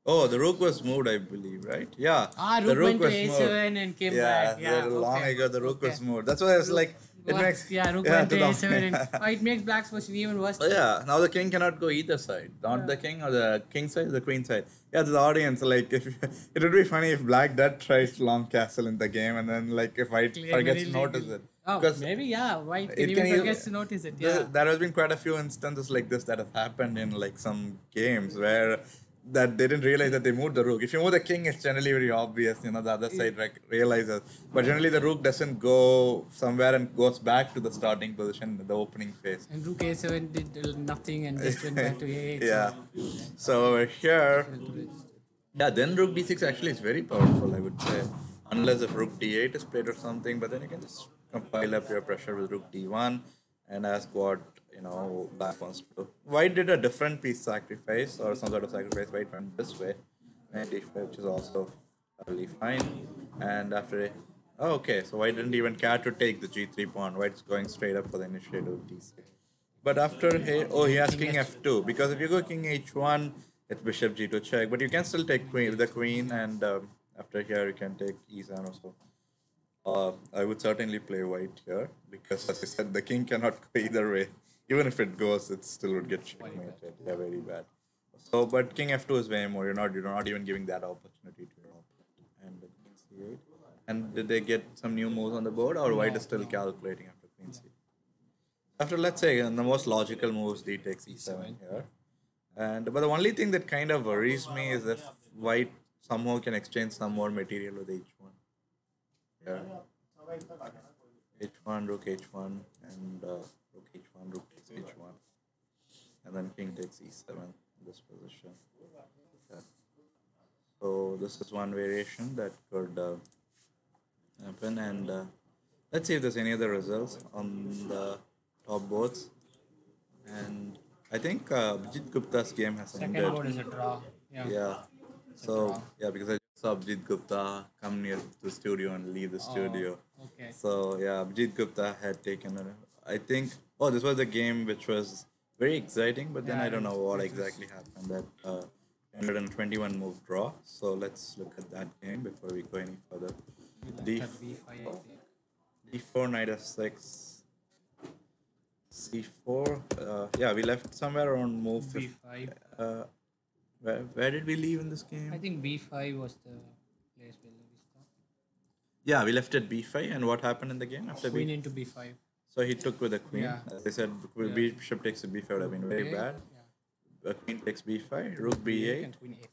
Speaker 1: the rook was moved, I believe, right? Yeah,
Speaker 2: the rook went to a7 and came back. Yeah,
Speaker 1: long ago the rook was moved. That's why I was like,
Speaker 2: rook went to a7 and it makes black's position even worse.
Speaker 1: Yeah, now the king cannot go either side. Not the king or the king side, the queen side. Yeah, to the audience, like, it would be funny if black did tries long castle in the game, and then like if white forgets to notice it.
Speaker 2: Oh, maybe white can even forgets to notice it. Yeah,
Speaker 1: there has been quite a few instances like this that have happened in like some games where that they didn't realize that they moved the rook. If you move the king, it's generally very obvious, the other side realizes. But generally the rook doesn't go somewhere and goes back to the starting position in the opening phase.
Speaker 2: And rook a7 did nothing and just went back to a8.
Speaker 1: Yeah. So here, then rook d6 actually is very powerful, I would say. Unless if rook d8 is played or something, but then you can just compile up your pressure with rook d1 and ask what black wants to do. White did a different piece sacrifice or some sort of sacrifice. White went this way, which is also totally fine. And after, so white didn't even care to take the g3 pawn. White's going straight up for the initiative of d6. But after, he has king f2, because if you go king h1, it's bishop g2 check. But you can still take the queen, and after here you can take e7 or so. I would certainly play white here, because as I said, the king cannot go either way. Even if it goes, it still would get checkmated. Yeah, very bad. So, but king f2 is way more. You're not even giving that opportunity to your opponent. And king c8. And did they get some new moves on the board, or white
Speaker 2: No,
Speaker 1: is still
Speaker 2: no.
Speaker 1: calculating after queen c? After, let's say, the most logical moves, d takes e7 here. And but the only thing that kind of worries me is if white somehow can exchange some more material with h1. Yeah, h1, rook h1, and rook h1, rook takes h1, and then king takes e7 in this position. Yeah. So this is one variation that could happen, and let's see if there's any other results on the top boards. And I think Abhijit Gupta's game has
Speaker 2: Second
Speaker 1: ended.
Speaker 2: board is a draw. Yeah.
Speaker 1: Yeah.
Speaker 2: It's a
Speaker 1: So
Speaker 2: draw.
Speaker 1: yeah, because I just saw Abhijit Gupta come near the studio and leave the studio.
Speaker 2: Okay.
Speaker 1: So yeah, Abhijit Gupta had taken. I think. Oh, this was a game which was very exciting, but then
Speaker 2: Yeah,
Speaker 1: I don't know what
Speaker 2: it was-
Speaker 1: exactly happened. That ended in 21 move draw. So let's look at that game before we go any further. D
Speaker 2: At b5, I think.
Speaker 1: D4 knight f6 C4. Yeah, we left somewhere around move
Speaker 2: b5.
Speaker 1: where did we leave in this game?
Speaker 2: I think b5 was the place where we stopped.
Speaker 1: Yeah, we left at b5, and what happened in the game after
Speaker 2: Queen
Speaker 1: b?
Speaker 2: into b5.
Speaker 1: So he took with the queen.
Speaker 2: Yeah.
Speaker 1: As I said, bishop takes to b5 would have been very
Speaker 2: Okay.
Speaker 1: bad.
Speaker 2: Yeah.
Speaker 1: Queen takes b5, rook b8.
Speaker 2: And queen a5.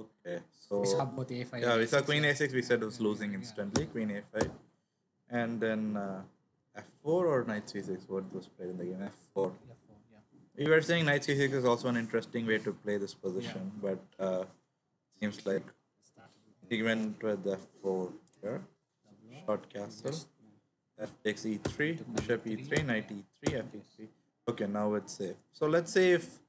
Speaker 1: Okay, so
Speaker 2: We saw both a5.
Speaker 1: yeah,
Speaker 2: and
Speaker 1: we saw
Speaker 2: a6,
Speaker 1: queen
Speaker 2: yeah.
Speaker 1: a6. We said it was losing instantly. Queen a5, and then f4 or knight c6. What was played in the game? F4.
Speaker 2: F4, yeah.
Speaker 1: We were saying knight c6 is also an interesting way to play this position, but seems like he went with f4 here. Short castle. F takes e3, bishop e3, knight e3, f e3. Okay, now it's safe. So let's say if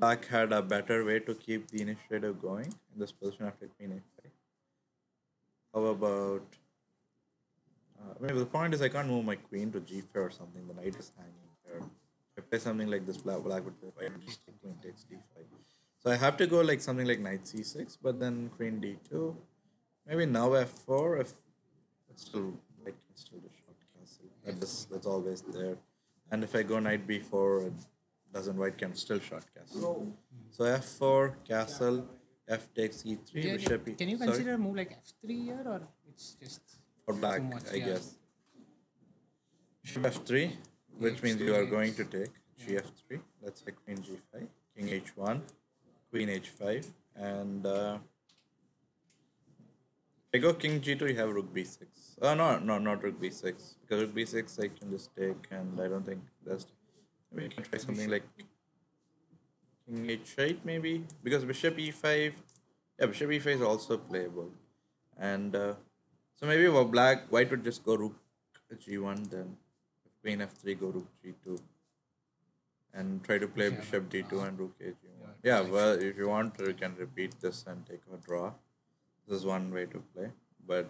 Speaker 1: black had a better way to keep the initiative going in this position after queen a5. How about... maybe the point is I can't move my queen to g4 or something. The knight is hanging here. If I play something like this, black would play white, queen takes d5. So I have to go like something like knight c6, but then queen d2. Maybe now f4 if it's still white can still do short castle. That's always there. And if I go knight b4, it doesn't white can still short castle. So f4 castle, f takes e3, bishop e.
Speaker 2: Can you consider a move like f3 here, or it's just
Speaker 1: for black,
Speaker 2: too much?
Speaker 1: I guess. Bishop f3, which means you are going to take gf3. Let's say queen g5, king h1, queen h5, and if I go king g2, you have rook b6. Oh no, not rook b6, because rook b6 I can just take, and I don't think that's. Maybe I can try something like king h8 maybe, because bishop e5. Yeah, bishop e5 is also playable, and so maybe white would just go rook g1, then queen f3 go rook g2, and try to play bishop d2 and rook a g1. Yeah, well, if you want, you can repeat this and take a draw. This is one way to play, but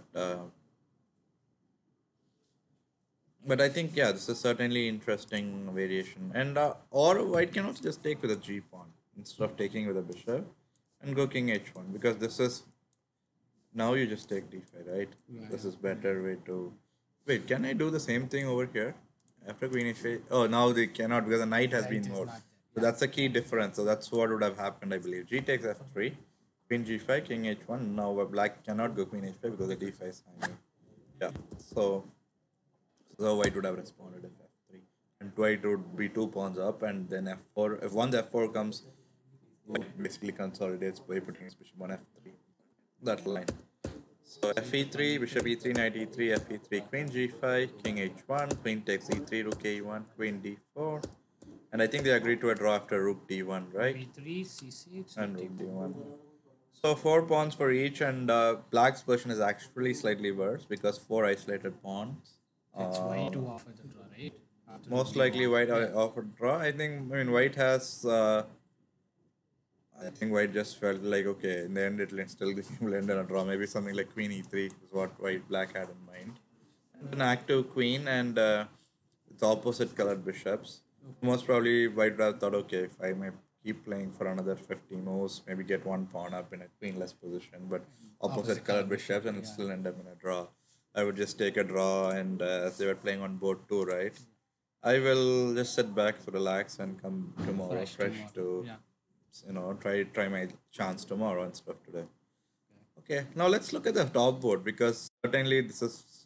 Speaker 1: I think this is certainly interesting variation, and or white can also just take with a g pawn instead of taking with a bishop, and go king h1, because this is now you just take d5, right? This is better way to wait. Can I do the same thing over here after queen h8? Oh, now they cannot because the knight has been moved. So that's a key difference. So that's what would have happened, I believe. G takes f3. Queen g5, king h1. Now black cannot go queen h5 because the d5 is hanging. Yeah. So white would have responded if f3. And white would be 2 pawns up, and then f4. If once f4 comes, white basically consolidates by putting his bishop on f3. That line. So fe3, bishop e3, knight e3, fe3, queen g5, king h1, queen takes e3, rook a1, queen d4. And I think they agreed to a draw after rook d1, right?
Speaker 2: b3, c6,
Speaker 1: And rook d1. So 4 pawns for each, and black's position is actually slightly worse because 4 isolated pawns.
Speaker 2: That's why to offer the draw, right? After
Speaker 1: Most
Speaker 2: the
Speaker 1: likely
Speaker 2: d1.
Speaker 1: white offered draw. I mean white has. I think white just felt like okay, in the end it'll still will end in a draw. Maybe something like queen e3 is what black had in mind. And an active queen, and it's opposite colored bishops. Most probably white would have thought, okay, if I may keep playing for another 50 moves, maybe get 1 pawn up in a queenless position, but opposite colored bishops, and it'll still end up in a draw. I would just take a draw, and as they were playing on board 2, right? I will just sit back, relax, and come tomorrow fresh to try my chance tomorrow instead of today. Okay, now let's look at the top board because certainly this is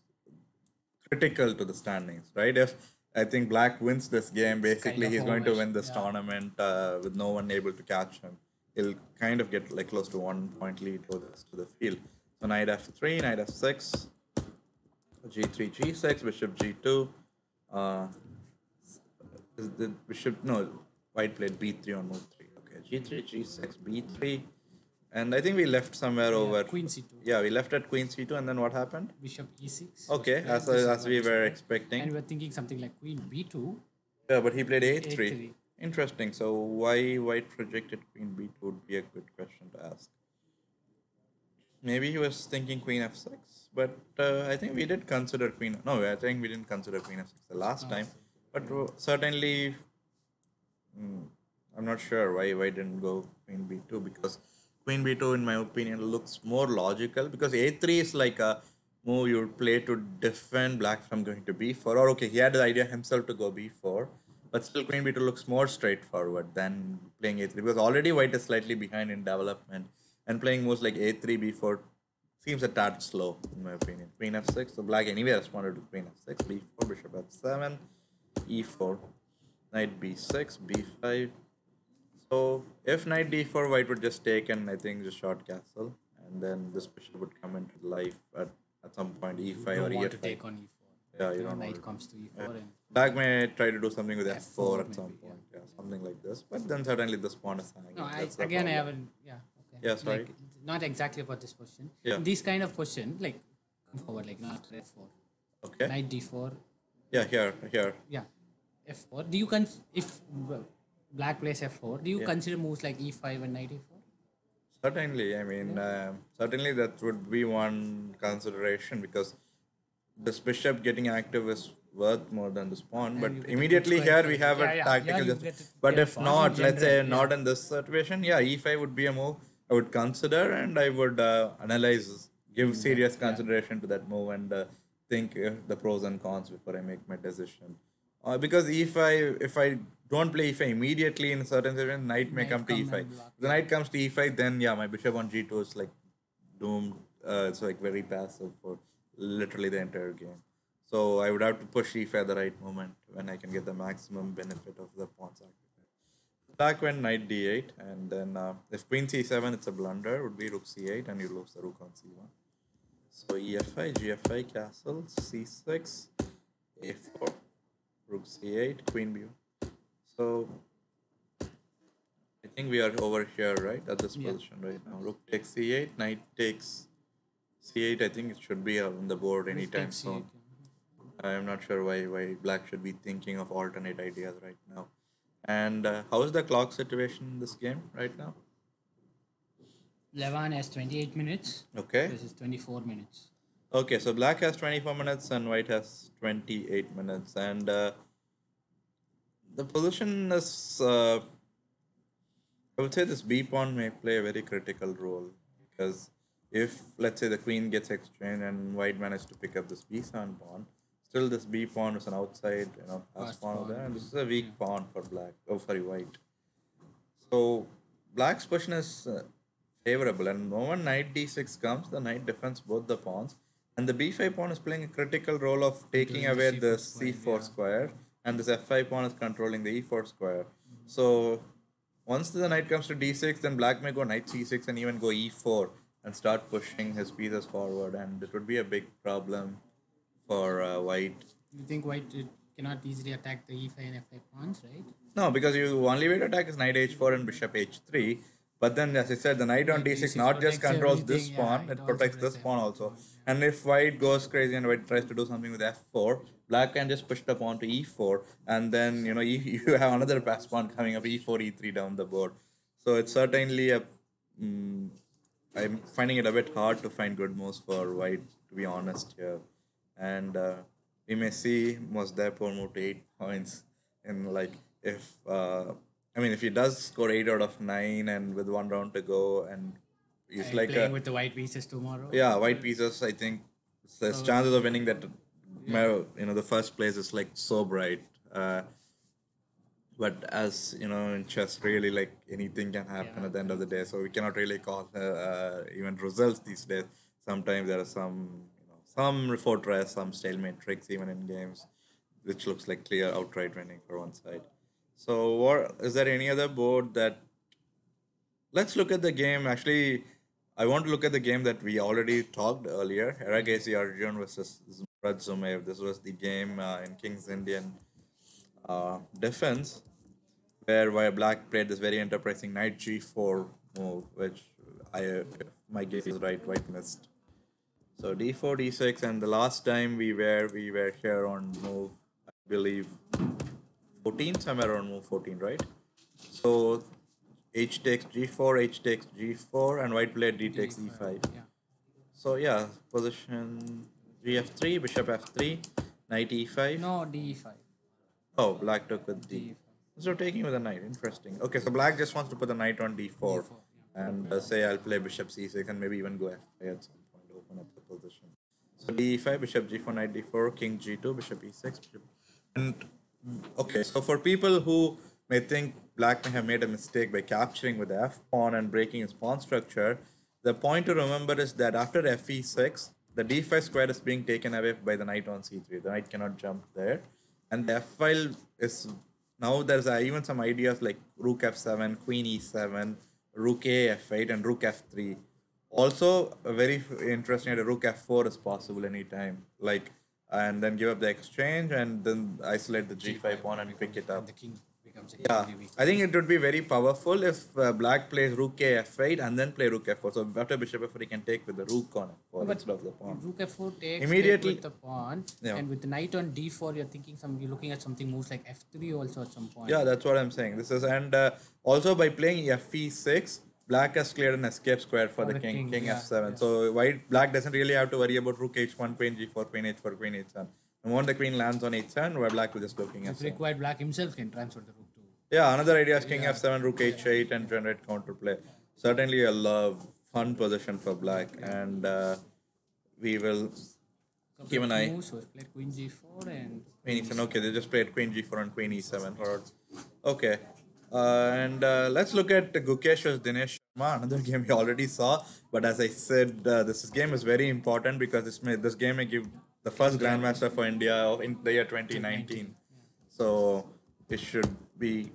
Speaker 1: critical to the standings, right? If I think Black wins this game, basically
Speaker 2: of
Speaker 1: he's going to
Speaker 2: over.
Speaker 1: win this
Speaker 2: Yeah.
Speaker 1: tournament with no one able to catch him. He'll kind of get like close to 1 point lead to the field. So knight f3, knight f6, g3, g6, bishop g2. Uh, is the bishop no white played b3 on move 3. Okay, g3, g6, b3. And I think we left somewhere over.
Speaker 2: Queen c2.
Speaker 1: Yeah, we left at queen c2, and then what happened?
Speaker 2: Bishop e6.
Speaker 1: Okay, as we were expecting.
Speaker 2: And we were thinking something like queen b2.
Speaker 1: Yeah, but he played a3.
Speaker 2: A3.
Speaker 1: Interesting. So why white projected queen b2 would be a good question to ask. Maybe he was thinking queen f6, but I think we did consider queen. No, I think we didn't consider queen f6 the last time. But certainly, I'm not sure why didn't go queen b2, because queen b2, in my opinion, looks more logical, because a3 is like a move you would play to defend black from going to b4. Or okay, he had the idea himself to go b4, but still queen b2 looks more straightforward than playing a3, because already white is slightly behind in development, and playing moves like a3, b4 seems a tad slow, in my opinion. Queen f6, so black anyway responded to queen f6, b4, bishop f7, e4, knight b6, b5. So if knight d4, white would just take and I think just short castle, and then this bishop would come into life at some point, e5 or e5.
Speaker 2: Want to take on e4.
Speaker 1: Yeah, you don't
Speaker 2: knight
Speaker 1: want
Speaker 2: comes to e4 and
Speaker 1: black may try to do something with f4 at
Speaker 2: maybe,
Speaker 1: some point, yeah, something like this. But then certainly this pawn is hanging.
Speaker 2: No,
Speaker 1: That's the
Speaker 2: I
Speaker 1: problem.
Speaker 2: haven't. Yeah. Okay.
Speaker 1: Yeah, sorry.
Speaker 2: Like, not exactly about this question.
Speaker 1: Yeah.
Speaker 2: This kind of question, like come forward, like not f4.
Speaker 1: Okay.
Speaker 2: Knight d4.
Speaker 1: Yeah, here.
Speaker 2: Yeah. f4. Do you if black plays f4, do you consider moves like e5 and knight e4?
Speaker 1: Certainly, I mean, certainly that would be one consideration, because this bishop getting active is worth more than this pawn. But immediately here we have a tactical. But if not, let's say not in this situation, yeah, e5 would be a move I would consider, and I would analyze, give serious consideration to that move, and think the pros and cons before I make my decision. Because e5, if I don't play e5 immediately in a certain situation, knight may come to e5. If the knight comes to e5, then yeah, my bishop on g2 is like doomed. It's like very passive for literally the entire game. So I would have to push e5 at the right moment when I can get the maximum benefit of the pawn sacrifice. Black went knight d8, and then if queen c7, it's a blunder, would be rook c8, and you lose the rook on c1. So efi, gfi, castle, c6, a4, rook c8, queen b1. So I think we are over here, right, at this position right now. Rook takes c8, knight takes c8. I think it should be on the board anytime soon. I am not sure why black should be thinking of alternate ideas right now. And how is the clock situation in this game right now?
Speaker 2: Levan has 28 minutes.
Speaker 1: Okay.
Speaker 2: This is 24 minutes.
Speaker 1: Okay, so black has 24 minutes and white has 28 minutes. And the position is, I would say this b pawn may play a very critical role, because if, let's say, the queen gets exchanged and white managed to pick up this b7 pawn, still this b pawn is an outside, pass pawn over there, and this is a weak pawn for black. Oh, sorry, white. So black's position is favorable, and when knight d6 comes, the knight defends both the pawns, and the b5 pawn is playing a critical role of taking away the c4 square, and this f5 pawn is controlling the e4 square. So once the knight comes to d6, then black may go knight c6 and even go e4 and start pushing his pieces forward, and it would be a big problem for white.
Speaker 2: You think white cannot easily attack the e5 and f5 pawns, right?
Speaker 1: No, because you only way to attack is knight h4 and bishop h3. But then, as I said, the knight on d6 not just controls this pawn, it protects this pawn also. And if white goes crazy and white tries to do something with f4, black can just push the pawn to e4, and then you have another pass pawn coming up, e4, e3 down the board. So it's certainly I'm finding it a bit hard to find good moves for white, to be honest here. And we may see Mozdapur move to 8 points in if he does score 8 out of 9 and with 1 round to go, and he's
Speaker 2: playing with the white pieces tomorrow.
Speaker 1: Yeah, white pieces, I think there's chances of winning that. The first place is like so bright. But as you know, in chess, really like anything can happen at the end of the day. So we cannot really call even results these days. Sometimes there are some fortress, some stalemate tricks even in games, which looks like clear outright winning for one side. So, what is there any other board that? Let's look at the game. Actually, I want to look at the game that we already talked earlier. Eragasi Arjun versus Mirzoev. This was the game in King's Indian defense, where Black played this very enterprising knight g4 move, which if my guess is right, White missed. So d4, d6, and the last time we were here on move, I believe 14, somewhere around move 14, right? So h takes g4, h takes g4, and White played d takes e5.
Speaker 2: Yeah.
Speaker 1: So yeah, position gf3, bishop f3, knight e5.
Speaker 2: No, d5.
Speaker 1: Oh, Black took with d. So taking with a knight, interesting. Okay, so Black just wants to put the knight on d4, and say I'll play bishop c6 and maybe even go f5 at some point to open up the position. So d5, bishop g4, knight d4, king g2, bishop e6, bishop. And okay, so for people who may think Black may have made a mistake by capturing with the f pawn and breaking his pawn structure, the point to remember is that after fe6, the d5 square is being taken away by the knight on c3. The knight cannot jump there, and the f file is now there's even some ideas like rook f7, queen e7, rook a f8, and rook f3. Also, a very interesting that rook f4 is possible anytime. Like, and then give up the exchange and then isolate the g5 pawn and pick it up.
Speaker 2: The king becomes
Speaker 1: Yeah,
Speaker 2: weak.
Speaker 1: I think it would be very powerful if Black plays rook a f8 and then play rook f4. So after bishop f4, he can take with the rook on f4
Speaker 2: But
Speaker 1: instead of the pawn.
Speaker 2: rook f4 takes
Speaker 1: Immediately-
Speaker 2: with the pawn,
Speaker 1: Yeah.
Speaker 2: and with the knight on d4, you're looking at something moves like f3 also at some point.
Speaker 1: Yeah, that's what I'm saying. This is and also by playing fe6, Black has cleared an escape square for the king, king
Speaker 2: yeah,
Speaker 1: f7. So Black doesn't really have to worry about rook h1, queen g4, queen h4, queen h7. And when the queen lands on h7, where Black will just go king
Speaker 2: If
Speaker 1: f7.
Speaker 2: required, Black himself can transfer the rook to.
Speaker 1: Yeah, another idea is king f7, rook h8, and generate counterplay. Certainly a fun position for Black, and we will keep an eye.
Speaker 2: Moves, so played queen g4 and
Speaker 1: Queen e7. Okay, they just played queen g4 and queen e7. Okay. And let's look at Gukesh versus Dinesh Sharma, another game we already saw. But as I said, this game is very important because this game may give the first Grandmaster for India in the year 2019. So it should be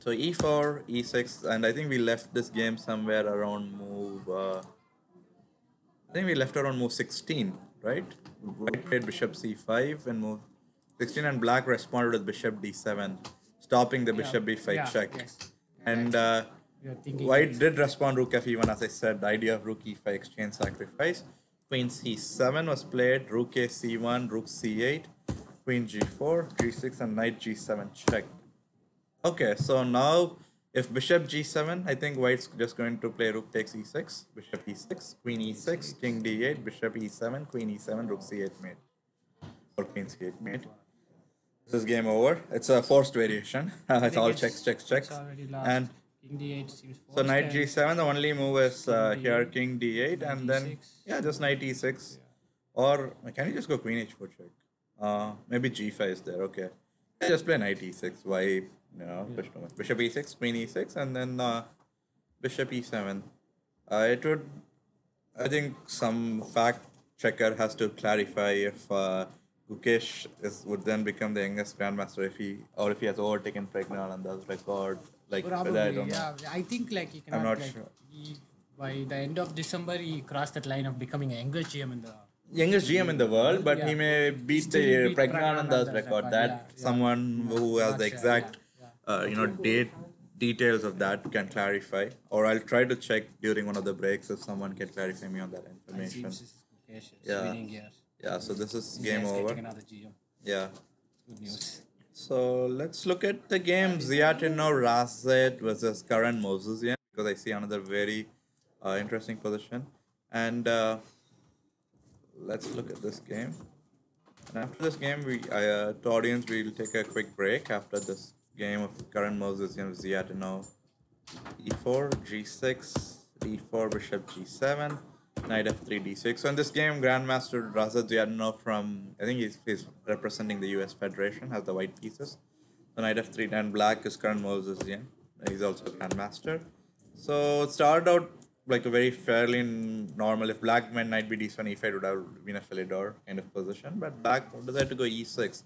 Speaker 1: so e4, e6, and I think we left this game somewhere around move. I think we left around move 16, right? White played bishop c5 and move 16, and Black responded with bishop d7, stopping the bishop b5 check.
Speaker 2: Yes.
Speaker 1: And
Speaker 2: You're thinking
Speaker 1: White did respond rook f1, as I said, the idea of rook e5 exchange sacrifice. Queen c7 was played, rook a c1, rook c8, queen g4, g6, and knight g7 check. Okay, so now if bishop g7, I think White's just going to play rook takes e6, bishop e6, queen e6, king d8, bishop e7, queen e7, rook c8 mate. Or queen c8 mate. This is game over. It's a forced variation. It's all checks.
Speaker 2: It's already lost.
Speaker 1: And
Speaker 2: king d8 seems forced.
Speaker 1: so knight
Speaker 2: and
Speaker 1: g7, the only move is here king d8, and then
Speaker 2: e6.
Speaker 1: yeah, just knight e6. Or can you just go queen h4 check? Maybe g5 is there. Okay, yeah, just play knight e6. Why? Bishop e6, queen e6, and then bishop e7. It would, I think, some fact checker has to clarify if Gukesh would then become the youngest grandmaster if he has overtaken Pragnananda's record. Like
Speaker 2: Probably,
Speaker 1: I don't know.
Speaker 2: yeah. I think like he cannot.
Speaker 1: I'm not
Speaker 2: like,
Speaker 1: sure.
Speaker 2: By the end of December, he crossed that line of becoming a youngest GM in the.
Speaker 1: Youngest GM in the world, but he may beat
Speaker 2: Still
Speaker 1: the
Speaker 2: beat
Speaker 1: Pragnananda's
Speaker 2: Pragnananda's
Speaker 1: record.
Speaker 2: record,
Speaker 1: That someone who has the exact, details of that can clarify. Or I'll try to check during one of the breaks if someone can clarify me on that information. Yeah.
Speaker 2: Winning here.
Speaker 1: Yeah. So this is
Speaker 2: He's
Speaker 1: game
Speaker 2: getting
Speaker 1: over.
Speaker 2: another GM.
Speaker 1: Yeah.
Speaker 2: Good news.
Speaker 1: So let's look at the game. Ziatino Razet versus Karan Mosesian, because I see another very interesting position. And let's look at this game. And after this game, to audience, we'll take a quick break after this game of Karan Mosesian with Ziatino. E4, G6, D4, Bishop G7, Knight F3, D6. So in this game, Grandmaster Razet Ziatino from, I think he's representing the US Federation, has the white pieces. So knight f3, and black is current moves is he's also a grandmaster. So it started out like a very fairly normal. If black went knight b d7 e5 would have been a Philidor kind of position, but black decided to go e6,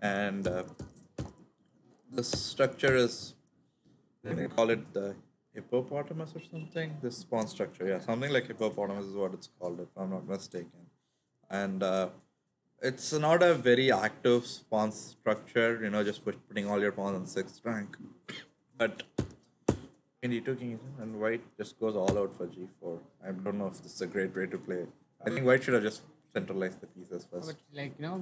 Speaker 1: and the structure is, they call it the hippopotamus or something. This pawn structure, yeah, something like hippopotamus is what it's called, if I'm not mistaken. And it's not a very active pawn structure, just putting all your pawns on sixth rank. But in d2 king and white just goes all out for g4. I don't know if this is a great way to play. I think white should have just centralized the pieces first.
Speaker 2: But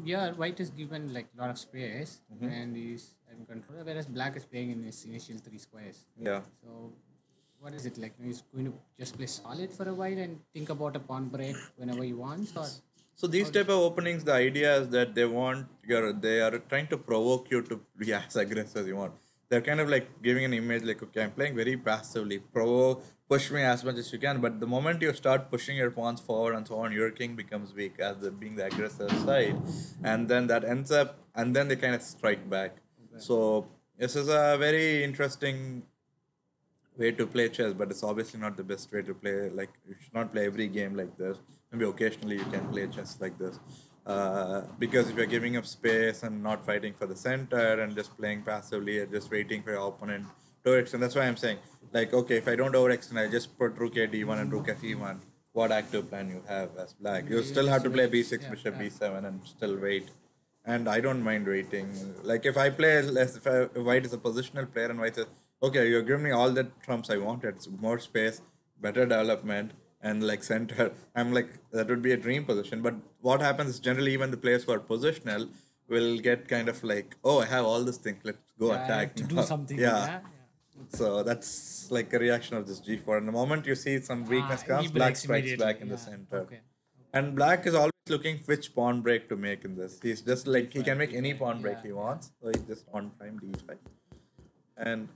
Speaker 2: here white is given like a lot of space and he's in control, whereas black is playing in his initial 3 squares.
Speaker 1: Yeah.
Speaker 2: So what is it like? He's going to just play solid for a while and think about a pawn break whenever he wants, or
Speaker 1: so these type of openings, the idea is that they are trying to provoke you to be as aggressive as you want. They're kind of like giving an image like, okay, I'm playing very passively, push me as much as you can. But the moment you start pushing your pawns forward and so on, your king becomes weak as being the aggressive side, and then that ends up, and then they kind of strike back. Okay. So this is a very interesting way to play chess, but it's obviously not the best way to play. Like, you should not play every game like this. Maybe occasionally you can play chess like this. Because if you're giving up space and not fighting for the center and just playing passively and just waiting for your opponent to overextend, that's why I'm saying, like, okay, if I don't overextend, I just put rook a d1 and rook f e1. What active plan you have as black? You still have to play b6, bishop b7, and still wait. And I don't mind waiting. Like, if I play less, if white is a positional player and white says, okay, you're giving me all the trumps I wanted, it's more space, better development, and like center, I'm like, that would be a dream position. But what happens is generally even the players who are positional will get kind of like, oh, I have all this thing, let's go attack.
Speaker 2: to do something.
Speaker 1: Yeah. So that's like a reaction of this g4. And the moment you see some weakness comes, black strikes back in the center.
Speaker 2: Okay.
Speaker 1: And black is always looking which pawn break to make in this. He's just like, he can make any pawn break he wants. So he just on time d5. And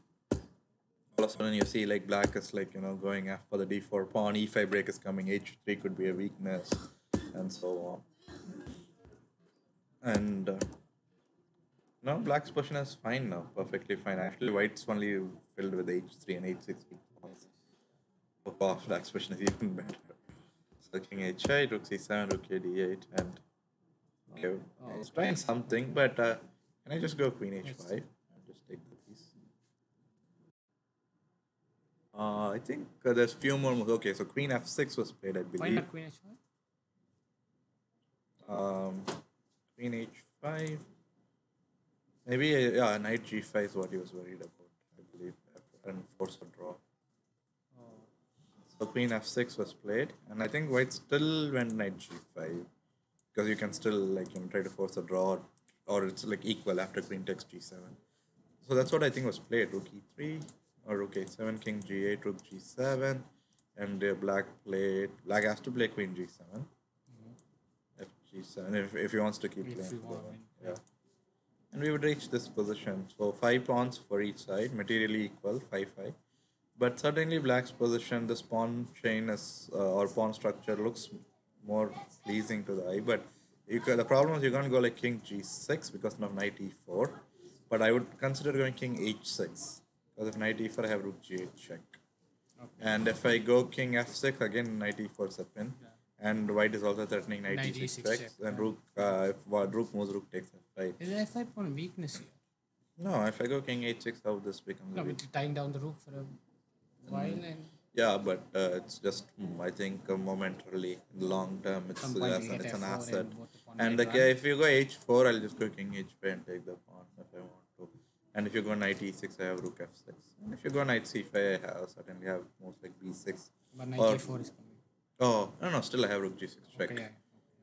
Speaker 1: all of a sudden you see like black is like, going after the d4 pawn, e5 break is coming, h3 could be a weakness, and so on. And now black's position is fine now, perfectly fine. Actually, white's only filled with h3 and h6 pawns. Oh, black's position is even better. So king h8, rook c7, rook a d8, and okay, it's trying something, but can I just go queen h5 and just take the piece? I think there's few more moves. Okay, so queen f6 was played, I believe.
Speaker 2: Why not queen h5?
Speaker 1: Queen h5. Maybe, knight g5 is what he was worried about, I believe, and force a draw. So queen f6 was played, and I think white still went knight g5, because you can still try to force a draw, or it's like equal after queen takes g7. So that's what I think was played. Rook e3 or rook a7, king g8, rook g7, and black has to play queen g7. F g7 if he wants to keep playing. Yeah. And we would reach this position. So 5 pawns for each side, materially equal, 5-5. But certainly black's position, this pawn chain is or pawn structure looks more pleasing to the eye. But the problem is you can't go like king g6 because of knight e4. But I would consider going king h6. Because if knight e4, I have rook g8 check. Okay. And if I go king f6, again knight e4 is a pin. Yeah. And white is also threatening knight e6 check. And rook, if rook moves, rook takes f5.
Speaker 2: Is f5 pawn weakness here?
Speaker 1: No, if I go king h6, how this becomes?
Speaker 2: No, but tying down the rook for a while and.
Speaker 1: Yeah, but it's just, I think, momentarily, in the long term, it's an asset. And if you go h4, I'll just go king h5 and take the pawn if I want to. And if you go knight e6, I have rook f6. And if you go knight c5, I certainly have most like b6.
Speaker 2: But knight e4 is coming.
Speaker 1: Oh, no, still I have rook g6 check. Okay, yeah.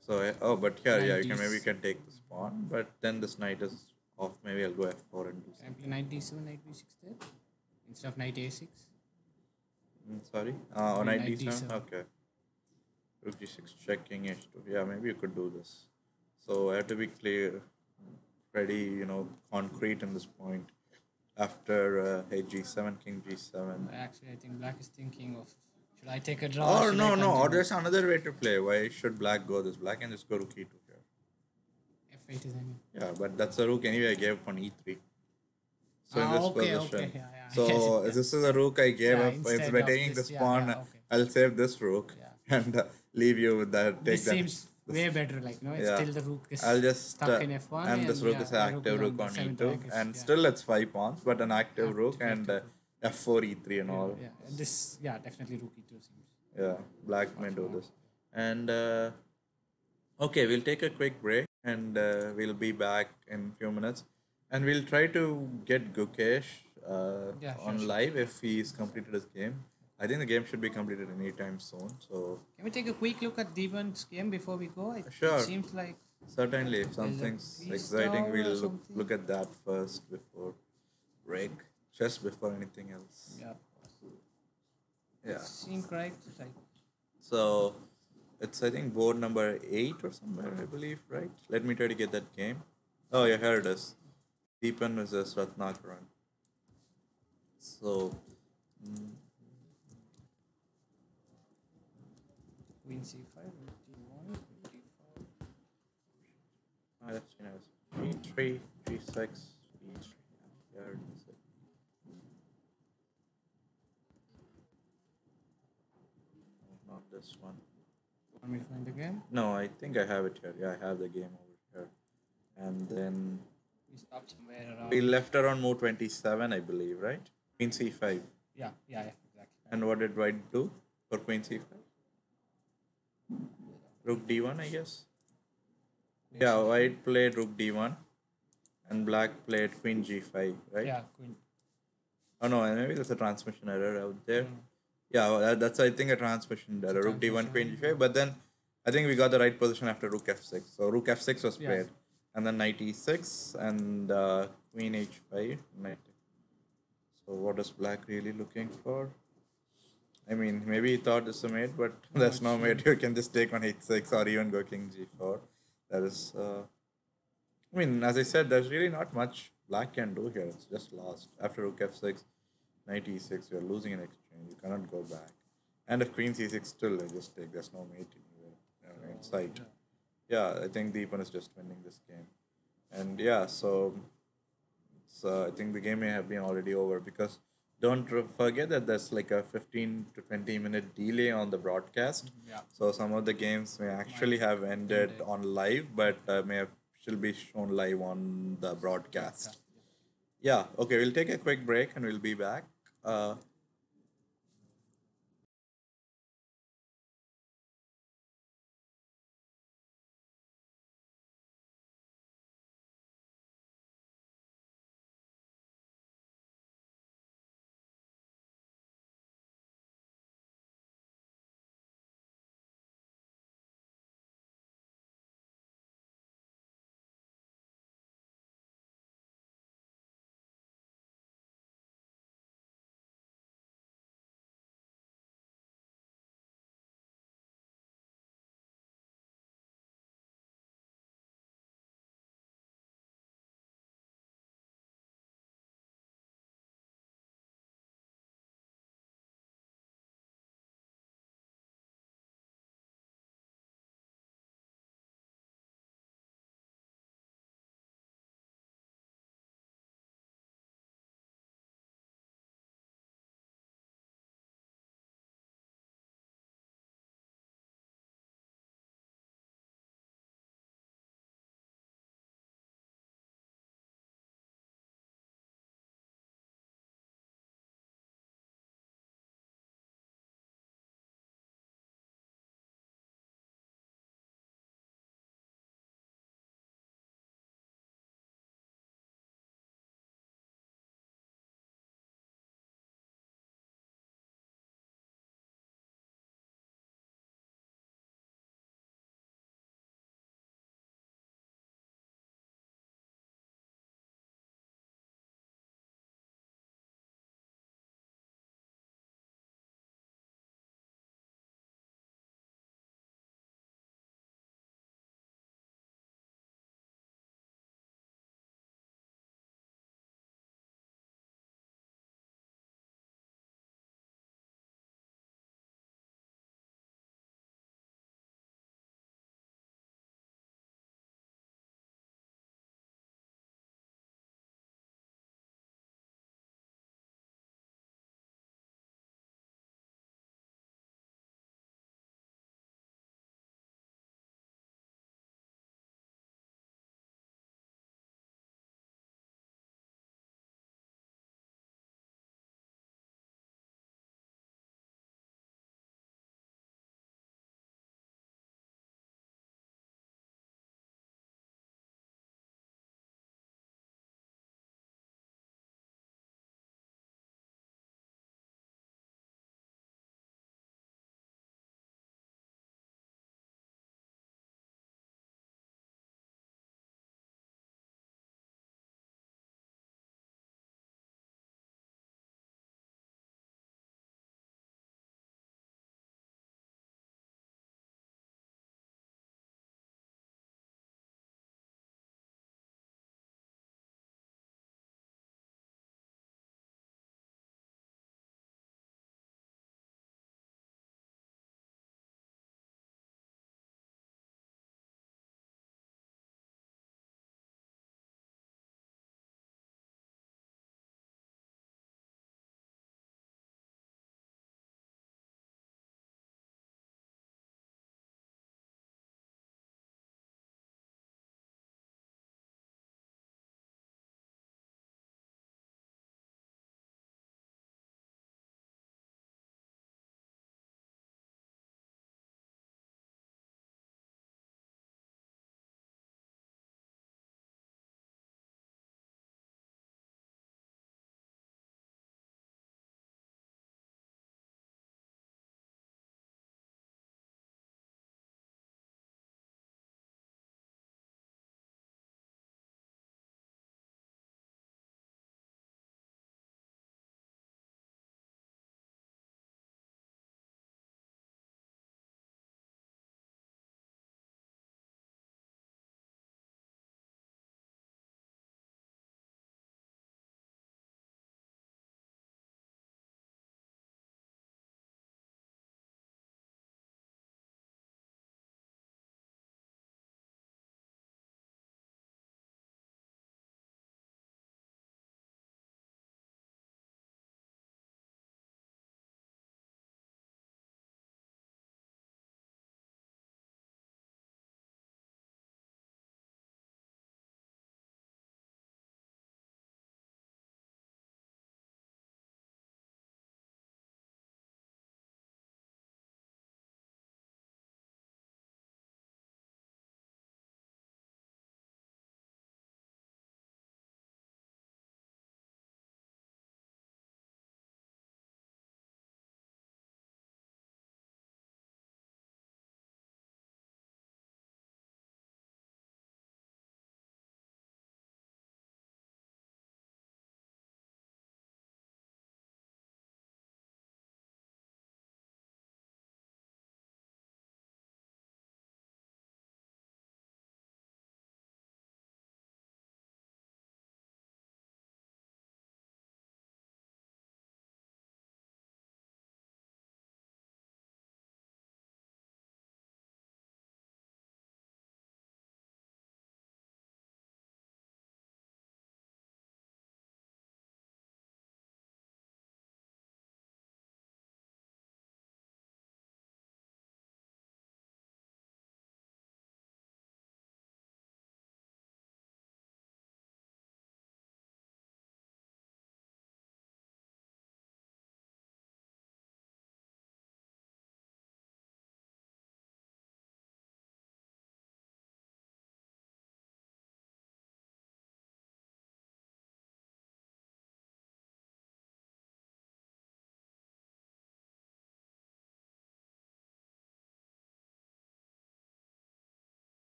Speaker 1: So, but here, you can take this pawn, but then this knight is off. Maybe I'll go f4 and do something.
Speaker 2: Knight d7, knight b6 there? Instead of knight a6?
Speaker 1: Sorry? Knight d7? Okay. Rook g6 check, king h2. Yeah, maybe you could do this. So I have to be clear, ready, concrete in this point. After h7, king g7.
Speaker 2: Actually, I think black is thinking of, should I take a draw?
Speaker 1: Or no. Or there's another way to play. Why should black go this? Black can just go rook e2 here.
Speaker 2: f8 is any.
Speaker 1: Yeah, but that's a rook anyway I gave up on e3. So in this
Speaker 2: Okay, okay.
Speaker 1: position,
Speaker 2: Yeah, yeah. I get it.
Speaker 1: so
Speaker 2: Yeah.
Speaker 1: this is a rook I gave
Speaker 2: Yeah,
Speaker 1: up. If
Speaker 2: instead
Speaker 1: by
Speaker 2: of
Speaker 1: taking
Speaker 2: this.
Speaker 1: this
Speaker 2: Yeah,
Speaker 1: pawn,
Speaker 2: yeah. Okay.
Speaker 1: I'll save this rook
Speaker 2: Yeah.
Speaker 1: and leave you with that. Take
Speaker 2: This
Speaker 1: that.
Speaker 2: seems
Speaker 1: This,
Speaker 2: way better. Like, it's
Speaker 1: yeah,
Speaker 2: still the rook
Speaker 1: I'll
Speaker 2: is
Speaker 1: just
Speaker 2: stuck in F1,
Speaker 1: and this
Speaker 2: and
Speaker 1: rook
Speaker 2: yeah,
Speaker 1: is an
Speaker 2: the rook is
Speaker 1: active
Speaker 2: on
Speaker 1: rook
Speaker 2: the
Speaker 1: on
Speaker 2: seventh
Speaker 1: e2,
Speaker 2: rank. Is
Speaker 1: and
Speaker 2: yeah,
Speaker 1: still it's 5 pawns, but an active rook and
Speaker 2: active rook.
Speaker 1: f4 e3 and
Speaker 2: Yeah,
Speaker 1: all.
Speaker 2: yeah. This yeah, definitely rook E2 seems
Speaker 1: Yeah, black may
Speaker 2: much
Speaker 1: do
Speaker 2: more.
Speaker 1: this. And okay, we'll take a quick break and we'll be back in a few minutes. And we'll try to get Gukesh
Speaker 2: Yeah, sure,
Speaker 1: on
Speaker 2: sure.
Speaker 1: live if he's completed his game. I think the game should be completed anytime soon. So,
Speaker 2: Can we take a quick look at Deepan's game before we go? It
Speaker 1: sure,
Speaker 2: seems like
Speaker 1: certainly. If
Speaker 2: there's a
Speaker 1: something's
Speaker 2: piece
Speaker 1: exciting,
Speaker 2: tower or
Speaker 1: we'll
Speaker 2: something.
Speaker 1: look at that first before break, just before anything else.
Speaker 2: Yeah,
Speaker 1: Yeah.
Speaker 2: seem correct. Like
Speaker 1: So, it's I think board number 8 or somewhere, I believe, right? Let me try to get that game. Oh, yeah, here it is. Deepan versus Ratnakaran. So, mm,
Speaker 2: Queen C5, Rook D1, Queen D4.
Speaker 1: that's nice. G3, G6, E3. Here it is. No, not this one.
Speaker 2: Want me to find the game?
Speaker 1: No, I think I have it here. Yeah, I have the game over here. And then
Speaker 2: We stopped somewhere
Speaker 1: we
Speaker 2: around.
Speaker 1: left around move 27, I believe, right? Queen C5.
Speaker 2: Yeah, yeah, yeah, exactly.
Speaker 1: And what did white do for Queen C5? Rook D1, I guess.
Speaker 2: Queen
Speaker 1: Yeah,
Speaker 2: C5.
Speaker 1: white played Rook D1 and black played Queen G5, right?
Speaker 2: Yeah, Queen.
Speaker 1: Oh no, maybe there's a transmission error out there.
Speaker 2: Mm.
Speaker 1: Yeah, well, that's I think a transmission error. Rook D1, Queen
Speaker 2: Transmission.
Speaker 1: G5, but then I think we got the right position after Rook F6. So Rook F6 was
Speaker 2: Yeah.
Speaker 1: played, and then Knight E6 and Queen H5. Knight. So what is Black really looking for? I mean, maybe he thought it's a mate, but
Speaker 2: No,
Speaker 1: there's no
Speaker 2: it's
Speaker 1: mate. You can just take on H6 or even go King G4. That is. I mean, as I said, there's really not much Black can do here. It's just lost after Rook F6. Knight e6, you're losing an exchange. You cannot go back. And if queen c6 still, they just take. There's no mate anywhere in sight. Yeah, I think Deepan is just winning this game. And yeah, so I think the game may have been already over because don't forget that there's like a 15 to 20-minute delay on the broadcast.
Speaker 2: Yeah.
Speaker 1: So some of the games may actually have ended on live, but may have still be shown live on the broadcast. Yeah, okay, we'll take a quick break and we'll be back.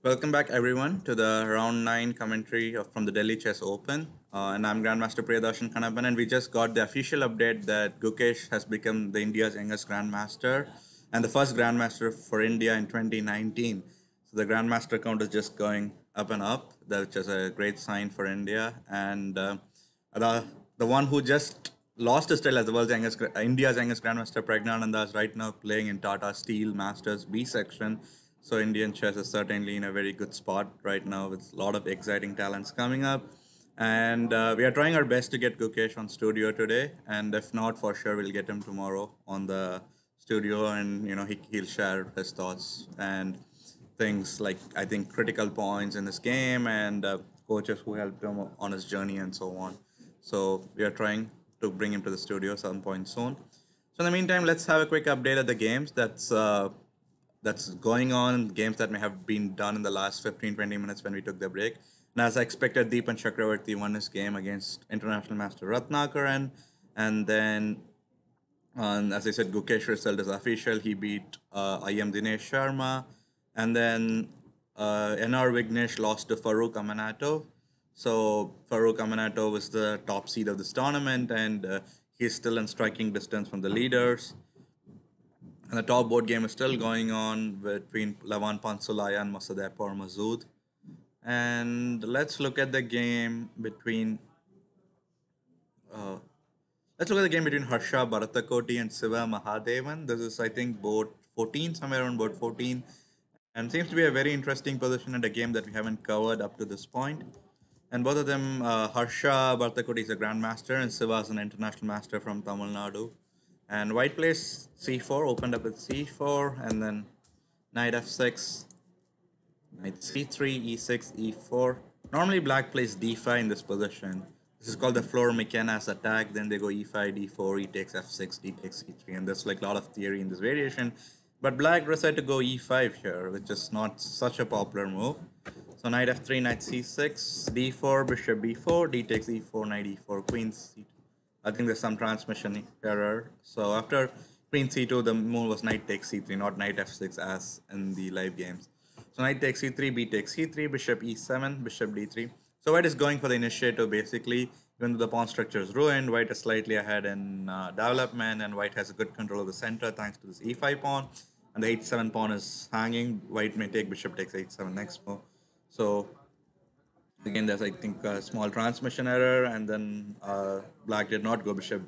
Speaker 1: Welcome back, everyone, to the round 9 commentary from the Delhi Chess Open. And I'm Grandmaster Priyadharshan Kannappan, and we just got the official update that Gukesh has become the India's youngest Grandmaster and the first Grandmaster for India in 2019. So the Grandmaster count is just going up and up, which is a great sign for India. And the, the one who just lost his title as the world's youngest, India's youngest Grandmaster, Pragnananda, is right now playing in Tata Steel Masters B section. So Indian chess is certainly in a very good spot right now with a lot of exciting talents coming up. And we are trying our best to get Gukesh on studio today. And if not, for sure, we'll get him tomorrow on the studio. And, he'll share his thoughts and things like, I think, critical points in this game and coaches who helped him on his journey and so on. So we are trying to bring him to the studio some point soon. So in the meantime, let's have a quick update of the games that's going on, games that may have been done in the last 15-20 minutes when we took the break. And as I expected, Deepan Chakravarti won his game against international master Ratnakaran. And then, as I said, Gukesh result is official. He beat IM Dinesh Sharma. And then NR Vignesh lost to Farooq Amanatov. So Farooq Amanatov was the top seed of this tournament, and he's still in striking distance from the leaders. And the top board game is still going on between Lavan Pansulaya and Masadepur Mazood. And let's look at the game between uh, Harsha Bharatakoti and Siva Mahadevan. This is, I think, board 14, somewhere around board 14. And seems to be a very interesting position in a game that we haven't covered up to this point. And both of them, Harsha Bharatakoti is a grandmaster and Siva is an international master from Tamil Nadu. And white plays c4, opened up with c4, and then knight f6, knight c3, e6, e4. Normally black plays d5 in this position. This is called the floor Mekenas attack. Then they go e5, d4, e takes f6, d takes e3, and there's like a lot of theory in this variation. But black decided to go e5 here, which is not such a popular move. So knight f3, knight c6, d4, bishop b4, d takes e4, knight e4, queen c2. I think there's some transmission error. So after queen c2, the move was knight takes c3, not knight f6 as in the live games. So knight takes c3, b takes c3, bishop e7, bishop d3. So white is going for the initiative basically. Even though the pawn structure is ruined, white is slightly ahead in development, and white has a good control of the center thanks to this e5 pawn. And the h7 pawn is hanging. White may take bishop takes h7 next move. So again, there's, I think, a small transmission error, and then black did not go bishop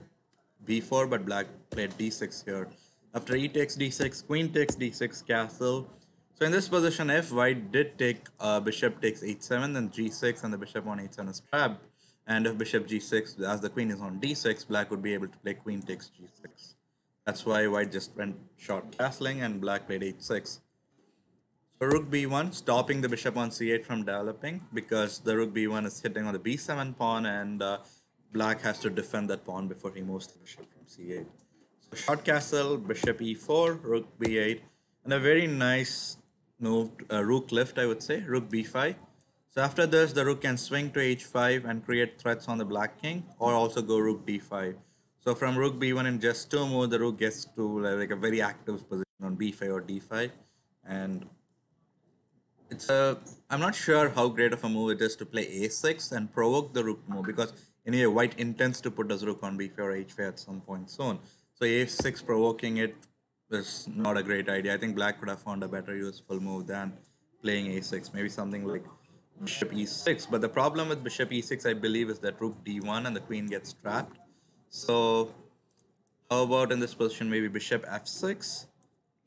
Speaker 1: b4, but black played d6 here. After e takes d6, queen takes d6, castle. So in this position, if white did take bishop takes h7, then g6, and the bishop on h7 is trapped. And if bishop g6, as the queen is on d6, black would be able to play queen takes g6. That's why white just went short castling, and black played h6. So rook b1, stopping the bishop on c8 from developing, because the rook b1 is hitting on the b7 pawn, and black has to defend that pawn before he moves the bishop from c8. So short castle, bishop e4, rook b8, and a very nice move, rook lift, I would say, rook b5. So after this, the rook can swing to h5 and create threats on the black king, or also go rook d5. So from rook b1 in just 2 moves, the rook gets to like a very active position on b5 or d5, and I'm not sure how great of a move it is to play a6 and provoke the rook move, because anyway white intends to put his rook on b5 or h5 at some point soon. So a6 provoking it is not a great idea. I think black could have found a better useful move than playing a6, maybe something like bishop e6. But the problem with bishop e6, I believe, is that rook d1 and the queen gets trapped. So how about in this position maybe bishop f6,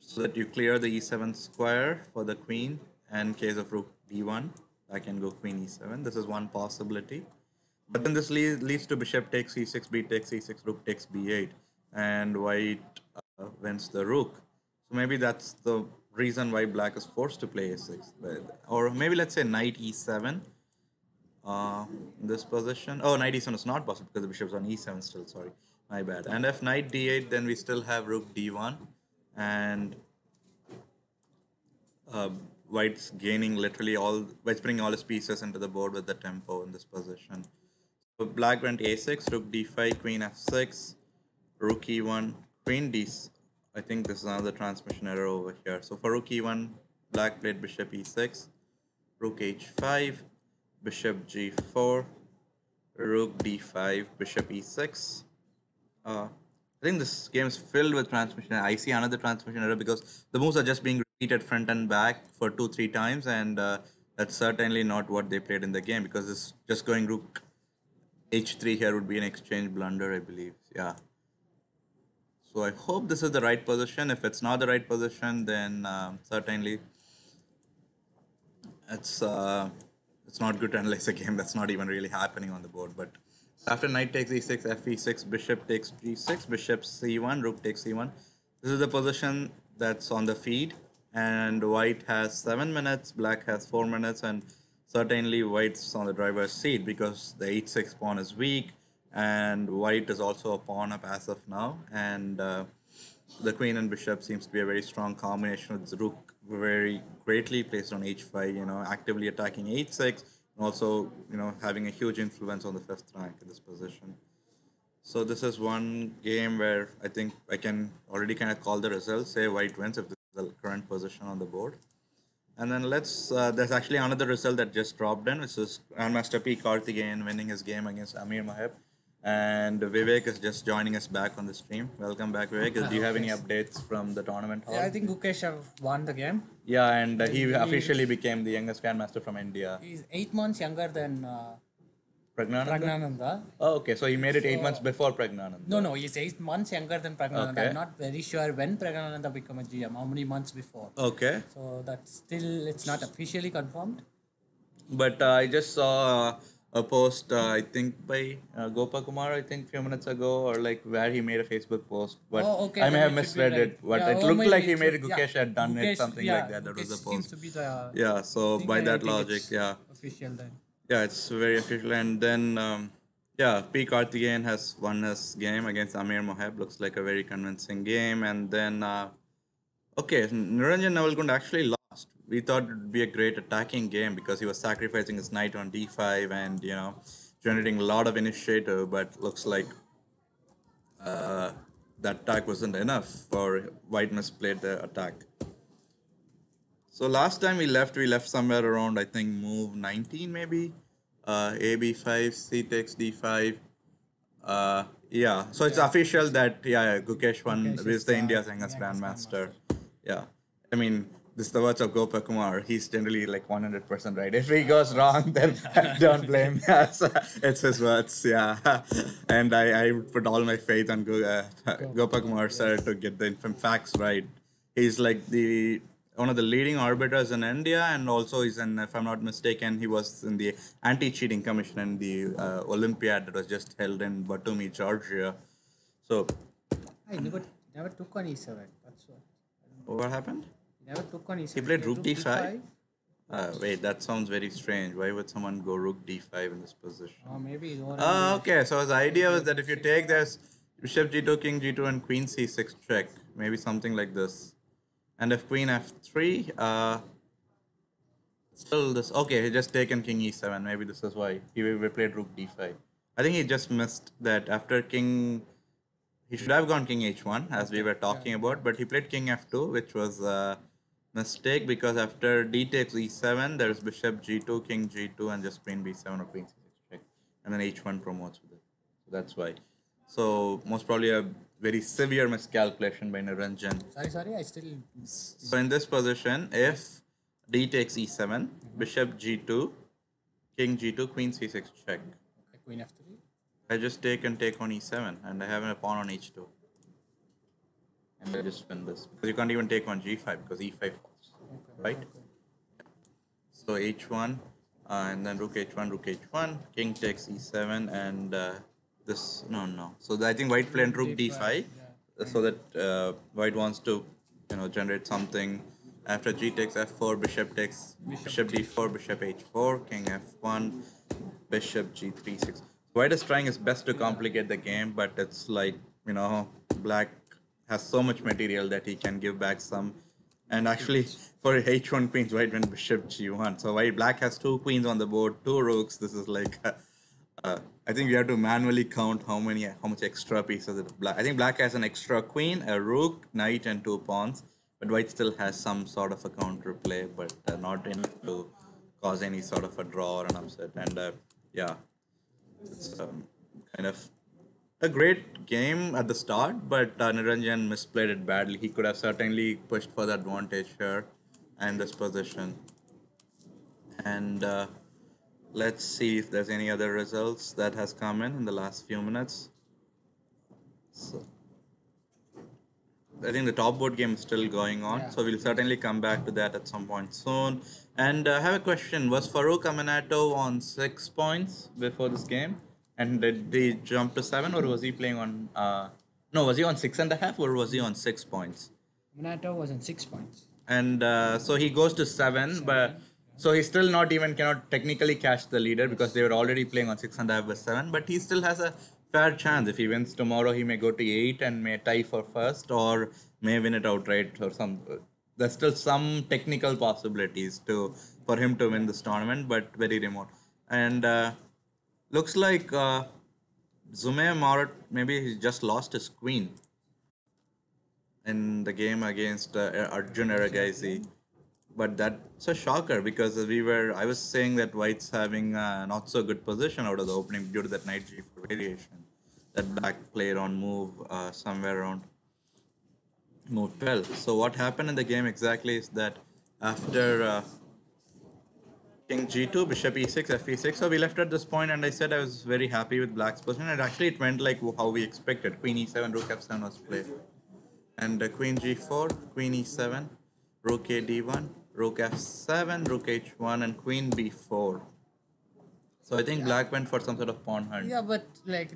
Speaker 1: so that you clear the e7 square for the queen. And in case of rook d1, I can go queen e7. This is one possibility. But then this leads to bishop takes e6, b takes e6, rook takes b8. And white wins the rook. So maybe that's the reason why black is forced to play a6. Or maybe let's say knight e7. In this position. Oh, knight e7 is not possible because the bishop's on e7 still, sorry. My bad. And if knight d8, then we still have rook d1. And white's gaining literally white's bringing all his pieces into the board with the tempo in this position. So black went a6, rook d5, queen f6, rook e1, queen d6. I think this is another transmission error over here. So for rook e1, black played bishop e6, rook h5, bishop g4, rook d5, bishop e6. I think this game is filled with transmission. I see another transmission error because the moves are just being repeated front and back for 2-3 times, and that's certainly not what they played in the game, because it's just going rook h3 here would be an exchange blunder, I believe. Yeah. So I hope this is the right position. If it's not the right position, then certainly it's uh, it's not good to analyze a game that's not even really happening on the board. But after knight takes e6, fe6, bishop takes g6, bishop c1, rook takes c1. This is the position that's on the feed, and white has 7 minutes, black has 4 minutes, and certainly white's on the driver's seat because the h6 pawn is weak, and white is also a pawn up as of now, and the queen and bishop seems to be a very strong combination with the rook very greatly placed on h5, actively attacking h6, and also, having a huge influence on the fifth rank in this position. So this is one game where I think I can already kind of call the result, say white wins if this is the current position on the board. And then there's actually another result that just dropped in, which is Grandmaster P. Karthikeyan winning his game against Amir Maheb. And Vivek is just joining us back on the stream. Welcome back, Vivek. Do you have any updates from the tournament hall?
Speaker 2: Yeah, I think Gukesh have won the game.
Speaker 1: Yeah, and he officially became the youngest Grandmaster from India.
Speaker 2: He's 8 months younger than
Speaker 1: Pragnananda? Oh, okay. So he made it 8 months before Pragnananda.
Speaker 2: No, he's 8 months younger than Pragnananda.
Speaker 1: Okay.
Speaker 2: I'm not very sure when Pragnananda became a GM, how many months before.
Speaker 1: Okay.
Speaker 2: So that's still, it's not officially confirmed.
Speaker 1: But I just saw a post, I think by Gopakumar, I think a few minutes ago, or like where he made a Facebook post. But
Speaker 2: okay,
Speaker 1: I may have
Speaker 2: then it should be
Speaker 1: misread
Speaker 2: right.
Speaker 1: it. But
Speaker 2: Yeah,
Speaker 1: it
Speaker 2: oh,
Speaker 1: looked
Speaker 2: maybe
Speaker 1: like he
Speaker 2: it
Speaker 1: made
Speaker 2: should-
Speaker 1: Gukesh had done
Speaker 2: Gukesh,
Speaker 1: it, something like that. That was the
Speaker 2: seems
Speaker 1: post.
Speaker 2: to be the
Speaker 1: Yeah, so by that
Speaker 2: think
Speaker 1: logic,
Speaker 2: it's
Speaker 1: yeah.
Speaker 2: official then.
Speaker 1: Yeah, it's very official. And then, P. Karthikeyan has won his game against Amir Moheb. Looks like a very convincing game. And then, Niranjan Navalgund actually lost. We thought it would be a great attacking game because he was sacrificing his knight on d5 and, generating a lot of initiative. But looks like that attack wasn't enough for white misplayed the attack. So last time we left somewhere around, I think, move 19 maybe. AB5, C takes D5. So it's official that, Gukesh won,
Speaker 2: Gukesh
Speaker 1: is the India's youngest grandmaster. Yeah. I mean, this is the words of Gopakumar. He's generally like 100% right. If he goes wrong, then don't blame us. It's his words, yeah. And I put all my faith on Gopakumar sir to get the facts right. He's like one of the leading arbiters in India, and also he's if I'm not mistaken, he was in the anti-cheating commission in the Olympiad that was just held in Batumi, Georgia. So,
Speaker 2: I never took on E7. That's what.
Speaker 1: what happened?
Speaker 2: He never took on E7.
Speaker 1: He played rook d5. Wait, that sounds very strange. Why would someone go rook d5 in this position?
Speaker 2: Maybe.
Speaker 1: Okay. So his idea was that if you take this bishop g2, king g2, and queen c6 check, maybe something like this. And if queen f3, still this. Okay, he just taken king e7. Maybe this is why he played rook d5. I think he just missed that after king. He should have gone king h1 as we were talking about, but he played king f2, which was a mistake because after d takes e7, there's bishop g2, king g2, and just queen b7 or queen c6 check, and then h1 promotes with it. So that's why. So most probably a very severe miscalculation by Niranjan.
Speaker 2: Sorry, I still.
Speaker 1: So in this position, if d takes e7, bishop g2, king g2, queen c6 check.
Speaker 2: Okay, queen f3.
Speaker 1: I just take on e7, and I have a pawn on h2. And I just win this. Because you can't even take on g5 because e5 falls. Right? Okay. So h1, and then rook h1, king takes e7, and this, no. So I think white played rook d5, so that white wants to, generate something. After g takes f4, bishop takes bishop d4, bishop h4, king f1, bishop g3, 6. White is trying his best to complicate the game, but it's like, black has so much material that he can give back some. And actually, for h1 queens, white went bishop g1. So black has 2 queens on the board, 2 rooks. This is like, I think we have to manually count how much extra pieces black. I think black has an extra queen, a rook, knight, and 2 pawns. But white still has some sort of a counter play, but not enough to cause any sort of a draw or an upset. And yeah, it's kind of a great game at the start, but Niranjan misplayed it badly. He could have certainly pushed for the advantage here and this position. And let's see if there's any other results that has come in the last few minutes. So, I think the top board game is still going on,
Speaker 2: Yeah.
Speaker 1: so we'll certainly come back to that at some point soon. And I have a question: was Farouk Aminato on 6 points before this game, and did he jump to 7, or was he playing on? No, was he on 6.5, or was he on 6 points?
Speaker 2: Minato was on 6 points.
Speaker 1: And so he goes to 7, but so he still not even cannot technically catch the leader because they were already playing on 6.5 with 7, but he still has a fair chance. If he wins tomorrow, he may go to 8 and may tie for first, or may win it outright, or some. There's still some technical possibilities to for him to win this tournament, but very remote. And looks like Zume Marat, maybe he just lost his queen in the game against Arjun Aragaisi. But that's a shocker because I was saying that White's having a not so good position out of the opening due to that knight g4 variation that Black played on move somewhere around move 12. So what happened in the game exactly is that after King G2, Bishop E6, F E6. So we left at this point, and I said I was very happy with Black's position. And actually, it went like how we expected. Queen E7, Rook F7 was played. And Queen G4, Queen E7, Rook A D1, Rook F7, Rook H1, and Queen B4. So I think Black went for some sort of pawn hunt.
Speaker 2: Yeah, but like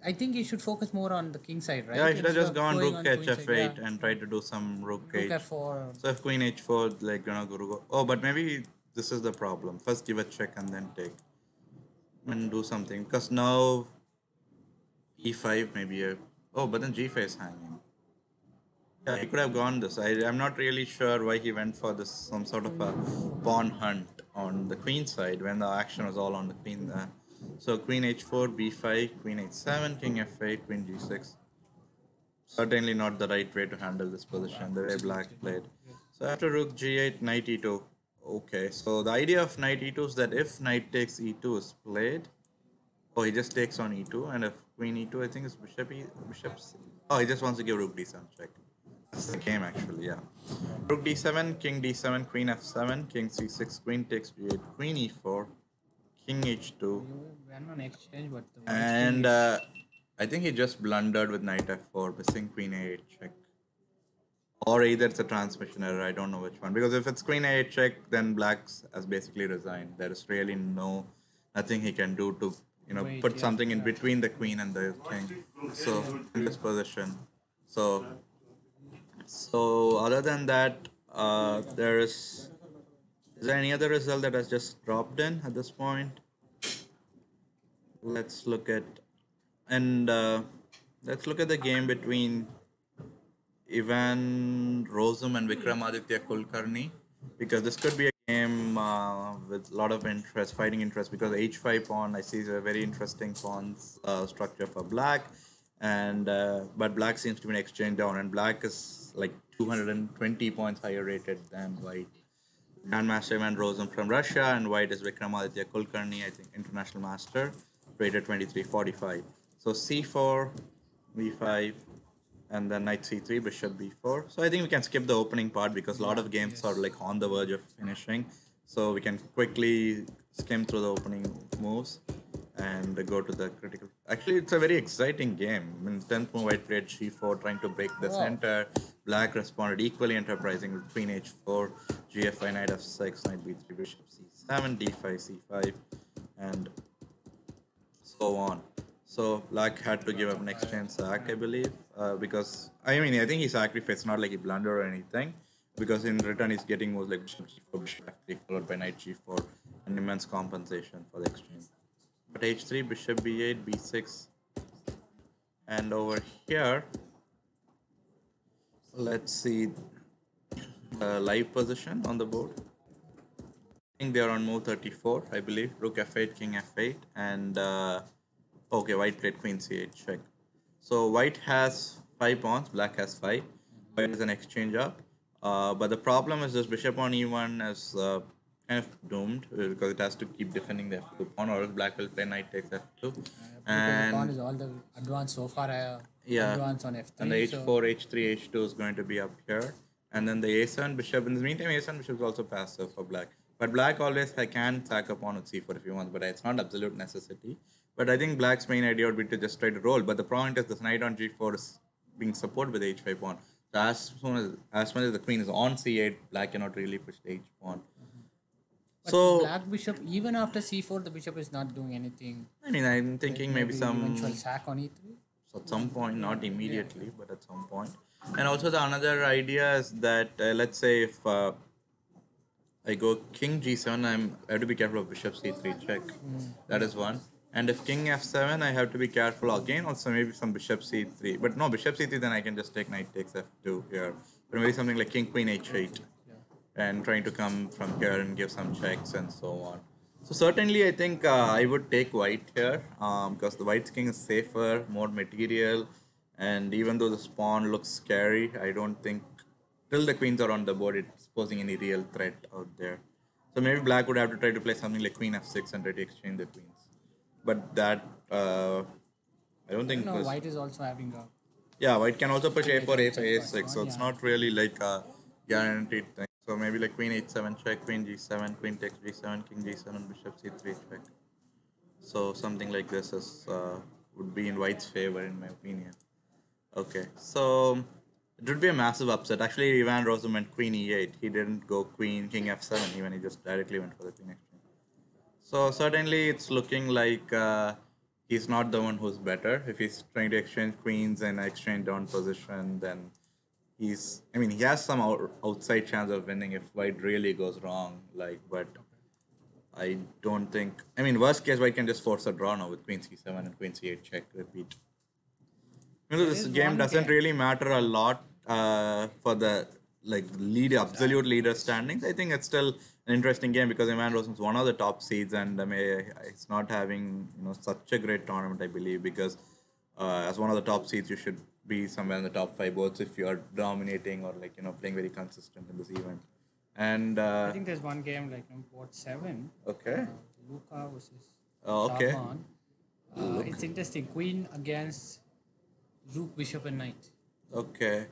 Speaker 2: I think you should focus more on the king side, right?
Speaker 1: Yeah, I should have
Speaker 2: Instead
Speaker 1: just
Speaker 2: of
Speaker 1: gone
Speaker 2: going
Speaker 1: Rook
Speaker 2: on
Speaker 1: H
Speaker 2: queen side,
Speaker 1: F8
Speaker 2: yeah.
Speaker 1: and tried to do some Rook
Speaker 2: Rook
Speaker 1: H.
Speaker 2: F4.
Speaker 1: So if Queen H4, like gonna go. Oh, but maybe this is the problem. First give a check and then take. And do something. Because now E5 maybe a. Oh, but then G5 is hanging. Yeah, he could have gone this. I'm not really sure why he went for this some sort of a pawn hunt on the queen side when the action was all on the queen there. So queen h4, b5, queen h7, king f8, queen g6. Certainly not the right way to handle this position, the way Black played. So after rook g8, knight e2. Okay, so the idea of knight e2 is that if knight takes e2 is played, oh, he just takes on e2, and if queen e2, I think it's bishop bishop c. Oh, he just wants to give rook d7 check. That's the game actually, yeah. Rook d7, king d7, queen f7, king c6, queen takes g8, queen e4, king h2.
Speaker 2: You went on exchange, but the
Speaker 1: And I think he just blundered with knight f4, missing queen a8 check. Or either it's a transmission error, I don't know which one. Because if it's queen a8 check, then Black's has basically resigned. There is really nothing he can do to put something in between the queen and the king. So in this position. So other than that, is there any other result that has just dropped in at this point? Let's look at and let's look at the game between Ivan Rosum and Vikramaditya Kulkarni, because this could be a game with a lot of interest, fighting interest, because h5 pawn I see is a very interesting pawn structure for Black, and but Black seems to be an exchange down, and Black is like 220 points higher rated than White. Grandmaster Ivan Rosum from Russia, and White is Vikramaditya Kulkarni, I think international master, rated 2345. So c4, v5, and then knight c3, bishop b4. So I think we can skip the opening part because a lot of games are like on the verge of finishing. So we can quickly skim through the opening moves and go to the critical. Actually, it's a very exciting game. I mean, 10th move, White played g4, trying to break the center. Black responded equally enterprising with queen h4, gf5, knight f6, knight b3, bishop c7, d5, c5, and so on. So Black had to give up an exchange sack, I believe, because I think he sacrificed, not like he blundered or anything, because in return he's getting moves like bishop g4, bishop f3, followed by knight g4, and immense compensation for the exchange. But h3, bishop b8, b6, and over here, let's see the live position on the board. I think they are on move 34, I believe. Rook f8, king f8, and okay, White played queen c8 check. So White has 5 pawns, Black has 5. White is an exchange up. But the problem is this bishop on e1 is kind of doomed because it has to keep defending the f2 pawn, or else black will play knight takes f2.
Speaker 2: Because the pawn
Speaker 1: And
Speaker 2: is all the advance so far.
Speaker 1: yeah,
Speaker 2: Advance on
Speaker 1: and the
Speaker 2: f3. So
Speaker 1: h4, h3, h2 is going to be up here. And then the a7 bishop. In the meantime, a7 bishop is also passive for black. But black always can sack a pawn with c4 if he wants, but it's not absolute necessity. But I think black's main idea would be to just try to roll. But the point is this knight on g4 is being supported with the h5 pawn. So as much as the queen is on c8, black cannot really push the h pawn.
Speaker 2: but
Speaker 1: So
Speaker 2: black bishop, even after c4, the bishop is not doing anything.
Speaker 1: I mean, I'm thinking maybe some
Speaker 2: eventual sack on e3.
Speaker 1: so at some point, not immediately, but at some point. And also the another idea is that let's say if I go king g7, I have to be careful of bishop c3 check. That is one. And if king f7, I have to be careful again. Also maybe some bishop c3. But no, bishop c3, then I can just take knight takes f2 here. But maybe something like king queen h8, and trying to come from here and give some checks and so on. So certainly, I think I would take white here because the white's king is safer, more material, and even though the pawn looks scary, I don't think till the queens are on the board, it's posing any real threat out there. So maybe black would have to try to play something like queen f6 and try to exchange the queens. But that I don't think.
Speaker 2: No, white is also having a.
Speaker 1: Yeah, white can also push a4, a5,
Speaker 2: check
Speaker 1: a6, so it's
Speaker 2: yeah.
Speaker 1: not really like a guaranteed thing. So maybe like queen h7 check, queen g7, queen takes g7, king g7, bishop c3 check. So something like this is would be in white's favor in my opinion. Okay, so it would be a massive upset. Actually, Ivan Rosen went queen e8. He didn't go queen, king f7 even. He just directly went for the queen exchange. So certainly it's looking like he's not the one who's better. If he's trying to exchange queens and exchange down position, then he has some outside chance of winning if white really goes wrong. But I don't think. Worst case, white can just force a draw now with queen c7 and queen c8 check repeat. This game doesn't really matter a lot for the absolute leader standings. I think it's still an interesting game because Ivan Rosen's one of the top seeds, and it's not having such a great tournament. I believe because as one of the top seeds, you should be somewhere in the top 5 both if you are dominating or playing very consistent in this event. And
Speaker 2: I think there's one game like board 7.
Speaker 1: Okay.
Speaker 2: Luca versus
Speaker 1: Okay.
Speaker 2: Sharma. It's interesting. Queen against rook, bishop, and knight.
Speaker 1: Okay.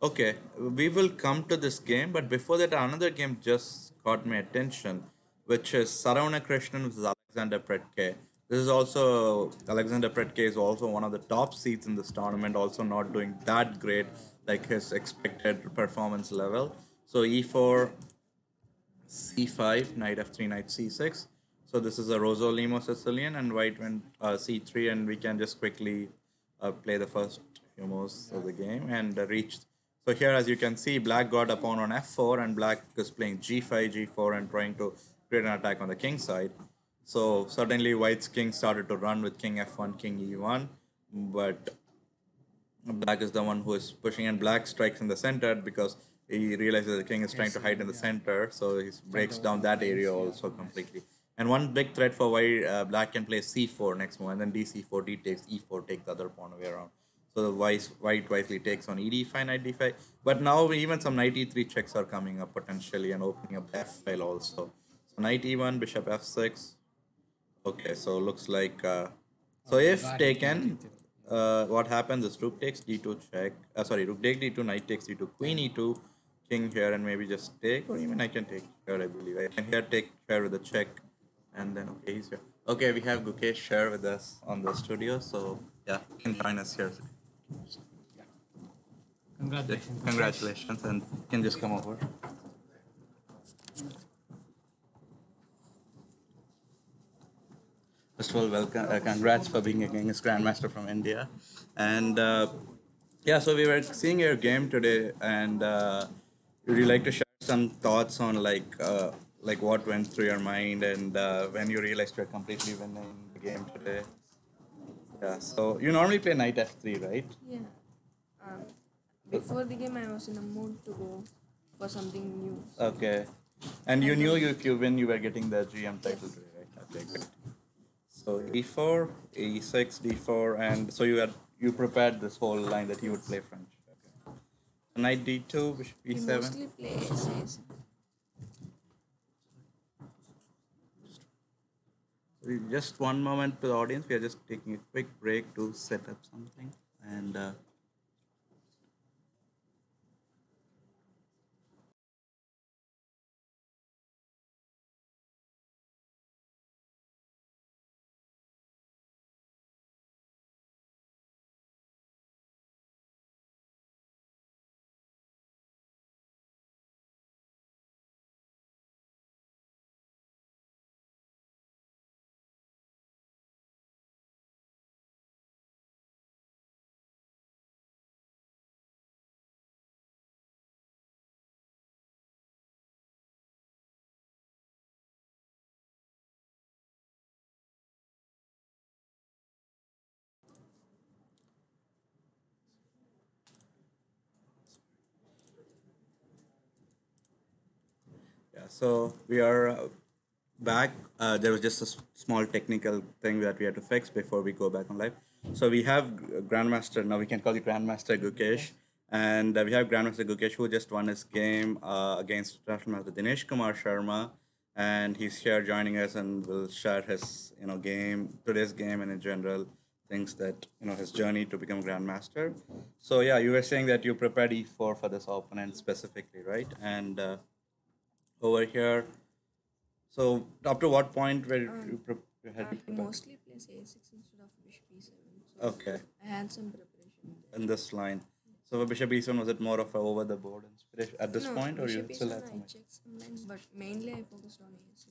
Speaker 1: Okay, we will come to this game, but before that, another game just caught my attention, which is Saravanan Krishnan versus Alexander Pretke. This is also Alexander Pretke is also one of the top seeds in this tournament, also not doing that great like his expected performance level. So e4, c5, knight f3, knight c6. So this is a Rosolimo Sicilian, and white went c3, and we can just quickly play the first few moves of the game and reach. So here, as you can see, black got a pawn on f4, and black is playing g5, g4, and trying to create an attack on the king side. So suddenly, white's king started to run with king f1, king e1, but black is the one who is pushing, and black strikes in the center because he realizes the king is trying to hide in the center, so he breaks down that area also completely. And one big threat for white, black can play c4 next move, and then dc4, d takes e4, take the other pawn away around. So white wisely takes on ed5, knight d5. But now even some knight e3 checks are coming up potentially and opening up the f file also. So knight e1, bishop f6. Okay, so looks like so if taken, what happens is rook takes d2 check. Rook takes d2, knight takes d2, queen e2, king here, and maybe just take, or even I can take here. I believe I can here take here with a check, and then okay, he's here. Okay, we have Gukesh share with us on the studio, so yeah, you can join us here.
Speaker 2: Congratulations.
Speaker 1: Congratulations, and you can just come over. First of all, welcome. Congrats for being a King's Grandmaster from India. And yeah, so we were seeing your game today, and would you like to share some thoughts on like what went through your mind and when you realized you're completely winning the game today? Yeah, so you normally play knight f3, right?
Speaker 3: Yeah. Before the game, I was in a mood to go for something new.
Speaker 1: Okay. And you knew if you win, you were getting the GM title today, right? Okay, great. So e4, e6, d4, and so you prepared this whole line that you would play French. Okay. Knight d2, bishop
Speaker 3: We
Speaker 1: e7.
Speaker 3: mostly play essays.
Speaker 1: Just one moment to the audience. We are just taking a quick break to set up something. And yeah, so we are back. There was just a small technical thing that we had to fix before we go back on live. So we have Grandmaster, now we can call you Grandmaster Gukesh. And we have Grandmaster Gukesh who just won his game against International Master Dinesh Kumar Sharma. And he's here joining us and will share his today's game, and in general things that his journey to become Grandmaster. So yeah, you were saying that you prepared e4 for this opponent specifically, right? And over here, so up to what point where you had to
Speaker 3: I
Speaker 1: prepare?
Speaker 3: mostly play a6 instead of bishop e7. So
Speaker 1: Okay,
Speaker 3: I had some preparation there.
Speaker 1: in this line. So for Bishop E7, was it more of a over the board inspiration at this
Speaker 3: No,
Speaker 1: point, or you
Speaker 3: bishop
Speaker 1: still
Speaker 3: e7
Speaker 1: had some?
Speaker 3: I checked some lines, but mainly I focused on a6.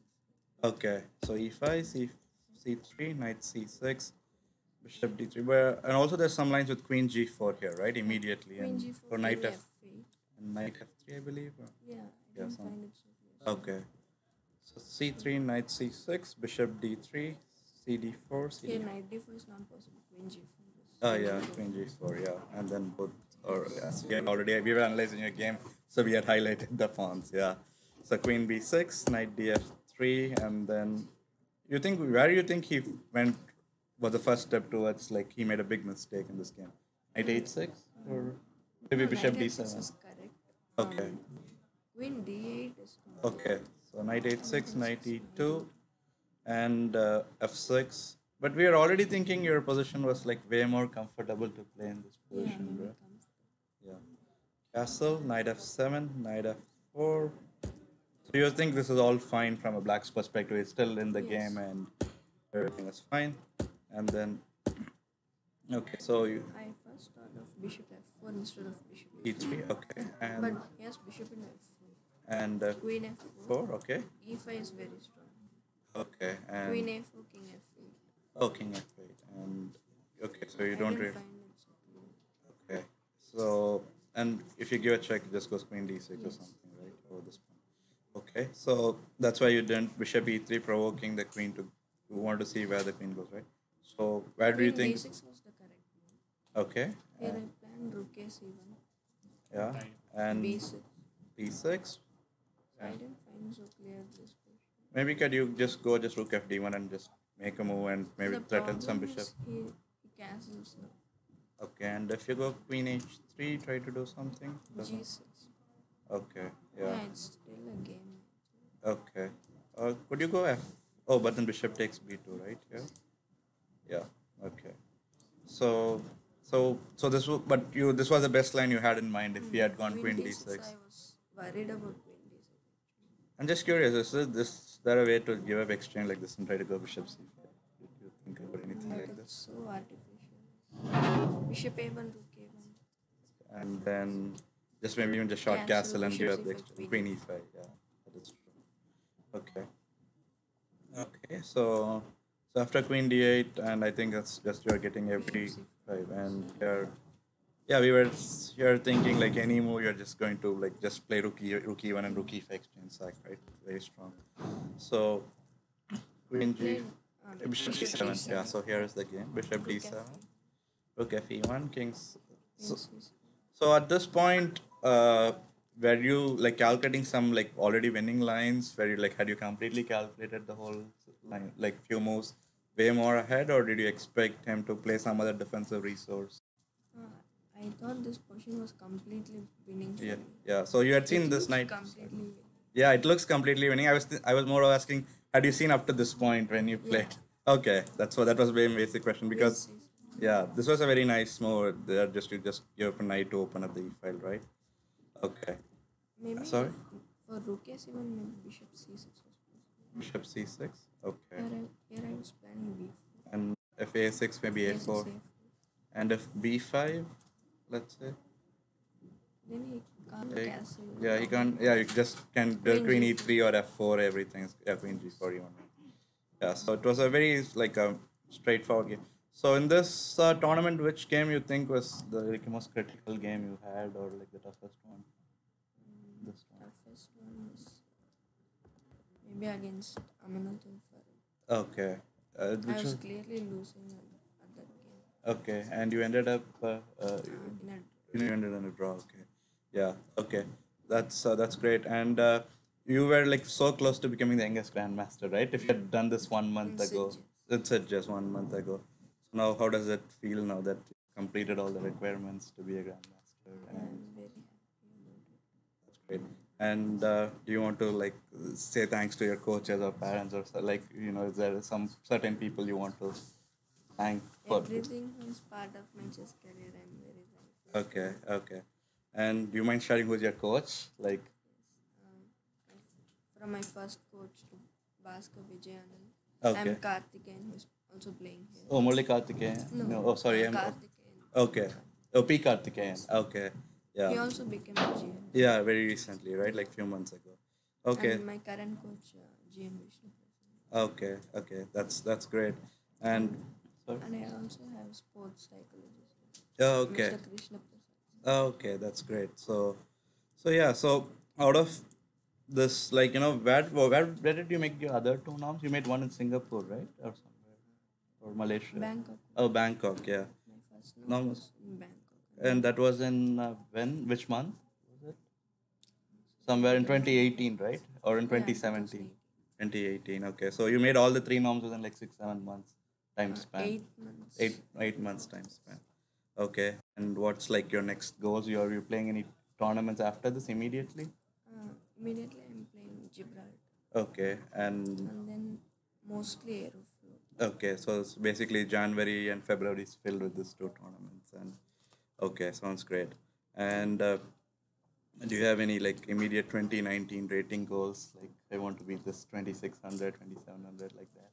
Speaker 1: Okay, so E5, C3, Knight C6, Bishop D3. Where, and also there's some lines with Queen G4 here, right? Immediately,
Speaker 3: Queen
Speaker 1: and
Speaker 3: g4,
Speaker 1: for
Speaker 3: king
Speaker 1: Knight F
Speaker 3: f8.
Speaker 1: and Knight F3, I believe.
Speaker 3: Yeah, I
Speaker 1: Yeah,
Speaker 3: didn't
Speaker 1: some.
Speaker 3: find it so close.
Speaker 1: Okay, so C3, Knight C6, Bishop D3, CD4,
Speaker 3: Here
Speaker 1: CD4.
Speaker 3: knight d4 is not possible. Queen g4 is
Speaker 1: Oh
Speaker 3: really
Speaker 1: yeah,
Speaker 3: good.
Speaker 1: Queen G4, yeah, and then both. Or yes, we had already we were analyzing your game, so we had highlighted the pawns. Yeah, so Queen B6, Knight DF3, and then you think where you think he went was the first step towards, like, he made a big mistake in this game. Knight H6 or maybe
Speaker 3: No,
Speaker 1: Bishop
Speaker 3: knight f6
Speaker 1: D7.
Speaker 3: is correct.
Speaker 1: Okay,
Speaker 3: Queen d8 is
Speaker 1: okay. So Knight H6, Knight
Speaker 3: knight
Speaker 1: E2, and F6. But we are already thinking your position was like way more comfortable to play in this
Speaker 3: yeah,
Speaker 1: position,
Speaker 3: maybe
Speaker 1: bro.
Speaker 3: comes.
Speaker 1: Yeah. Castle, Knight F7, Knight F4. So you think this is all fine from a black's perspective? It's still in the
Speaker 3: Yes.
Speaker 1: game and everything is fine. And then, okay, so you
Speaker 3: I first thought of bishop f4 instead of bishop
Speaker 1: E3,
Speaker 3: e3.
Speaker 1: okay,
Speaker 3: But
Speaker 1: and
Speaker 3: yes, bishop in f4.
Speaker 1: and
Speaker 3: Queen f4.
Speaker 1: 4, okay,
Speaker 3: e5 is very strong.
Speaker 1: okay,
Speaker 3: Queen
Speaker 1: and
Speaker 3: a4, king f8.
Speaker 1: King F8, and okay, so you
Speaker 3: I
Speaker 1: don't
Speaker 3: didn't
Speaker 1: really,
Speaker 3: find it so clear.
Speaker 1: okay, so, and if you give a check, it just goes Queen D6 or
Speaker 3: Yes.
Speaker 1: something, right, over this point. Okay, so that's why you didn't Bishop E3, provoking the queen to, you want to see where the queen goes, right? So where do you
Speaker 3: Queen
Speaker 1: think?
Speaker 3: d6 was the correct move.
Speaker 1: Okay,
Speaker 3: Here I planned rook a7,
Speaker 1: yeah, and
Speaker 3: b6.
Speaker 1: B6.
Speaker 3: I didn't find so clear this position.
Speaker 1: Maybe could you just go just Rook FD1 and just make a move and maybe
Speaker 3: The
Speaker 1: threaten some
Speaker 3: problem
Speaker 1: bishop?
Speaker 3: is he castles now.
Speaker 1: Okay, and if you go Queen H3, try to do something. Doesn't.
Speaker 3: g6.
Speaker 1: Okay,
Speaker 3: Yeah,
Speaker 1: yeah.
Speaker 3: it's still a game.
Speaker 1: Okay. Could you go F? Oh, but then bishop takes B2, right? Yeah. Yeah. Okay. So, so this was, but you, this was the best line you had in mind if you had gone
Speaker 3: Queen
Speaker 1: Queen
Speaker 3: d6,
Speaker 1: D6.
Speaker 3: I was worried about queen d6.
Speaker 1: I'm just curious, is there a way to give up exchange like this and try to go bishop C5? Did you think about anything
Speaker 3: But
Speaker 1: like
Speaker 3: it's
Speaker 1: this?
Speaker 3: so artificial. Bishop a1, rook a1.
Speaker 1: And then just maybe even just short
Speaker 3: Castle,
Speaker 1: castle and give
Speaker 3: bishop
Speaker 1: up the
Speaker 3: C5,
Speaker 1: exchange.
Speaker 3: queen
Speaker 1: Queen E5, yeah, that is true. Okay. Okay, so after Queen D8, and I think that's just you're getting every
Speaker 3: Bishop
Speaker 1: five, and yeah, we were you're thinking like any move, you're just going to like just play Rook E1 and Rook E5 exchange sack, right? Very strong. So Queen G,
Speaker 3: played
Speaker 1: Bishop
Speaker 3: bishop
Speaker 1: D7,
Speaker 3: D7.
Speaker 1: yeah. So here is the game: Bishop
Speaker 3: Rook
Speaker 1: D7,
Speaker 3: f8.
Speaker 1: Rook F1, Kings.
Speaker 3: Queen
Speaker 1: So,
Speaker 3: c6.
Speaker 1: so at this point, were you like calculating some like already winning lines? Where you like had you completely calculated the whole line, like few moves way more ahead, or did you expect him to play some other defensive resource?
Speaker 3: I thought this position was completely winning for
Speaker 1: Yeah,
Speaker 3: me.
Speaker 1: yeah. So you had
Speaker 3: It
Speaker 1: seen this
Speaker 3: looks
Speaker 1: knight.
Speaker 3: completely winning.
Speaker 1: Yeah, it looks completely winning. I was more of asking Had you seen up to this point when you played? Okay, that was a very basic question because
Speaker 3: Yes, yes.
Speaker 1: yeah, this was a very nice move. There just you open knight to open up the e file, right? Okay.
Speaker 3: Maybe
Speaker 1: Sorry,
Speaker 3: for rook s7, maybe bishop c6 was possible.
Speaker 1: bishop c6. Okay,
Speaker 3: Here I was planning b4.
Speaker 1: and if a6 maybe
Speaker 3: A6,
Speaker 1: a4,
Speaker 3: a4.
Speaker 1: and if b5, let's say.
Speaker 3: Then he can't
Speaker 1: Yeah,
Speaker 3: castle.
Speaker 1: yeah, he can't. Yeah, you just can do
Speaker 3: Queen
Speaker 1: queen
Speaker 3: g4.
Speaker 1: e3 or f4. Everything's yeah, queen g4 even. Yeah, so it was a very like a straightforward game. So in this tournament, which game you think was the like, most critical game you had, or like the toughest one? This one.
Speaker 3: Toughest one was maybe against Amanathan.
Speaker 1: Okay.
Speaker 3: I
Speaker 1: Which
Speaker 3: was
Speaker 1: was
Speaker 3: clearly losing at that game.
Speaker 1: okay, and you ended up
Speaker 3: In a
Speaker 1: you ended in a draw. Okay, yeah, okay, that's great. And you were like so close to becoming the youngest grandmaster, right? If you had done this 1 month
Speaker 3: in
Speaker 1: ago,
Speaker 3: Sitges.
Speaker 1: it said just 1 month ago. So now, how does it feel now that you completed all the requirements to be a grandmaster?
Speaker 3: Yeah,
Speaker 1: And
Speaker 3: I'm very happy about it.
Speaker 1: that's great. And do you want to like say thanks to your coaches or parents or so, like is there some certain people you want to thank for?
Speaker 3: Everything was part of my chess career. I'm very thankful.
Speaker 1: Okay, okay. And do you mind sharing who's your coach? Like,
Speaker 3: From my first coach to Bhaskar Vijayanand. I'm
Speaker 1: okay.
Speaker 3: Karthikeyan, who's also playing here.
Speaker 1: Oh, Murli Karthikeyan.
Speaker 3: No,
Speaker 1: No, oh, sorry.
Speaker 3: Karthikeyan.
Speaker 1: Okay. Oh, P. Karthikeyan. Okay. Yeah.
Speaker 3: He also became a GM.
Speaker 1: Yeah, very recently, right? Like few months ago. Okay.
Speaker 3: And my current coach, GM Vishnu.
Speaker 1: Okay. Okay. That's great. And sorry.
Speaker 3: And I also have sports psychologist,
Speaker 1: Oh, okay.
Speaker 3: Mr. Krishna Prasad.
Speaker 1: Okay, that's great. So yeah. So out of this, like where did you make your other two noms? You made one in Singapore, right, or somewhere, or Malaysia?
Speaker 3: Bangkok.
Speaker 1: Oh, Bangkok. Yeah.
Speaker 3: My first
Speaker 1: No,
Speaker 3: nom was in Bangkok.
Speaker 1: and that was in when? Which month was it? Somewhere in 2018, right? Or in
Speaker 3: Yeah,
Speaker 1: 2017?
Speaker 3: 2018.
Speaker 1: 2018. Okay. So you made all the three noms within like 6 7 months time span.
Speaker 3: 8 months.
Speaker 1: Eight months time span. Okay. And what's like your next goals? You playing any tournaments after this immediately?
Speaker 3: Immediately I'm playing Gibraltar.
Speaker 1: Okay. And
Speaker 3: And then mostly Aeroflow.
Speaker 1: okay. So it's basically January and February is filled with these two tournaments. And okay, sounds great. And do you have any like immediate 2019 rating goals? Like I want to beat this 2600, 2700 like that.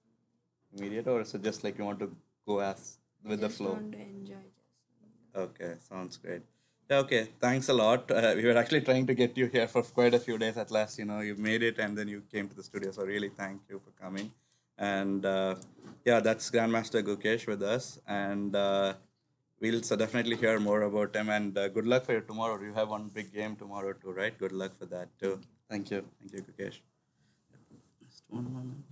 Speaker 1: Immediate, or is it just like you want to go as with
Speaker 3: I
Speaker 1: the
Speaker 3: just
Speaker 1: flow?
Speaker 3: want to enjoy chess.
Speaker 1: Okay, sounds great. Yeah, okay, thanks a lot. We were actually trying to get you here for quite a few days. At last, you made it, and then you came to the studio. So really, thank you for coming. And yeah, that's Grandmaster Gukesh with us, and we'll definitely hear more about him. And good luck for you tomorrow. You have one big game tomorrow too, right? Good luck for that too. Thank you, Gukesh. Just one moment.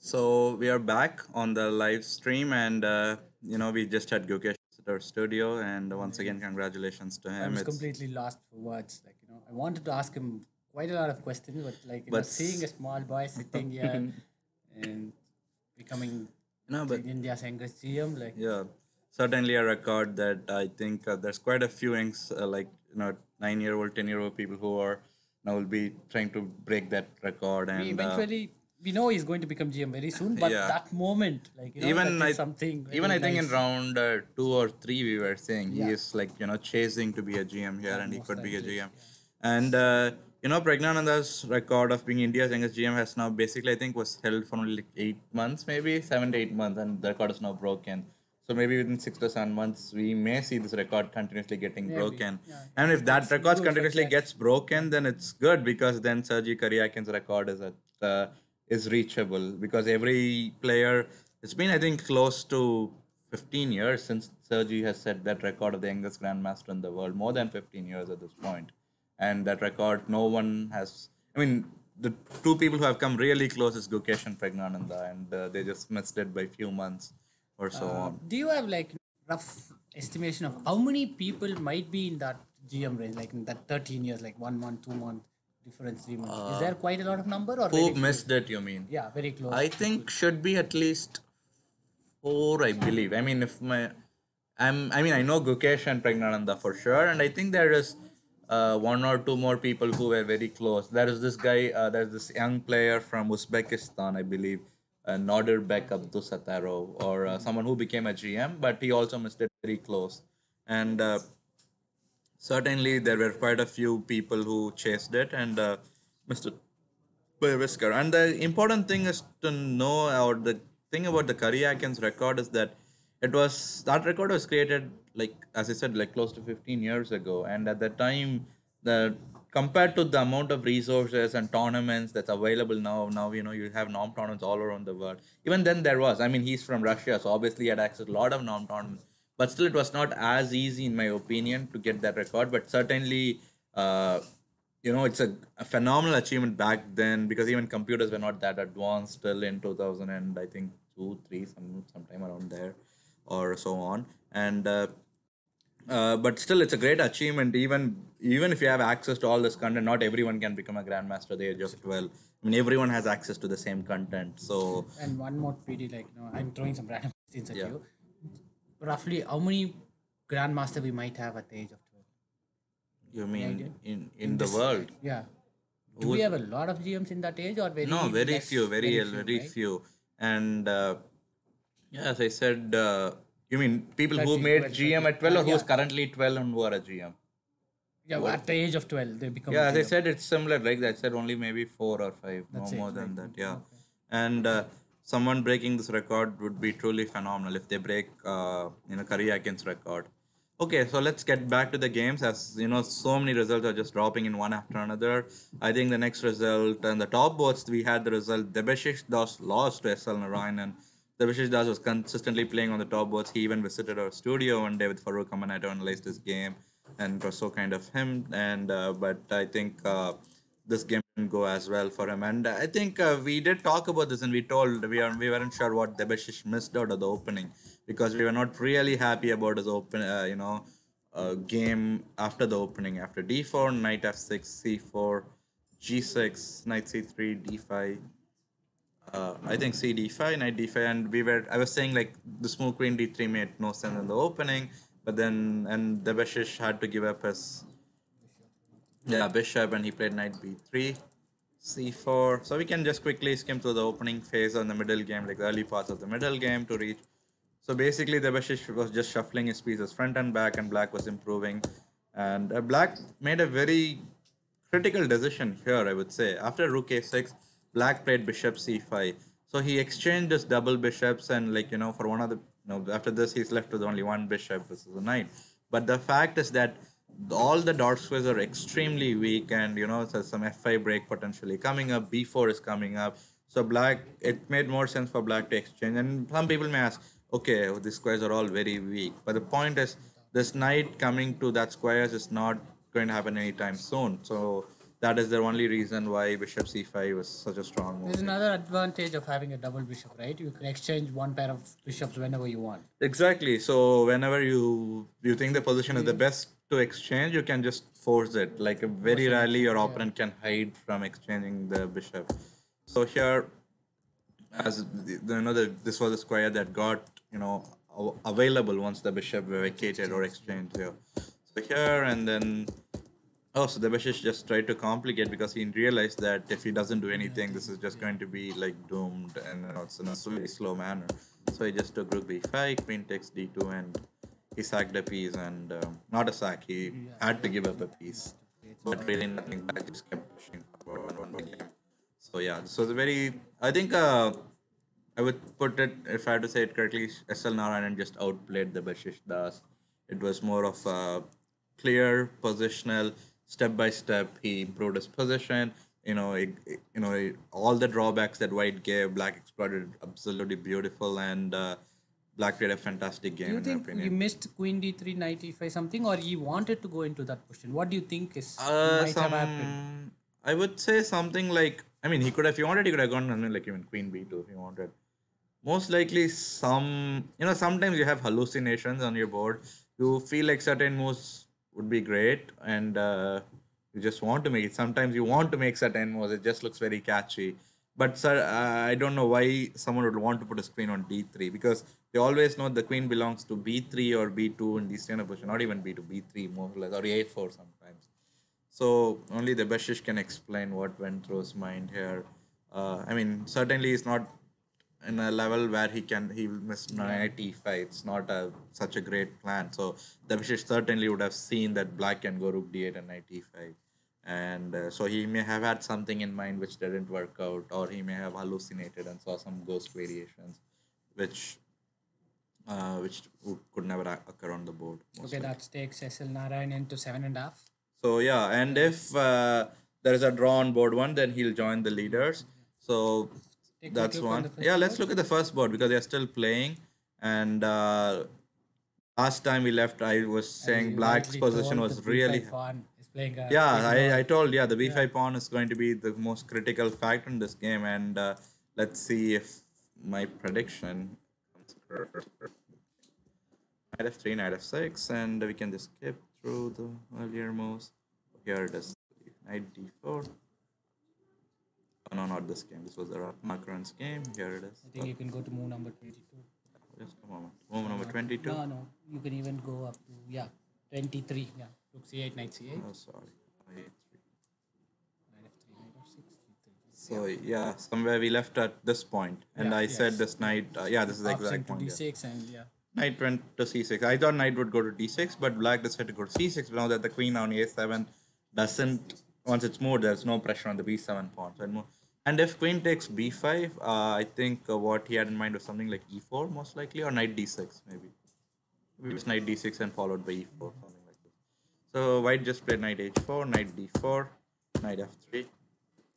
Speaker 1: So we are back on the live stream, and we just had Gukesh at our studio, and once again, congratulations to
Speaker 2: I
Speaker 1: him.
Speaker 2: was
Speaker 1: It's
Speaker 2: completely lost for words. I wanted to ask him quite a lot of questions, but
Speaker 1: but
Speaker 2: seeing a small boy sitting here and becoming
Speaker 1: but
Speaker 2: India's youngest GM,
Speaker 1: yeah, certainly a record that I think there's quite a few like 9-year-old, 10-year-old people who are now will be trying to break that record,
Speaker 2: we
Speaker 1: and
Speaker 2: eventually we know he's going to become GM very soon, but
Speaker 1: yeah.
Speaker 2: that moment, that
Speaker 1: Even
Speaker 2: is something
Speaker 1: even
Speaker 2: very
Speaker 1: I think in
Speaker 2: nice.
Speaker 1: round 2 or 3 we were saying he
Speaker 2: Yeah,
Speaker 1: is like chasing to be a GM here,
Speaker 2: yeah,
Speaker 1: and he
Speaker 2: most
Speaker 1: could be a
Speaker 2: likely.
Speaker 1: GM.
Speaker 2: Yeah.
Speaker 1: And Pragnananda's record of being India's youngest GM has now basically I think was held for only like 8 months, maybe 7 to 8 months, and the record is now broken. So maybe within 6 to 7 months we may see this record continuously getting
Speaker 2: Maybe.
Speaker 1: broken.
Speaker 2: Yeah,
Speaker 1: And if that
Speaker 2: it's
Speaker 1: record
Speaker 2: good for
Speaker 1: continuously
Speaker 2: India.
Speaker 1: gets broken, then it's good because then Sergei Karyakin's record is reachable because every player it's been I think close to 15 years since Sergei has set that record of the youngest grandmaster in the world, more than 15 years at this point. And that record no one has, I mean, the two people who have come really close is Gukesh and Pragnananda, and they just missed it by few months or so on.
Speaker 2: Do you have rough estimation of how many people might be in that GM range, like in that 13 years, like 1 month, 2 month difference, 3 months? Is there quite a lot of number or
Speaker 1: Who
Speaker 2: very few?
Speaker 1: missed it, you mean?
Speaker 2: Yeah, very close
Speaker 1: I
Speaker 2: people.
Speaker 1: think should be at least four, I believe. I mean, I mean, I know Gukesh and Pragnananda for sure, and I think there is one or two more people who were very close. There is this guy, there's this young player from Uzbekistan, I believe, Nodirbek Abdusataro, or someone who became a GM, but he also missed it very close. And certainly, there were quite a few people who chased it and missed it by a whisker. And the important thing is to know, or the thing about the Karyakin's record is that that record was created like as I said, like close to 15 years ago. And at that time, the compared to the amount of resources and tournaments that's available now you have norm tournaments all around the world. Even then there was. I mean, he's from Russia, so obviously he had access to a lot of norm tournaments. But still, it was not as easy, in my opinion, to get that record. But certainly, it's a phenomenal achievement back then because even computers were not that advanced still in 2000 and I think 2 3 sometime around there or so on. And but still, it's a great achievement. Even if you have access to all this content, not everyone can become a grandmaster at the age of 12. I mean, everyone has access to the same content. So
Speaker 2: And one more PD, I'm throwing some random questions at
Speaker 1: yeah.
Speaker 2: you. Roughly, how many grandmaster we might have at the age of 12?
Speaker 1: You
Speaker 2: Any
Speaker 1: mean
Speaker 2: idea?
Speaker 1: in the
Speaker 2: This,
Speaker 1: world?
Speaker 2: yeah. Do we
Speaker 1: Who's
Speaker 2: have a lot of GMs in that age or
Speaker 1: No,
Speaker 2: very
Speaker 1: very
Speaker 2: less?
Speaker 1: few,
Speaker 2: Very few,
Speaker 1: very
Speaker 2: right?
Speaker 1: few. And yeah, as I said, you mean people who
Speaker 2: 13,
Speaker 1: made
Speaker 2: 12,
Speaker 1: GM
Speaker 2: 13.
Speaker 1: at 12 or who's
Speaker 2: Yeah.
Speaker 1: currently 12 and who are a GM?
Speaker 2: Yeah,
Speaker 1: What?
Speaker 2: at the age of 12, they become a
Speaker 1: Yeah, as I
Speaker 2: GM.
Speaker 1: said, it's similar. Like I said, only maybe 4 or 5, no
Speaker 2: That's it.
Speaker 1: more than that. Yeah,
Speaker 2: Okay.
Speaker 1: and someone breaking this record would be truly phenomenal if they break, Karyakin's record. Okay, so let's get back to the games. As you know, so many results are just dropping in one after another. I think the next result and the top boards we had the result. Debashish Das lost to SL Narayanan. Debashish Das was consistently playing on the top boards. He even visited our studio one day with Farouk Aman to analyze this game, and it was so kind of him. And but I think this game didn't go as well for him. And I think we did talk about this, and we weren't sure what Debashish missed out of the opening because we were not really happy about his game after the opening. After d4, knight f6, c4, g6, knight c3, d5. I think c d5, knight d5, and I was saying like the smooth queen d3 made no sense in the opening, but then and the Debashish had to give up his bishop, and he played knight b3, c4. So we can just quickly skim through the opening phase on the middle game, like the early parts of the middle game to reach. So basically, the Vashisht was just shuffling his pieces front and back, and Black was improving. And Black made a very critical decision here, I would say. After Rook a6, Black played Bishop c5. So he exchanged his double bishops, and for one of the after this he's left with only one bishop versus a knight. But the fact is that all the dark squares are extremely weak, and so some f5 break potentially coming up, b4 is coming up. So Black, it made more sense for Black to exchange. And some people may ask, okay, these squares are all very weak, but the point is this knight coming to that squares is not going to happen anytime soon. So that is the only reason why bishop c5 was such a strong
Speaker 2: There's
Speaker 1: move.
Speaker 2: another advantage of having a double bishop, right? You can exchange one pair of bishops whenever you want.
Speaker 1: Exactly. So whenever you think the position is the best to exchange, you can just force it. Like very
Speaker 2: Force an
Speaker 1: rarely your
Speaker 2: exchange, yeah.
Speaker 1: opponent can hide from exchanging the bishop. So here, as this was a square that got available once the bishop vacated or exchanged here. So here and then. Oh, so the Vashisht just tried to complicate because he realized that if he doesn't do anything, this is just going to be like doomed and it's in a very slow manner. So he just took rook b5, queen takes d2, and he sacked a piece and not a sack. He had to give up a piece, but really nothing back. He just kept pushing forward one more game. So yeah, this was a very. I think I would put it, if I had to say it correctly, SL Narayanan just outplayed the Vashisht Das. It was more of a clear positional, step by step. He improved his position. All the drawbacks that White gave, Black exploited absolutely beautiful, and Black played a fantastic
Speaker 2: Do
Speaker 1: game
Speaker 2: you
Speaker 1: in my
Speaker 2: think you
Speaker 1: opinion.
Speaker 2: missed queen d3, knight e5 something, or he wanted to go into that position? What do you think is might have happened?
Speaker 1: I would say something like, I mean, he could have, if he wanted, he could have gone something like even Queen B2 if he wanted. Most likely, sometimes you have hallucinations on your board. You feel like certain moves would be great, and you just want to make it. Sometimes you want to make certain moves. It just looks very catchy. But sir, I don't know why someone would want to put his queen on d3 because they always know the queen belongs to b3 or b2 in these kind of position, not even b2, b3 more or less, or a4 sometimes. So only the Bashish can explain what went through his mind here. I mean, certainly he's not in a level where he will miss knight e5. It's not such a great plan. So the Bashish certainly would have seen that black can go rook d8 and knight e5. And so he may have had something in mind which didn't work out, or he may have hallucinated and saw some ghost variations, which could never occur on the board.
Speaker 2: Okay, that takes SL Narayan into 7.5.
Speaker 1: So yeah, and if there is a draw on board one, then he'll join the leaders. So
Speaker 2: Take a quick
Speaker 1: that's
Speaker 2: look on
Speaker 1: one.
Speaker 2: the first
Speaker 1: Yeah, let's
Speaker 2: board.
Speaker 1: look at the first board because they're still playing. And last time we left, I was saying
Speaker 2: You
Speaker 1: Black's
Speaker 2: rightly
Speaker 1: position
Speaker 2: told the
Speaker 1: was really.
Speaker 2: b5 pawn is playing a
Speaker 1: Yeah,
Speaker 2: big
Speaker 1: I
Speaker 2: role.
Speaker 1: told, yeah, the b5 pawn is going to be the most critical factor in this game. And let's see if my prediction comes correct. Knight f3, knight f6, and we can just skip through the earlier moves. Here it is, knight d4. Oh, no, not this game. This was the Ratnakaran's game. Here it is.
Speaker 2: I think you can go to move number 22.
Speaker 1: Just a moment. Move number 22.
Speaker 2: No. You can even go up to, 23. Yeah. Rook c8, knight c8.
Speaker 1: Oh, sorry. Knight
Speaker 2: Knight f3, knight f6, d3.
Speaker 1: So, yeah, somewhere we left at this point. And I said this knight, this is the
Speaker 2: Option
Speaker 1: exact
Speaker 2: to
Speaker 1: point. Yeah.
Speaker 2: d6 and
Speaker 1: Knight went to c6. I thought knight would go to d6, but black decided to go to c6. Now that the queen on a7 doesn't, once it's moved, there's no pressure on the b7 pawn. So and if queen takes b5, I think what he had in mind was something like e4, most likely, or knight d6, maybe. Maybe it's knight d6 and followed by e4, something like this. So white just played knight h4, knight d4, knight f3.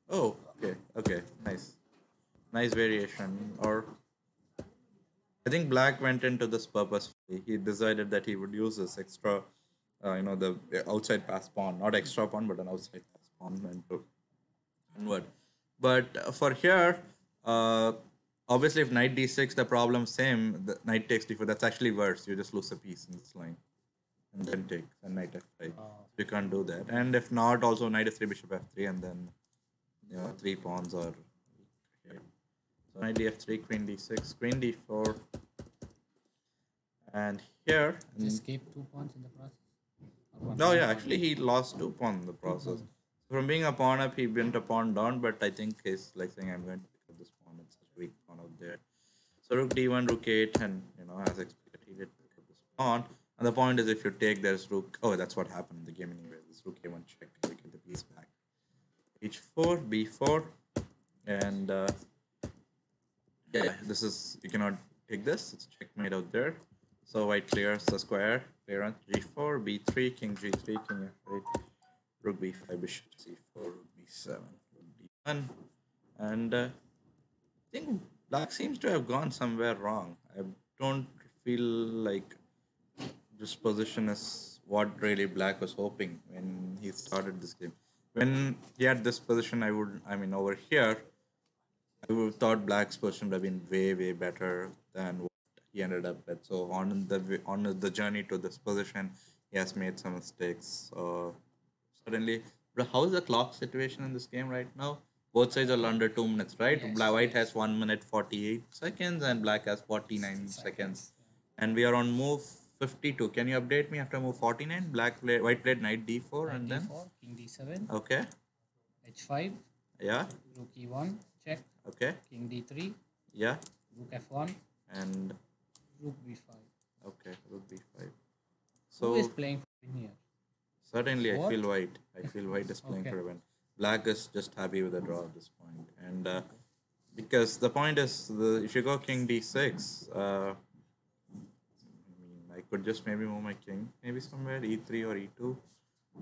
Speaker 1: Oh, okay, nice. Nice variation. Or I think black went into this purposefully. He decided that he would use this extra, the outside pass pawn, not extra pawn, but an outside pass pawn and to convert. But for here, uh, obviously, if knight d6, the problem same. The knight takes d4. That's actually worse. You just lose a piece in this line, and then take and knight f5. You can't do that. And if not, also knight f3, bishop f3, and then 3 pawns are. So knight df3, queen d6, queen d4, and here.
Speaker 2: just escape 2 pawns in the process.
Speaker 1: No, yeah, actually he lost 2 pawns in the process. From being a pawn up, he went a pawn down, but I think he's like saying, I'm going to pick up this pawn. It's such a weak pawn out there. So rook d1, rook 8, and as expected, he did pick up this pawn. And the point is, if you take, there's rook. Oh, that's what happened in the game anyway. This rook a1 check, and we get the piece back. h4, b4, and this is, you cannot take this. It's checkmate out there. So white clears the square. Clear on g4, b3, king g3, king f8, rook b5, bishop c4, rook b7, rook d1. And I think black seems to have gone somewhere wrong. I don't feel like this position is what really black was hoping when he started this game. when he had this position, over here, I would have thought Black's position would have been way, way better than what he ended up with. So on the journey to this position, he has made some mistakes. So suddenly, but how's the clock situation in this game right now? Both sides are under 2 minutes, right?
Speaker 2: Yes,
Speaker 1: White
Speaker 2: yes.
Speaker 1: has 1 minute 48 seconds and Black has 49 seconds.
Speaker 2: Yeah.
Speaker 1: And we are on move 52. Can you update me after move 49? White played knight d4
Speaker 2: Knight
Speaker 1: and then
Speaker 2: d4, king d7,
Speaker 1: okay,
Speaker 2: h5,
Speaker 1: yeah,
Speaker 2: rook e1, check,
Speaker 1: okay,
Speaker 2: king d3,
Speaker 1: yeah,
Speaker 2: rook f1,
Speaker 1: and
Speaker 2: rook b5.
Speaker 1: okay, rook b5.
Speaker 2: Who is
Speaker 1: So
Speaker 2: playing for win here?
Speaker 1: certainly,
Speaker 2: What?
Speaker 1: I feel white is playing
Speaker 2: Okay.
Speaker 1: for a win. Black is just happy with the draw at this point, and because the point is, if you go king d6, I could just maybe move my king, maybe somewhere e3 or e2,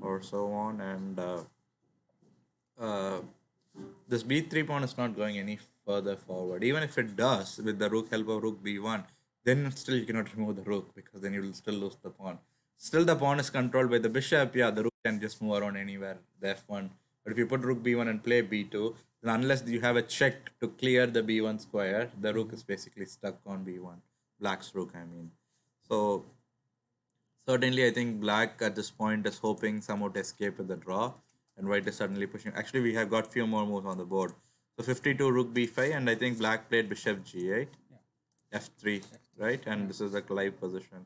Speaker 1: or so on, and uh, this b3 pawn is not going any further forward. Even if it does, with the rook help of rook b1, then still you cannot remove the rook because then you will still lose the pawn. Still, the pawn is controlled by the bishop. Yeah, the rook can just move around anywhere, the f1. But if you put rook b1 and play b2, then unless you have a check to clear the b1 square, the rook is basically stuck on b1. Black's rook, I mean. So certainly, I think black at this point is hoping somewhat to escape with the draw, and white is suddenly pushing. Actually, we have got few more moves on the board. So 52 rook b5, and I think black played bishop g8, f3, right? And this is a live position.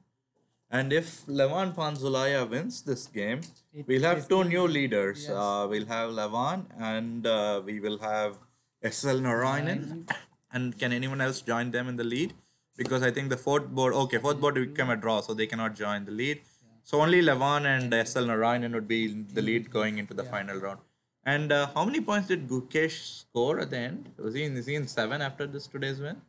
Speaker 1: And if Levan Panzulaya wins this game, we'll have two new leaders.
Speaker 2: Yes.
Speaker 1: We'll have Levan and we will have SL Narayanan. And can anyone else join them in the lead? Because I think the fourth board will become a draw, so they cannot join the lead. So only Levan and SL Narayanan would be in the lead going into the final round. And how many points did Gukesh score at the end? Is he in 7 after this today's win?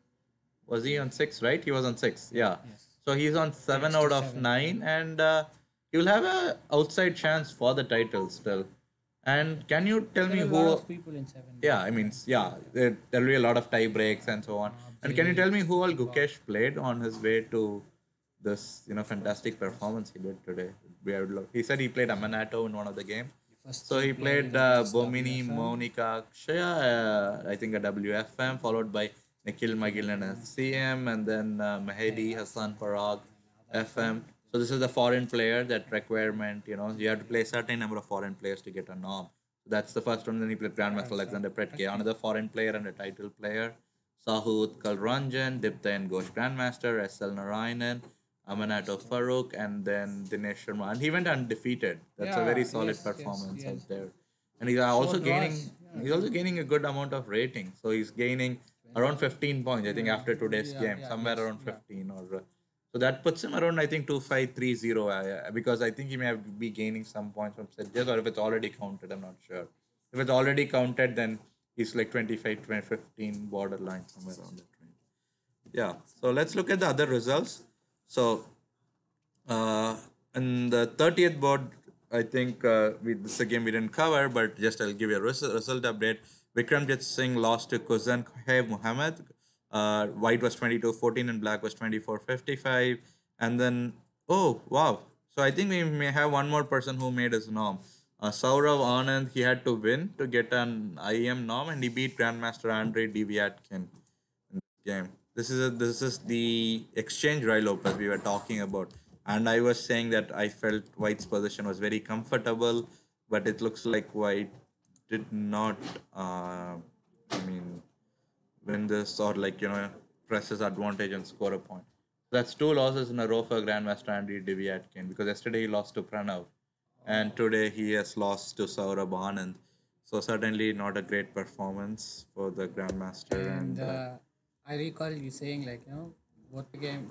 Speaker 1: Was he on 6, right? He was on 6, yeah.
Speaker 2: Yes.
Speaker 1: So he's on 7 out of 9, and he will have a outside chance for the title still. And can you tell me
Speaker 2: There are a
Speaker 1: who?
Speaker 2: lot of people in 7.
Speaker 1: Yeah, I mean, yeah, there will be a lot of tie breaks and so on. And can you tell me who all Gukesh played on his way to this, fantastic performance he did today? He said he played Amanato in one of the games. So he played Bomini, Monica, Kshaya, I think a WFM, followed by Nikhil Magilan as CM, and then Mahedi Hassan Parag, FM. So this is the foreign player, that requirement, you have to play a certain number of foreign players to get a norm. So that's the first one. Then he played Grandmaster Alexander Pretke, another foreign player and a title player. Sahut Kalranjan, Dipta Ghosh Grandmaster, SL Narayanan, Amanato Farooq, and then Dinesh Sharma. And he went undefeated. That's a very solid performance out there. And he's also gaining a good amount of rating. So he's gaining around 15 points, I think, after today's game, somewhere around 15 or so that puts him around, I think, 2530, because I think he may be gaining some points from Sedges, or if it's already counted, I'm not sure. If it's already counted, then he's like 25, 15 borderline, somewhere around that range. Yeah. So let's look at the other results. So in the 30th board, I think this is a game we didn't cover, but just I'll give you a result update. Vikramjit Singh lost to Kuzan Khoeb Muhammad. White was 22-14 and black was 24-55. And then, oh, wow. So I think we may have one more person who made his norm. Saurav Anand, he had to win to get an IEM norm, and he beat Grandmaster Andre Deviatkin in this game. This is the exchange Roy Lopez we were talking about, and I was saying that I felt White's position was very comfortable, but it looks like White did not. I mean, win this or press his advantage and score a point. That's two losses in a row for Grandmaster Andy Deviatkin, because yesterday he lost to Pranav and today he has lost to Saurabh Anand. So certainly not a great performance for the Grandmaster.
Speaker 2: And
Speaker 1: And
Speaker 2: I recall you saying both the game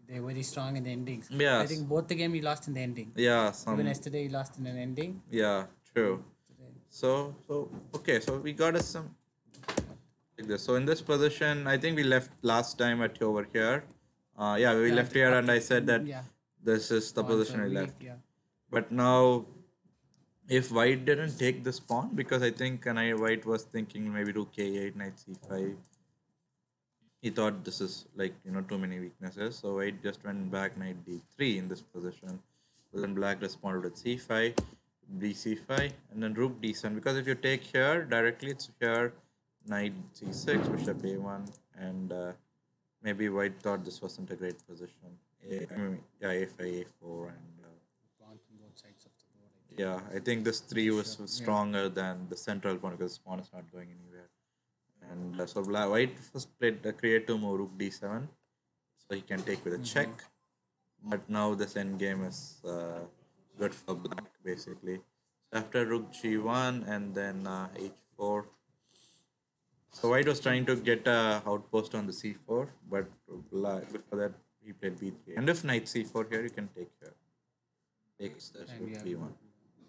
Speaker 2: they were very strong in the endings.
Speaker 1: yeah,
Speaker 2: I think both the game he lost in the ending.
Speaker 1: yeah,
Speaker 2: Even yesterday he lost in an ending.
Speaker 1: yeah, true. So okay, so we got us some like this. So in this position, I think we left last time at over here. Yeah, we left here, and I said that this is the position we left.
Speaker 2: Yeah.
Speaker 1: But now, if White didn't take this pawn, because I think White was thinking maybe rook k8, knight c5. He thought this is too many weaknesses. So White just went back knight d3 in this position. But then black responded with c5. bc5, and then rook d7. Because if you take here directly, it's here knight c6, bishop a1, and maybe white thought this wasn't a great position. Yeah, a5, a4, and
Speaker 2: Pawn on both sides of the board.
Speaker 1: yeah, I think this three was stronger than the central pawn because this pawn is not going anywhere. And so white first played the creative move rook d7, so he can take with a check. But now this endgame is good for black basically. So after rook g1 and then h4. So white was trying to get a outpost on the c4, but before that he played b3. And if knight c4 here, you can take here. Takes this rook b1.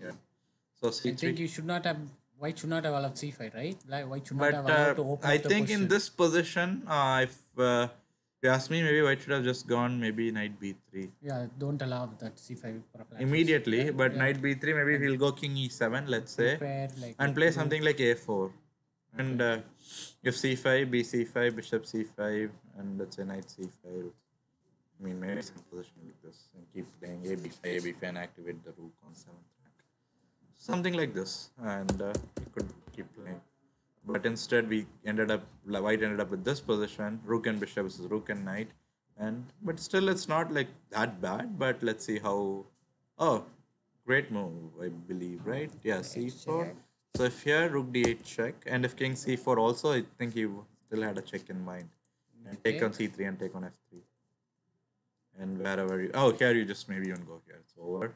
Speaker 1: Yeah. So c3.
Speaker 2: I think you should not have. White should not have allowed c5, right? White should not have
Speaker 1: But
Speaker 2: allowed to open
Speaker 1: I
Speaker 2: up the
Speaker 1: think
Speaker 2: position.
Speaker 1: in this position, if you ask me, maybe white should have just gone maybe knight b3.
Speaker 2: Yeah, don't allow that c5 for a plan.
Speaker 1: Immediately, but knight b3, maybe he'll go king e7, let's say,
Speaker 2: Prepare, like,
Speaker 1: and play something like a4. And if c5, bc5, bishop c5, and let's say knight c5. I mean, maybe some position like this, and keep playing ab5, ab5, and activate the rook on 7th rank. Something like this, and we could keep playing. But instead, white ended up with this position, rook and bishop versus rook and knight. But still, it's not like that bad, but let's see how. Oh, great move, I believe, right? Yeah, c4. So if here rook d8 check, and if king c4 also, I think he still had a check in mind. And take on c3 and take on f3. And wherever you, oh, here you just maybe even go here. It's over.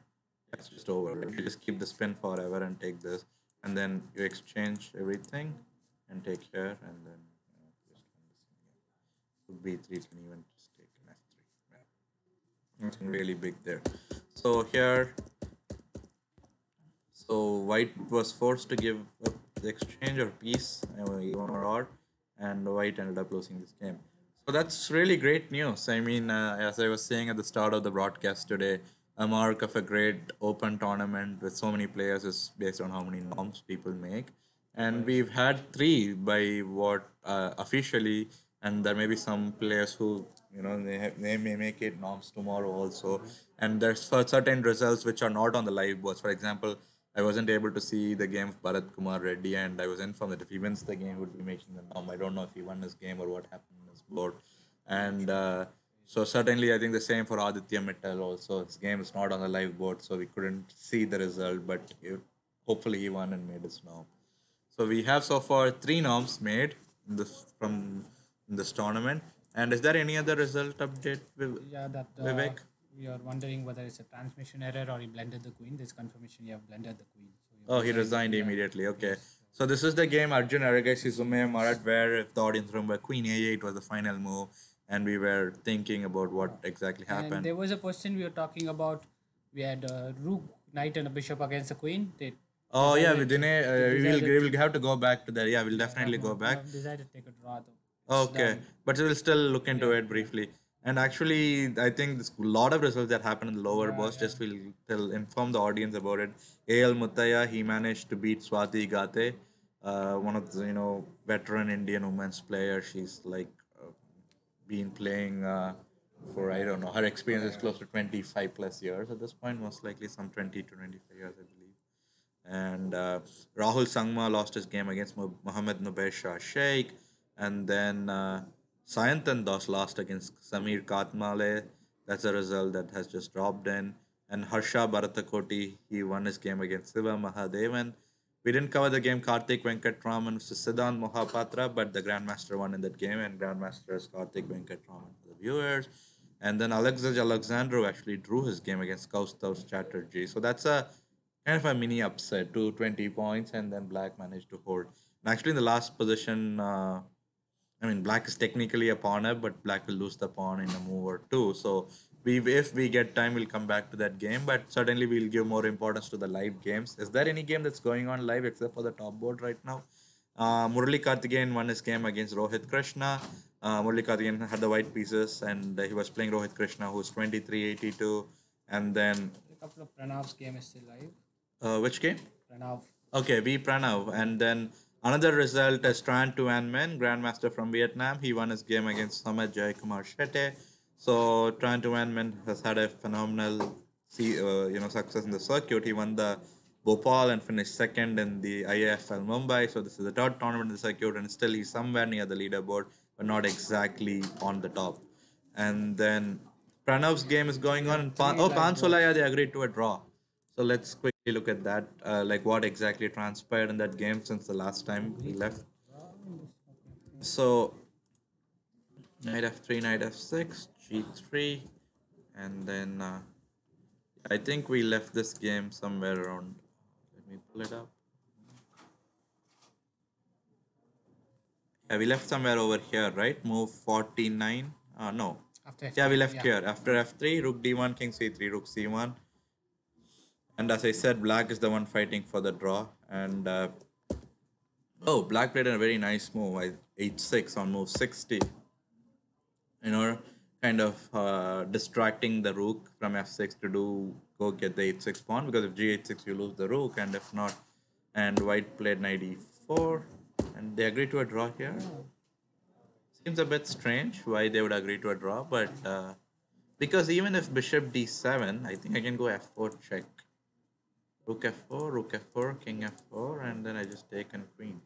Speaker 1: It's just over. You just keep the spin forever and take this, and then you exchange everything and take here, and then just rook b3 can even just take an f3. Yeah. Nothing really big there. So here. So white was forced to give up the exchange or piece, or and white ended up losing this game. So that's really great news. I mean, as I was saying at the start of the broadcast today, a mark of a great open tournament with so many players is based on how many norms people make. And we've had 3 by what officially, and there may be some players who they may make it norms tomorrow also. And there's for certain results which are not on the live boards. For example, I wasn't able to see the game of Bharat Kumar Reddy, and I was informed that if he wins the game, he would be making the norm. I don't know if he won his game or what happened in his board. And so certainly, I think the same for Aditya Mittal also. His game is not on the live board, so we couldn't see the result, but hopefully he won and made his norm. So we have so far 3 norms made from this tournament. And is there any other result update, Vivek?
Speaker 2: We are wondering whether it's a transmission error or he blended the queen. There's confirmation you have blended the queen.
Speaker 1: So he resigned immediately. Okay. Yes. So this is the game Arjun Aragai Suzume Marat, where if the audience remember, queen a8 was the final move, and we were thinking about what exactly happened.
Speaker 2: And there was a question we were talking about. We had a rook, knight, and a bishop against the queen. We
Speaker 1: will have to go back to that. Yeah, we'll definitely go back.
Speaker 2: Decided to take a draw though.
Speaker 1: Okay, but we'll still look into it briefly. And actually, I think there's a lot of results that happened in the lower boss. Just we'll inform the audience about it. A.L. Muttaya, he managed to beat Swati Gate, one of the veteran Indian women's players. She's like been playing for, I don't know, her experience is close to 25 plus years at this point, most likely some 20 to 25 years, I believe. And Rahul Sangma lost his game against Mohammed Nubair Shah Sheikh, and then Sayantan Das lost against Samir Katmale. That's a result that has just dropped in. And Harsha Bharatakoti, he won his game against Siva Mahadevan. We didn't cover the game Karthik Venkatraman versus Siddhant Mohapatra, but the Grandmaster won in that game, and Grandmaster is Karthik Venkatraman for the viewers. And then Alexej Alexandrov actually drew his game against Kaustav Chatterjee. So that's a kind of a mini upset, 220 points, and then Black managed to hold. And actually, in the last position, Black is technically a pawner, but Black will lose the pawn in a move or 2. So if we get time, we'll come back to that game. But certainly, we'll give more importance to the live games. Is there any game that's going on live except for the top board right now? Murali Karthikeyan won his game against Rohit Krishna. Murali Karthikeyan had the white pieces, and he was playing Rohit Krishna, who's 23-82. And then
Speaker 2: a couple of Pranav's game is still live.
Speaker 1: Which game?
Speaker 2: Pranav.
Speaker 1: Okay, V Pranav. And then another result is Tran Tuan Men, Grandmaster from Vietnam. He won his game against Samad Jaikumar Shetty. So Tran Tuan Men has had a phenomenal success in the circuit. He won the Bhopal and finished second in the IIFL Mumbai. So this is the third tournament in the circuit, and still he's somewhere near the leaderboard, but not exactly on the top. And then Pranav's game is going on, and Pansolaya they agreed to a draw. So let's quickly look at that, like what exactly transpired in that game since the last time he left. So knight f3, knight f6, g3, and then I think we left this game somewhere around. Let me pull it up. Yeah, we left somewhere over here, right? Move 49. No.
Speaker 2: After
Speaker 1: Yeah, we
Speaker 2: F3,
Speaker 1: left here. After f3, rook d1, king c3, rook c1. And as I said, black is the one fighting for the draw. And oh, black played a very nice move. H6 on move 60. You know, kind of distracting the rook from f6 to go get the h6 pawn, because if g8 6 you lose the rook, and if not, and white played knight e4, and they agreed to a draw here. Seems a bit strange why they would agree to a draw, but because even if bishop d7, I think I can go f4 check. Rook f4, rook f4, king f4, and then I just take and queen.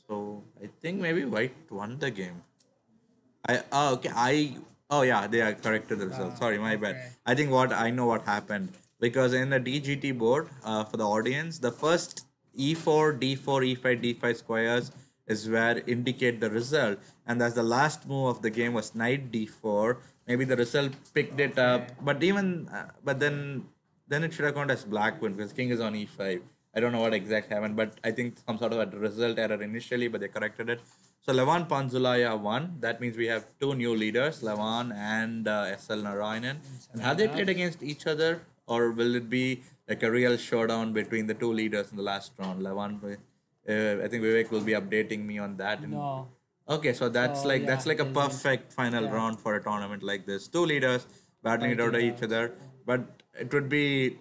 Speaker 1: So I think maybe white won the game. They are corrected the result. Sorry, my bad. I think I know what happened, because in the DGT board, for the audience, the first e4, d4, e5, d5 squares is where indicate the result, and as the last move of the game was knight d4, maybe the result picked it up, but then it should have counted as black win because king is on e5. I don't know what exactly happened, but I think some sort of a result error initially, but they corrected it. So Levan Panzulaya won. That means we have two new leaders, Levan and SL Narayanan. And have they played against each other, or will it be like a real showdown between the two leaders in the last round? Levan, I think Vivek will be updating me on that.
Speaker 2: No.
Speaker 1: Okay, so that's like a perfect final round for a tournament like this. Two leaders battling it out of each other, but it would be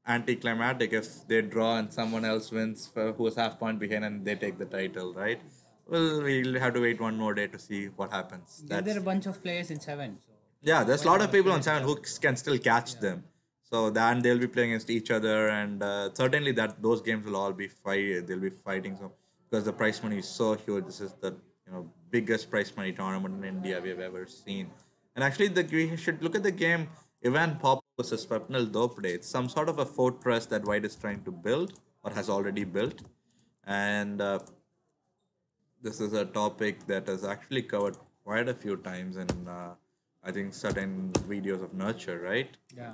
Speaker 1: anticlimactic if they draw and someone else wins who is half point behind and they take the title, right? Well, we'll have to wait one more day to see what happens.
Speaker 2: There are a bunch of players in 7. So
Speaker 1: Yeah, there's a lot of people on 7 who can still catch them. So then they'll be playing against each other, and certainly that those games will all be fight. They'll be fighting, so because the prize money is so huge. This is the biggest prize money tournament in India we have ever seen. And actually, we should look at the game. Ivan Popov versus Swapnil Dopde. It's some sort of a fortress that White is trying to build or has already built, and this is a topic that is actually covered quite a few times in I think certain videos of NURTR, right?
Speaker 2: Yeah.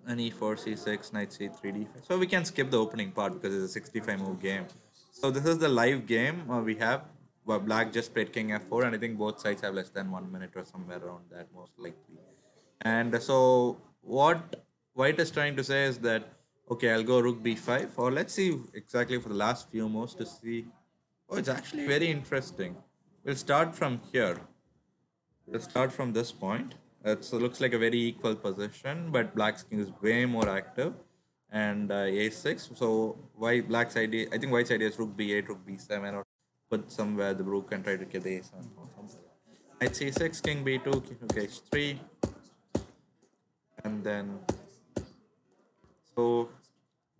Speaker 1: And e4, c6, knight c3, d5. So we can skip the opening part because it's a 65 move game. So this is the live game we have. Well, black just played king f4, and I think both sides have less than 1 minute or somewhere around that, most likely. And so what white is trying to say is that, okay, I'll go rook b5, or let's see exactly for the last few moves to see. Oh, it's actually very interesting. We'll start from here. We'll start from this point. It looks like a very equal position, but black's king is way more active. And a6. So black's idea, I think white's idea is rook b8, rook b7, or put somewhere the rook and try to get the a7. Knight c6, king b2, king h3, and then so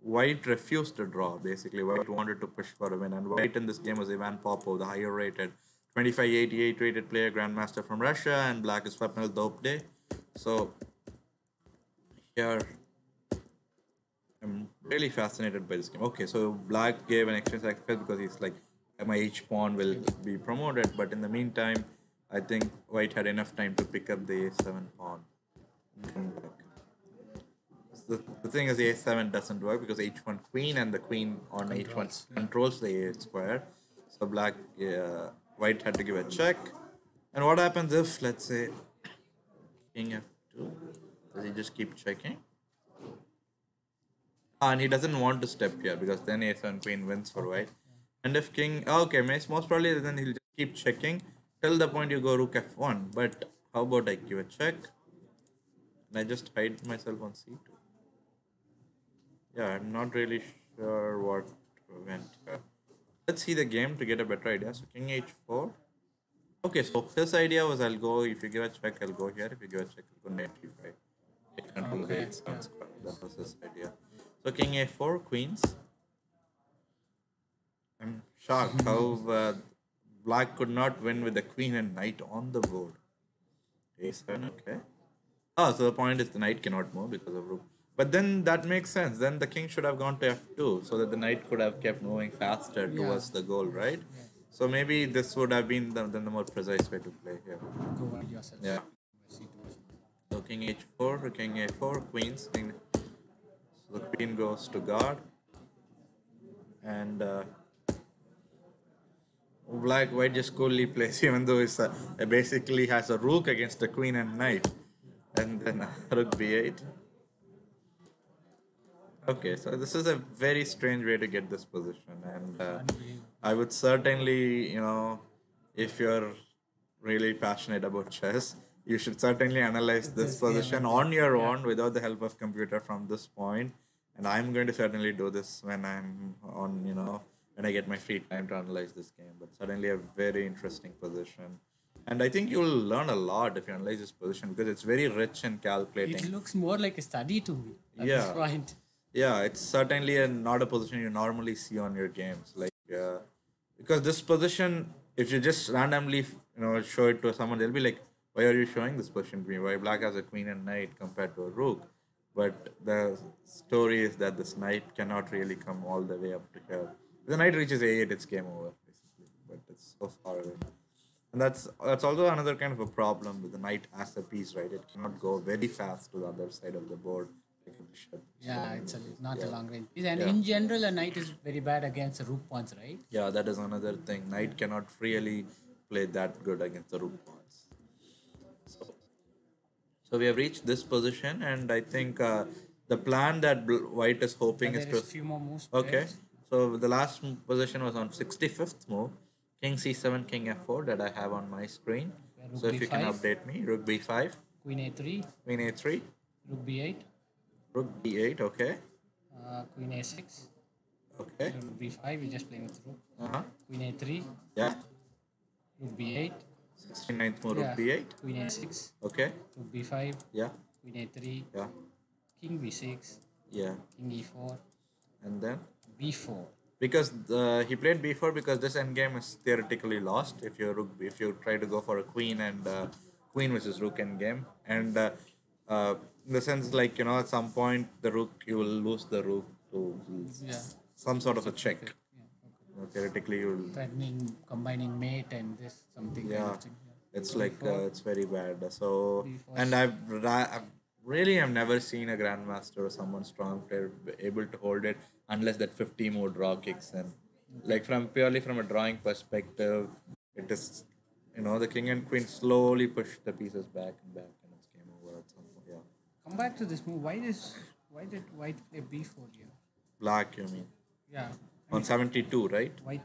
Speaker 1: white refused to draw. Basically, white wanted to push for a win, and white in this game was Ivan Popov, the higher rated 2588 rated player, grandmaster from Russia, and black is Swapnil Dopde. So here I'm really fascinated by this game. Okay, so black gave an extra sacrifice because he's like, my h pawn will be promoted, but in the meantime, I think white had enough time to pick up the a7 pawn. The thing is, the a7 doesn't work because h1 queen, and the queen on h1 controls the a8 square. So white had to give a check. And what happens if, let's say, king f2? Does he just keep checking? And he doesn't want to step here because then a7 queen wins for white. And if king, okay, most probably then he'll just keep checking till the point you go rook f1. But how about I give a check? And I just hide myself on c2. Yeah, I'm not really sure what went here. Let's see the game to get a better idea. So king h4. Okay, so his idea was, I'll go, if you give a check, I'll go here. If you give a check, I'll go knight e5. Control
Speaker 2: Okay.
Speaker 1: h sounds quite. That was his idea. So king a4, queens. I'm shocked how black could not win with the queen and knight on the board. A7, okay. Ah, so the point is the knight cannot move because of rook. But then that makes sense. Then the king should have gone to f2 so that the knight could have kept moving faster towards the goal, right? So maybe this would have been then the more precise way to play here.
Speaker 2: Go ahead yourself.
Speaker 1: Yeah. So king h4, king a4, queens. King. So the queen goes to guard. And white just coolly plays, even though it basically has a rook against the queen and knight. And then rook b8. Okay, so this is a very strange way to get this position, and I would certainly, if you're really passionate about chess, you should certainly analyze this position on your own without the help of computer from this point. And I'm going to certainly do this when I'm on, when I get my free time to analyze this game. But certainly a very interesting position. And I think you'll learn a lot if you analyze this position because it's very rich in calculating.
Speaker 2: It looks more like a study to me at
Speaker 1: Yeah.
Speaker 2: this point.
Speaker 1: Yeah, it's certainly not a position you normally see on your games. Because this position, if you just randomly, show it to someone, they'll be like, "Why are you showing this position to me? Why black has a queen and knight compared to a rook?" But the story is that this knight cannot really come all the way up to here. If the knight reaches a8, it's game over, basically. But it's so far away. And that's also another kind of a problem with the knight as a piece, right? It cannot go very fast to the other side of the board.
Speaker 2: Yeah, it's not a long range. And in general, a knight is very bad against the rook pawns, right?
Speaker 1: Yeah, that is another thing. Knight cannot really play that good against the rook pawns. So we have reached this position, and I think the plan that white is hoping is
Speaker 2: There
Speaker 1: to.
Speaker 2: is few more moves.
Speaker 1: Okay, so the last position was on 65th move, king c7, king f4 that I have on my screen.
Speaker 2: Rook
Speaker 1: So if you can
Speaker 2: b5.
Speaker 1: update me, rook b5,
Speaker 2: Queen a3,
Speaker 1: queen a3,
Speaker 2: rook b8,
Speaker 1: rook b8. Okay,
Speaker 2: queen a6,
Speaker 1: okay,
Speaker 2: rook b5. We're just playing with rook.
Speaker 1: uh-huh,
Speaker 2: Queen a3,
Speaker 1: yeah.
Speaker 2: rook b8,
Speaker 1: 69th move, rook b8.
Speaker 2: queen a6,
Speaker 1: Okay,
Speaker 2: rook b5,
Speaker 1: yeah,
Speaker 2: queen a3,
Speaker 1: yeah,
Speaker 2: king b6,
Speaker 1: yeah.
Speaker 2: king e4,
Speaker 1: And then
Speaker 2: b4.
Speaker 1: because he played b4 because this endgame is theoretically lost if you try to go for a queen and queen versus rook endgame, and in the sense at some point the rook you will lose the rook to some sort of a check. Theoretically you will
Speaker 2: Threatening, combining mate and this something.
Speaker 1: yeah,
Speaker 2: Kind of thing.
Speaker 1: it's like it's very bad. So and I've never seen a grandmaster or someone strong player able to hold it unless that 50 mode draw kicks in. Like purely from a drawing perspective, it is the king and queen slowly push the pieces back and back, and it's game over at some point. Yeah,
Speaker 2: Come back to this move. Why did white play b4 here?
Speaker 1: black, you mean?
Speaker 2: Yeah.
Speaker 1: On 72, right?
Speaker 2: White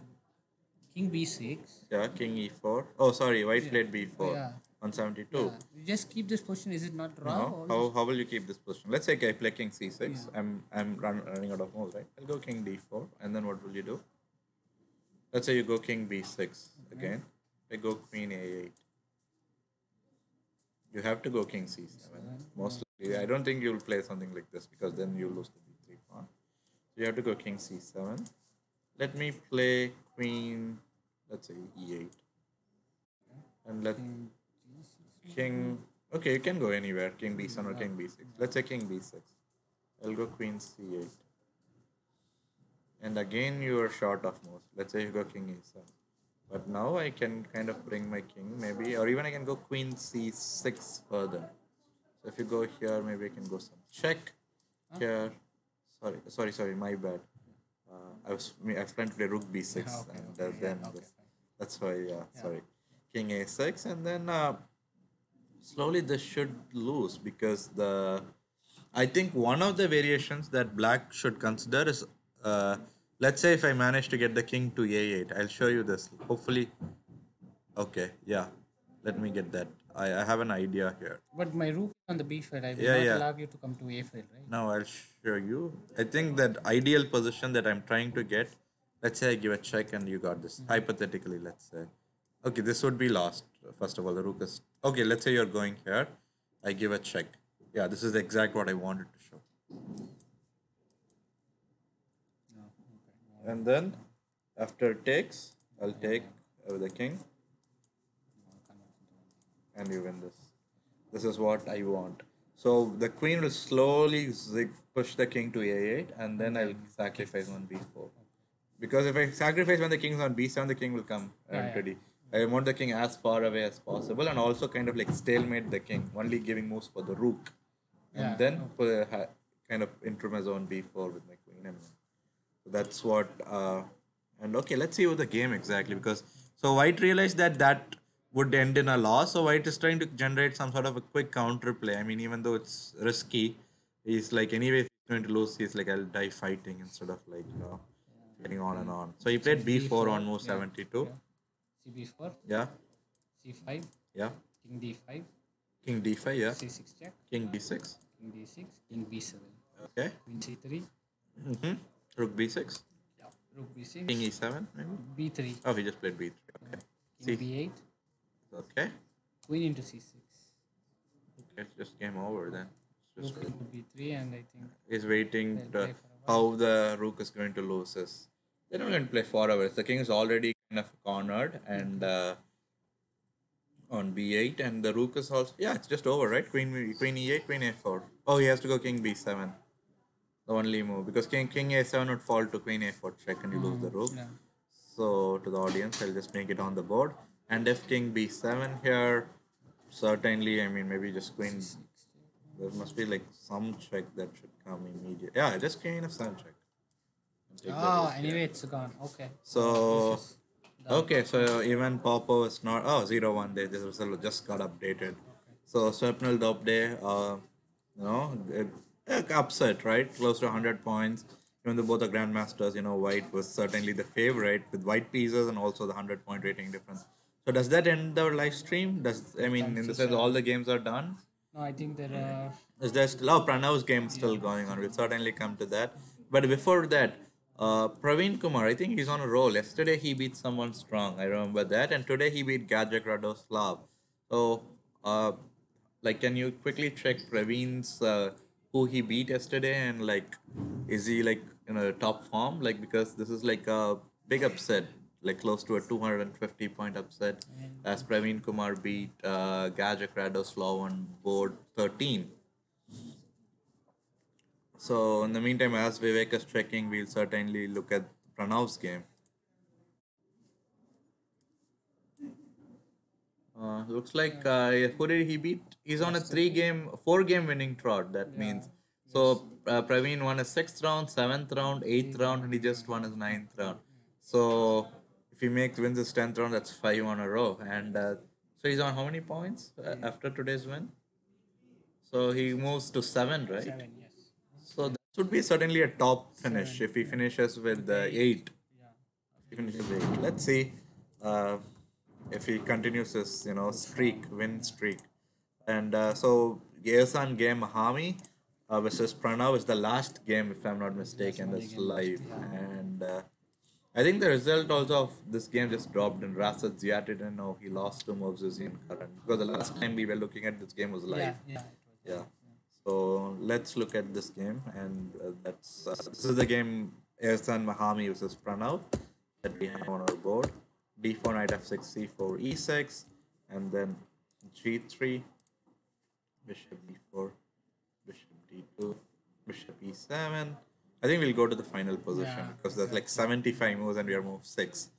Speaker 2: king b6.
Speaker 1: Yeah, king e4. Oh, sorry, white played b4
Speaker 2: Yeah.
Speaker 1: on 72.
Speaker 2: Yeah. You just keep this position. Is it not draw?
Speaker 1: No, how will you keep this position? Let's say I play king c6. I'm running out of moves, right? I'll go king d4, and then what will you do? Let's say you go king b6 again. I go queen a8. You have to go king c7. Mostly, I don't think you'll play something like this because then you lose the b3 pawn. So you have to go king c7. Let me play queen, let's say e8. And let king, okay, you can go anywhere, king b7 or king b6. Let's say king b6. I'll go queen c8. And again you are short of moves. Let's say you go king e7. But now I can kind of bring my king maybe, or even I can go queen c6 further. So if you go here, maybe I can go some check here. Sorry, my bad. I was trying to play rook b6, that's why. Sorry, king a6, and then slowly this should lose because I think one of the variations that black should consider is let's say if I manage to get the king to a8, I'll show you this. Hopefully, okay, yeah. Let me get that. I have an idea here.
Speaker 2: But my rook is on the b file. I will not allow you to come to a file, right?
Speaker 1: Now I'll show you. I think that ideal position that I'm trying to get, let's say I give a check and you got this. Hypothetically, let's say. Okay, this would be lost. First of all, the rook is... Okay, let's say you're going here. I give a check. Yeah, this is exact what I wanted to show.
Speaker 2: No, okay.
Speaker 1: And then after it takes, I'll take the king, and you win this. This is what I want. So the queen will slowly push the king to a8, and then I'll sacrifice on b4. Because if I sacrifice when the king's on b7, the king will come ready. I want the king as far away as possible, and also kind of like stalemate the king, only giving moves for the rook, and then kind of intermezzo on b4 with my queen. And so that's what. And okay, let's see what the game exactly, because so White realized that that would end in a loss. So White is trying to generate some sort of a quick counter play. I mean, even though it's risky, he's like anyway if he's going to lose, he's like I'll die fighting instead of like getting on and on. So he played b4 on move 72.
Speaker 2: cb4.
Speaker 1: Yeah.
Speaker 2: c5.
Speaker 1: Yeah.
Speaker 2: King d5.
Speaker 1: King d5. Yeah.
Speaker 2: c6 check.
Speaker 1: King d6.
Speaker 2: King d6. King b7.
Speaker 1: Okay.
Speaker 2: Queen c3.
Speaker 1: Mm-hmm. Rook b6.
Speaker 2: Yeah. Rook b6.
Speaker 1: King e7 maybe.
Speaker 2: b3.
Speaker 1: Oh, he just played b3. Okay.
Speaker 2: King b8.
Speaker 1: Okay.
Speaker 2: Queen into c6.
Speaker 1: Okay, it's just game over then. It's just
Speaker 2: Rook into b3, and I think
Speaker 1: he's waiting
Speaker 2: they'll
Speaker 1: to
Speaker 2: play for a while.
Speaker 1: how the rook is going to lose his. They're not going to play forever. The king is already kind of cornered and on b8, and the rook is also it's just over, right? Queen e8, queen a4. Oh, he has to go king b7. The only move, because king a7 would fall to queen a4 check and you lose the rook.
Speaker 2: Yeah.
Speaker 1: So to the audience, I'll just make it on the board. And if king b7 here, certainly, I mean, maybe just queen. There must be like some check that should come immediately. Yeah, just queen f7 check.
Speaker 2: Anyway, it's gone. Okay.
Speaker 1: So, okay, so even Popo is not. Oh, 0-1 day. This result just got updated. So, Swapnil Dopde, upset, right? Close to 100 points. Even though both are grandmasters, White was certainly the favorite with white pieces and also the 100-point rating difference. So, does that end the live stream? In the sense all the games are done?
Speaker 2: No, I think there are.
Speaker 1: Is there still Pranav's game still going on? We'll certainly come to that. But before that, Praveen Kumar, I think he's on a roll. Yesterday he beat someone strong. I remember that, and today he beat Gajak Radoslav. So, can you quickly check Praveen's who he beat yesterday, and like, is he like in a top form? Like, because this is like a big upset, like close to a 250-point upset, as Praveen Kumar beat Gajak Radoslav on board 13. So in the meantime, as Vivek is checking, we'll certainly look at Pranav's game. Looks like who did he beat? He's on a 4-game winning trot. That means so Praveen won a 6th round, 7th round, 8th round, and he just won his 9th round. So if he wins his 10th round, that's 5 on a row. And so he's on how many points after today's win? So he moves to 7, right?
Speaker 2: 7, yes.
Speaker 1: So that would be certainly a top finish if he finishes with 8.
Speaker 2: Yeah.
Speaker 1: If he finishes with 8. Let's see if he continues his win streak. And so Geosan game Mahami versus Pranav is the last game, if I'm not mistaken. That's live. And I think the result also of this game just dropped, and Rasad Ziya didn't know he lost to Mobzuzian Karan. Because the last time we were looking at this game was live. Yeah. So let's look at this game, and this is the game Ersan Mahami versus Pranav that we have on our board. D4 knight f6, c4 e6, and then g3, bishop d4, bishop d2, bishop e7. I think we'll go to the final position because there's like 75 moves and we are move 6.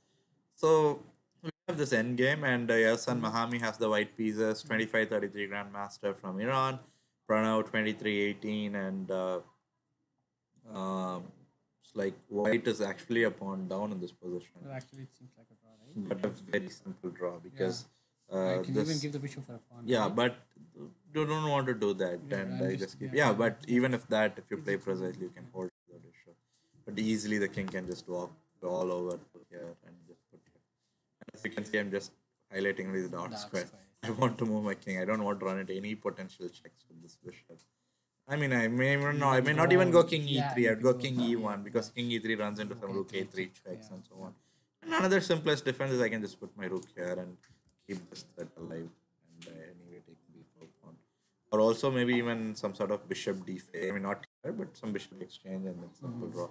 Speaker 1: So we have this end game, and Ersan Mahami has the white pieces, 25-33 grandmaster from Iran. Pranav 23-18, and it's like white is actually a pawn down in this position.
Speaker 2: Well, actually, it seems like a draw, right?
Speaker 1: But a very simple draw, because
Speaker 2: I can even give the bishop for a pawn.
Speaker 1: yeah,
Speaker 2: right?
Speaker 1: but you don't want to do that, and I just keep but even if you play precisely, you can hold the bishop. But easily the king can just walk all over here and just put here. And as you can see, I'm just highlighting the dark square. I want to move my king. I don't want to run into any potential checks with this bishop. I mean, I may not even go king e3. I'd go king e1 because king e3 runs into some rook a3 checks and so on. And another simplest defense is I can just put my rook here and keep this threat alive. And anyway, take b4 pawn. or also maybe even some sort of bishop d5. I mean, not here, but some bishop exchange and then simple draw.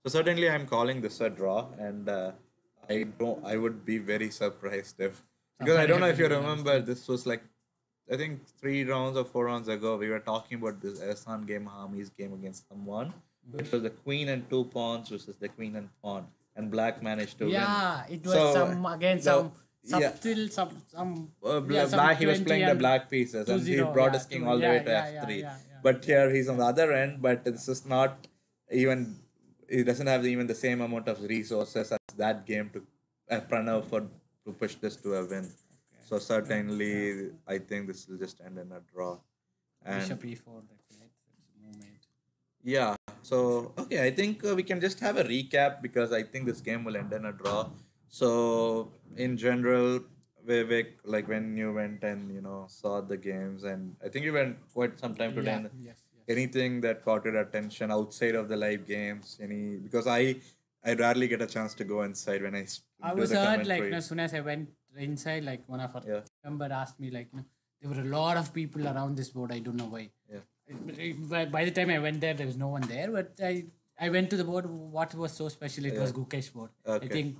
Speaker 1: So certainly, I'm calling this a draw, and I don't. I would be very surprised if, because I don't know if you remember, this was like, I think 3 rounds or 4 rounds ago, we were talking about this Ehsan game, Hami's game against someone, which was the queen and 2 pawns versus the queen and pawn, and black managed to win.
Speaker 2: Yeah, it was
Speaker 1: So
Speaker 2: some again
Speaker 1: the
Speaker 2: some
Speaker 1: yeah,
Speaker 2: subtle some yeah, some
Speaker 1: black, he was
Speaker 2: 20
Speaker 1: playing the
Speaker 2: and
Speaker 1: black pieces and he
Speaker 2: 2-0,
Speaker 1: brought
Speaker 2: yeah,
Speaker 1: his king
Speaker 2: two,
Speaker 1: all the
Speaker 2: yeah,
Speaker 1: way to
Speaker 2: yeah, yeah,
Speaker 1: f3.
Speaker 2: yeah, yeah,
Speaker 1: But here he's on the other end, but this is not even, he doesn't have even the same amount of resources as that game to Pranav for to push this to a win. So certainly, I think this will just end in a draw.
Speaker 2: Bishop
Speaker 1: And
Speaker 2: e4, that's it. It's a movement.
Speaker 1: yeah, so okay, I think we can just have a recap because I think this game will end in a draw. So in general, Vivek, like when you went and saw the games, and I think you went quite some time today.
Speaker 2: Yeah,
Speaker 1: And
Speaker 2: yes, yes.
Speaker 1: anything that caught your attention outside of the live games? Any, because I rarely get a chance to go inside when
Speaker 2: I
Speaker 1: do
Speaker 2: was
Speaker 1: the
Speaker 2: heard
Speaker 1: commentary.
Speaker 2: as soon as I went inside, like one of our
Speaker 1: Yeah.
Speaker 2: member asked me, there were a lot of people around this board. I don't know why.
Speaker 1: Yeah.
Speaker 2: By the time I went there was no one there. But I went to the board. What was so special? It was Gukesh board.
Speaker 1: Okay.
Speaker 2: I think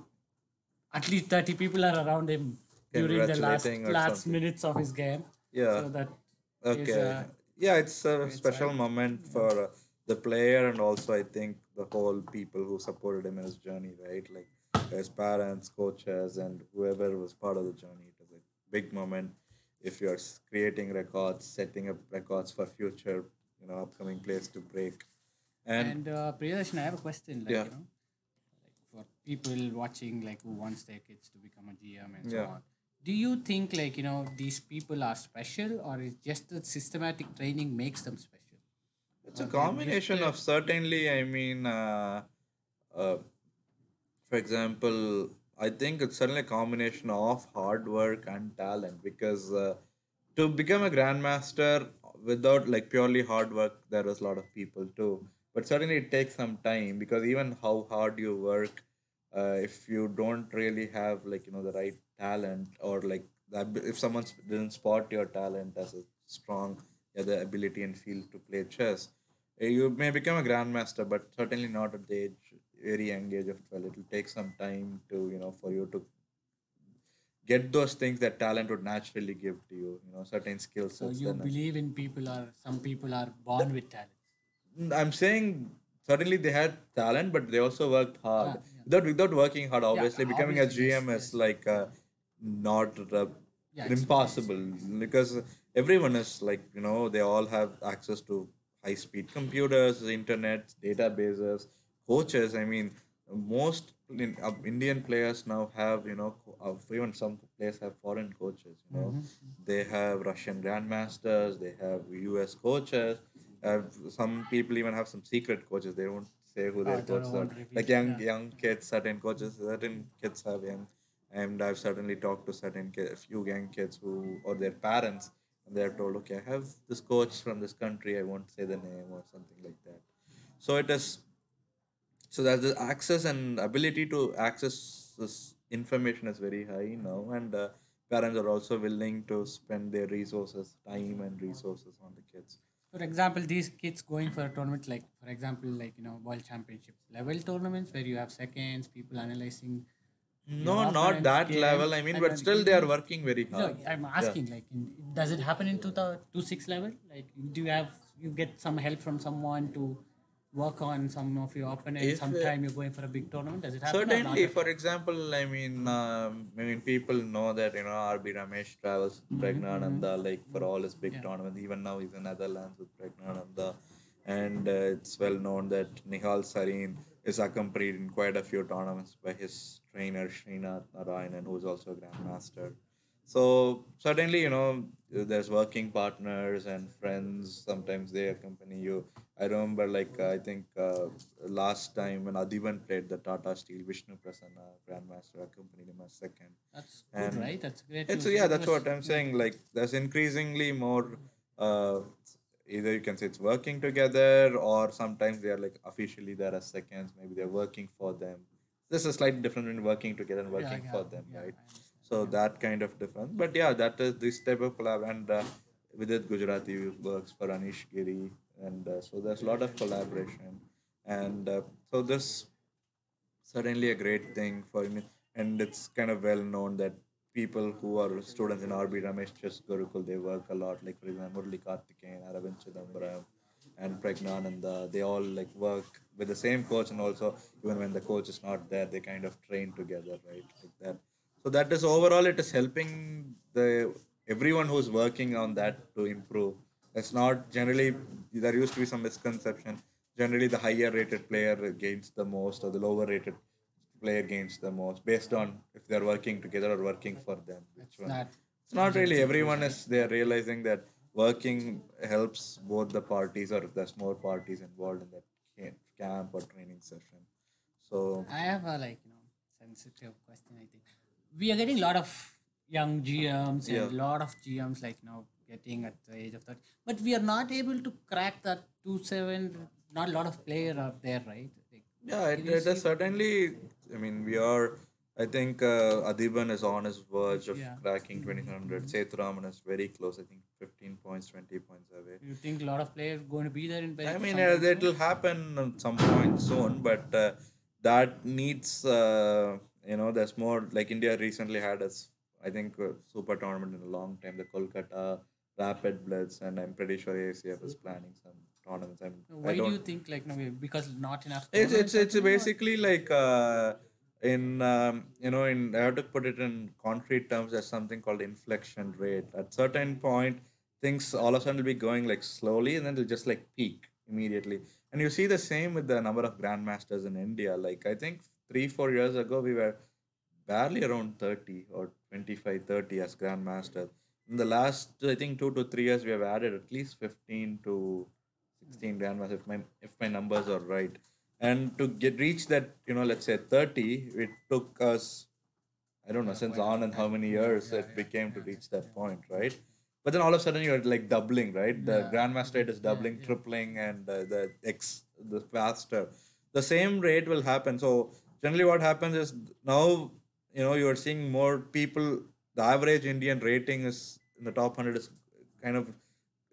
Speaker 2: at least 30 people are around him during the
Speaker 1: Congratulating or
Speaker 2: last
Speaker 1: something.
Speaker 2: minutes of his game.
Speaker 1: Yeah.
Speaker 2: So that is
Speaker 1: Okay. Yeah, it's a special moment for the player and also I think the whole people who supported him in his journey, right? Like his parents, coaches, and whoever was part of the journey. It was a big moment. If you're creating records, setting up records for future, upcoming players to break.
Speaker 2: And Priyadharshan, I have a question.
Speaker 1: Yeah.
Speaker 2: Like for people watching, like who wants their kids to become a GM and so
Speaker 1: Yeah.
Speaker 2: on. Do you think these people are special, or is just the systematic training makes them special?
Speaker 1: It's a
Speaker 2: Or they're
Speaker 1: combination
Speaker 2: gifted?
Speaker 1: of certainly, I mean, uh, for example, I think it's certainly a combination of hard work and talent because to become a grandmaster without like purely hard work, there was a lot of people too. But certainly it takes some time because even how hard you work, if you don't really have like the right talent or like that, if someone didn't spot your talent as a strong, the ability and feel to play chess, you may become a grandmaster, but certainly not at the very young age of 12. It will take some time to, for you to get those things that talent would naturally give to you, certain skill
Speaker 2: So
Speaker 1: sets.
Speaker 2: you
Speaker 1: Then
Speaker 2: believe in some people are born with talent.
Speaker 1: I'm saying certainly they had talent, but they also worked hard.
Speaker 2: Yeah.
Speaker 1: Without working hard, obviously becoming a
Speaker 2: obviously, yes,
Speaker 1: GM is
Speaker 2: yes.
Speaker 1: like not
Speaker 2: Yeah, it's-
Speaker 1: impossible because everyone is like they all have access to high speed computers, internet, databases, coaches. I mean, most Indian players now have even some players have foreign coaches. They have Russian grandmasters, they have US coaches. Some people even have some secret coaches. They won't say who their
Speaker 2: I don't
Speaker 1: coaches are.
Speaker 2: want to reveal.
Speaker 1: Like young kids, certain coaches, certain kids have young, and I've certainly talked to few young kids who or their parents, and they're told, okay, I have this coach from this country. I won't say the name or something like that. So it is. So that the access and ability to access this information is very high now, and parents are also willing to spend their resources, time and resources on the kids.
Speaker 2: For example, these kids going for a tournament, like for example, world championships level tournaments where you have seconds, people analyzing your
Speaker 1: No, not
Speaker 2: opponent's
Speaker 1: that
Speaker 2: game,
Speaker 1: level. I mean,
Speaker 2: and
Speaker 1: but
Speaker 2: then
Speaker 1: still they are working very
Speaker 2: No,
Speaker 1: hard.
Speaker 2: I'm
Speaker 1: Yeah.
Speaker 2: asking, does it happen in 2026 level? Like, do you get some help from someone to work on some of your opponents?
Speaker 1: If
Speaker 2: Sometime you're going for a big tournament. Does it happen or not
Speaker 1: certainly,
Speaker 2: at
Speaker 1: for
Speaker 2: all?
Speaker 1: example, I mean, people know that RB Ramesh travels with Pragnananda like for all his big
Speaker 2: Yeah.
Speaker 1: tournaments. Even now, he's in Netherlands with Pragnananda, and it's well known that Nihal Sareen is accompanied in quite a few tournaments by his trainer Srinath Narayanan, who's also a grandmaster. So certainly, there's working partners and friends. Sometimes they accompany you. I remember, like I think last time when Adiban played the Tata Steel, Vishnu Prasanna, Grandmaster, accompanied him as second.
Speaker 2: That's good,
Speaker 1: And
Speaker 2: right? That's great
Speaker 1: it's
Speaker 2: news.
Speaker 1: yeah,
Speaker 2: It
Speaker 1: that's
Speaker 2: was
Speaker 1: what I'm saying. Like there's increasingly more. Uh, Either you can say it's working together, or sometimes they are like officially there as seconds. Maybe they're working for them. This is slightly different in working together and working for them,
Speaker 2: yeah,
Speaker 1: right?
Speaker 2: I understand.
Speaker 1: So that kind of difference. But yeah, that is this type of collab, and Vidit Gujarati works for Anish Giri, and so there's a lot of collaboration, and so this certainly a great thing for me, and it's kind of well known that people who are students in RB Ramesh Chess Gurukul, they work a lot. Like for example, Murli Karthikeyan, Aravind Chidambaram, and Pragnananda, they all like work with the same coach, and also even when the coach is not there, they kind of train together, right? Like that. So that is overall, it is helping the everyone who's working on that to improve. It's not generally, there used to be some misconception. Generally, the higher rated player gains the most, or the lower rated player gains the most, based on if they're working together or working for them. Which
Speaker 2: It's
Speaker 1: one?
Speaker 2: not
Speaker 1: It's not really.
Speaker 2: exactly
Speaker 1: Everyone
Speaker 2: right.
Speaker 1: is there realizing that working helps both the parties, or if there's more parties involved in that camp or training session. So
Speaker 2: I have a sensitive question. I think we are getting a lot of young GMs
Speaker 1: yeah,
Speaker 2: and a lot of GMs getting at the age of 30, but we are not able to crack that 2-7. Not a lot of players are there, right? Like,
Speaker 1: yeah,
Speaker 2: can you
Speaker 1: it is
Speaker 2: see?
Speaker 1: certainly. I mean, we are. I think Adiban is on his verge of
Speaker 2: Yeah.
Speaker 1: cracking 2000. Sethuraman is very close. I think 15 points, 20 points away.
Speaker 2: You think a lot of players going to be there in
Speaker 1: I mean,
Speaker 2: sometime
Speaker 1: it
Speaker 2: soon?
Speaker 1: will happen at some point soon, but that needs, there's more. Like India recently had I think, super tournament in a long time, the Kolkata Rapid Blitz, and I'm pretty sure ACF is planning some tournaments. I
Speaker 2: Why do you
Speaker 1: don't.
Speaker 2: think because not enough
Speaker 1: It's
Speaker 2: tournaments
Speaker 1: it's
Speaker 2: happening, or
Speaker 1: basically like in in I have to put it in concrete terms, there's something called inflection rate. At certain point, things all of a sudden will be going like slowly, and then it'll just like peak immediately. And you see the same with the number of grandmasters in India. Like I think 3-4 years ago we were barely around 30 or 25, 30 as grandmasters. In the last, I think, 2 to 3 years, we have added at least 15 to 16 grandmasters, if my numbers are right. And to get reach that, let's say 30, it took us, I don't know,
Speaker 2: yeah,
Speaker 1: since
Speaker 2: quite a
Speaker 1: on
Speaker 2: long
Speaker 1: and how
Speaker 2: time?
Speaker 1: many
Speaker 2: Yeah,
Speaker 1: years
Speaker 2: yeah,
Speaker 1: it
Speaker 2: yeah,
Speaker 1: became to
Speaker 2: yeah,
Speaker 1: reach that
Speaker 2: yeah,
Speaker 1: point, right? But then all of a sudden you're like doubling, right? The
Speaker 2: yeah,
Speaker 1: grandmaster rate is
Speaker 2: yeah,
Speaker 1: doubling,
Speaker 2: yeah.
Speaker 1: tripling, and the faster. The same rate will happen. So generally, what happens is now you're seeing more people. The average Indian rating is in the top 100 is kind of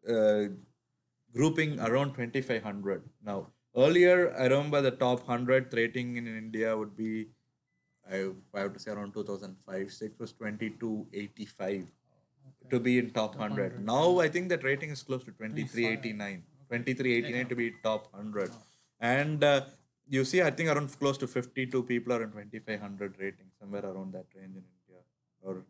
Speaker 1: uh, grouping around 2500 now. Earlier, I remember the top 100 rating in India would be, I have to say, around 2005 6 was 2285
Speaker 2: Okay.
Speaker 1: to be in top
Speaker 2: Top
Speaker 1: 100.
Speaker 2: 100.
Speaker 1: Now I think that rating is close to
Speaker 2: 25.
Speaker 1: 2389.
Speaker 2: Okay. Yeah.
Speaker 1: 2389 to be top 100.
Speaker 2: Wow.
Speaker 1: And you see, I think around close to 52 people are in 2500 rating, somewhere around that range in India. Or,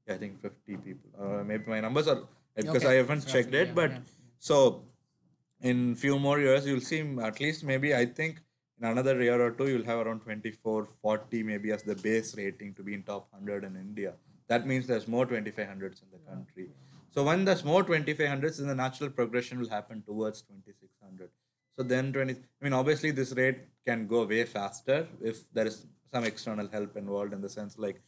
Speaker 1: yeah, I think 50 people. Maybe my numbers are, because I
Speaker 2: Okay.
Speaker 1: haven't
Speaker 2: It's
Speaker 1: checked
Speaker 2: roughly,
Speaker 1: it,
Speaker 2: yeah,
Speaker 1: but
Speaker 2: yeah.
Speaker 1: so in few more years you'll see, at least maybe I think in another year or two you'll have around 2440 maybe as the base rating to be in top 100 in India. That means there's more 2500s in the country. So when there's more 2500s, then the natural progression will happen towards 2600. So then 20, I mean, obviously this rate can go way faster if there is some external help involved, in the sense like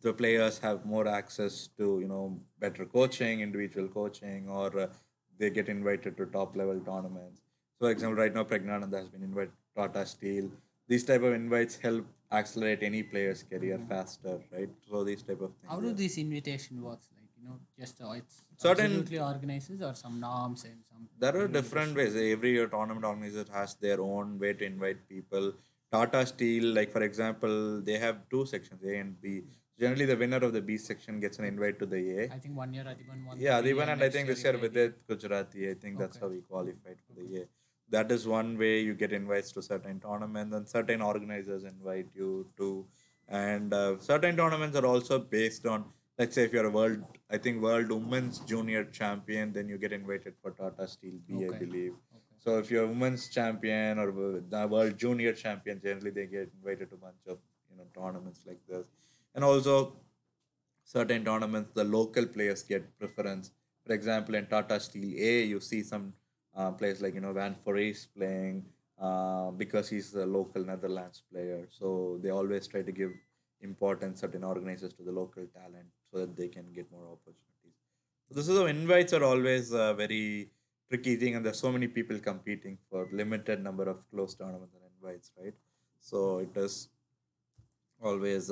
Speaker 1: the players have more access to better coaching, individual coaching, or they get invited to top level tournaments. So, for example, right now Pragnananda has been invited to Tata Steel. These type of invites help accelerate any player's career faster, right? So these type of
Speaker 2: How
Speaker 1: things.
Speaker 2: do this invitation works? Just it's
Speaker 1: Certain
Speaker 2: absolutely organizes or some norms and some
Speaker 1: There are different
Speaker 2: invitation.
Speaker 1: ways. Every year tournament organizer has their own way to invite people. Tata Steel, like for example, they have two sections, A and B. Generally, the winner of the B section gets an invite to the A.
Speaker 2: I think 1 year Adiban won the
Speaker 1: Yeah,
Speaker 2: B,
Speaker 1: even,
Speaker 2: and
Speaker 1: and I
Speaker 2: next
Speaker 1: think
Speaker 2: year
Speaker 1: this
Speaker 2: he
Speaker 1: year
Speaker 2: played A.
Speaker 1: Vidit Gujarati, I think that's
Speaker 2: Okay.
Speaker 1: how he qualified for
Speaker 2: Okay.
Speaker 1: the A. That is one way you get invites to certain tournaments, and certain organizers invite you to. And certain tournaments are also based on, let's say, if you're a I think world women's junior champion, then you get invited for Tata Steel B, I
Speaker 2: Okay.
Speaker 1: believe.
Speaker 2: Okay.
Speaker 1: So if you're a women's champion or the world junior champion, generally they get invited to a bunch of tournaments like this. And also certain tournaments, the local players get preference. For example, in Tata Steel A, you see some players like Van Forees playing because he's a local Netherlands player. So they always try to give importance, certain organizers, to the local talent so that they can get more opportunities. So this is how invites are always a very tricky thing, and there's so many people competing for limited number of close tournaments and invites, right? So it is always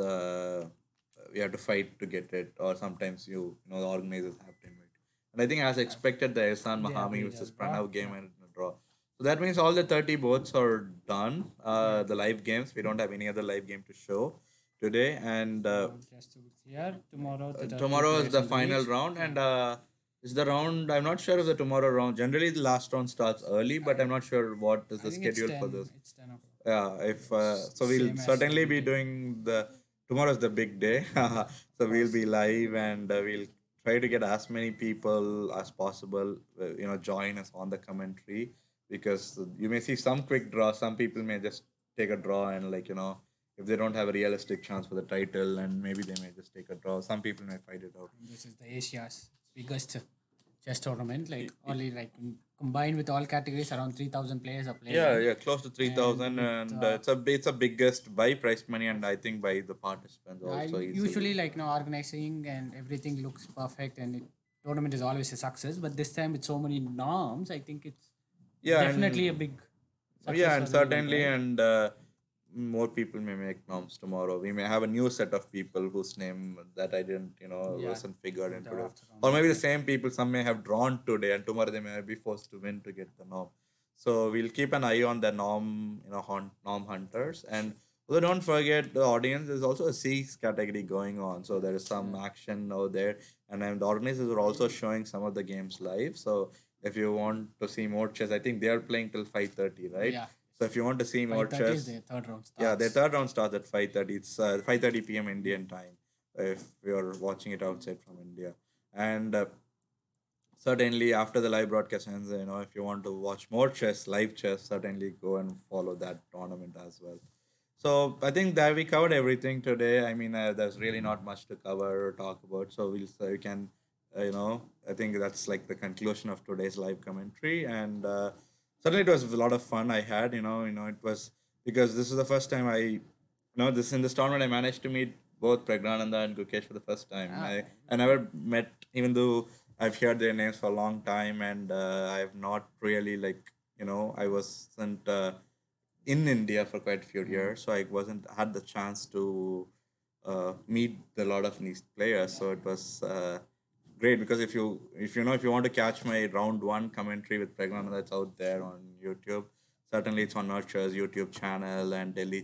Speaker 1: we have to fight to get it, or sometimes the organizers have to invite. And I think as expected, the Ehsan Mahami
Speaker 2: played
Speaker 1: versus
Speaker 2: a draw.
Speaker 1: Pranav game and a draw. So that means all the 30 boats are done. The live games, we don't have any other live game to show today. And
Speaker 2: Just to clear, tomorrow the 30
Speaker 1: tomorrow is
Speaker 2: players
Speaker 1: the
Speaker 2: will
Speaker 1: final
Speaker 2: meet.
Speaker 1: round. And is the round, I'm not sure if the tomorrow round, generally the last round starts early, but I'm not sure what is
Speaker 2: I
Speaker 1: the
Speaker 2: think it's
Speaker 1: schedule
Speaker 2: 10.
Speaker 1: for this.
Speaker 2: It's 10 o'clock.
Speaker 1: Yeah, if so, we'll
Speaker 2: Same as
Speaker 1: certainly
Speaker 2: every
Speaker 1: be
Speaker 2: day.
Speaker 1: doing the tomorrow's the big day, so we'll be live and we'll try to get as many people as possible, join us on the commentary because you may see some quick draw. Some people may just take a draw and if they don't have a realistic chance for the title, and maybe they may just take a draw. Some people may fight it out.
Speaker 2: This is the Asia's biggest chess tournament. Like only like combined with all categories, around 3,000 players are playing.
Speaker 1: Yeah, close to 3,000,
Speaker 2: with,
Speaker 1: and it's a biggest by price money, and I think by the participants also easily.
Speaker 2: Usually, like organizing and everything looks perfect, and tournament is always a success. But this time with so many norms, I think it's
Speaker 1: Yeah,
Speaker 2: definitely a
Speaker 1: and
Speaker 2: big success
Speaker 1: yeah,
Speaker 2: for
Speaker 1: and
Speaker 2: the event,
Speaker 1: certainly,
Speaker 2: right?
Speaker 1: and more people may make noms tomorrow. We may have a new set of people whose name that I didn't,
Speaker 2: Yeah,
Speaker 1: wasn't figured into it.
Speaker 2: after
Speaker 1: Or
Speaker 2: round.
Speaker 1: maybe the same people, some may have drawn today, and tomorrow they may be forced to win to get the nom. So we'll keep an eye on the nom, nom hunters. And although don't forget the audience, there's also a C category going on. So there is some action over there, and then the organizers are also showing some of the games live. So if you want to see more chess, I think they are playing till 5:30, right?
Speaker 2: Yeah.
Speaker 1: So if you want to see more
Speaker 2: 5:30 is
Speaker 1: chess,
Speaker 2: the third round
Speaker 1: yeah,
Speaker 2: starts.
Speaker 1: their third round starts at 5:30. It's 5:30 p.m. Indian time if you're watching it outside from India. And certainly after the live broadcast ends, if you want to watch more chess, live chess, certainly go and follow that tournament as well. So I think that we covered everything today. I mean, there's really not much to cover or talk about. So we can, I think that's like the conclusion of today's live commentary. And certainly it was a lot of fun I had. It was because this is the first time this in this tournament I managed to meet both Pragnananda and Gukesh for the first time.
Speaker 2: Ah,
Speaker 1: I never met, even though I've heard their names for a long time, and I have not really I wasn't in India for quite a few years, so I wasn't had the chance to meet a lot of these players. So it was great because if you want to catch my round one commentary with Pragnananda, that's out there on YouTube. Certainly, it's on NURTR's YouTube channel and Delhi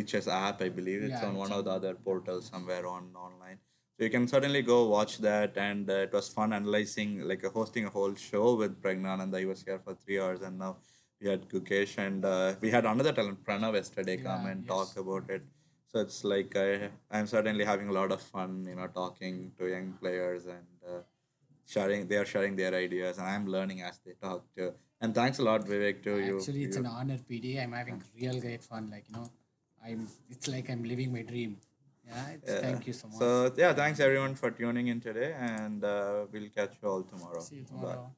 Speaker 1: Chess app. I believe it's
Speaker 2: Yeah,
Speaker 1: on
Speaker 2: it's
Speaker 1: one of the
Speaker 2: on.
Speaker 1: other portals somewhere on online. So you can certainly go watch that, and it was fun analyzing, like hosting a whole show with Pragnananda. He was here for 3 hours, and now we had Gukesh, and we had another talent, Pranav, yesterday come
Speaker 2: Yeah,
Speaker 1: and talk
Speaker 2: yes.
Speaker 1: about it. So it's like I'm certainly having a lot of fun, talking to young players and sharing. They are sharing their ideas, and I'm learning as they talk too. And thanks a lot, Vivek, to you.
Speaker 2: Actually, it's
Speaker 1: You
Speaker 2: an honor, PD. I'm having real great fun. Like, it's like I'm living my dream. Yeah,
Speaker 1: Yeah.
Speaker 2: thank you so much.
Speaker 1: So yeah, thanks everyone for tuning in today, and we'll catch you all tomorrow.
Speaker 2: See you
Speaker 1: Bye.
Speaker 2: tomorrow.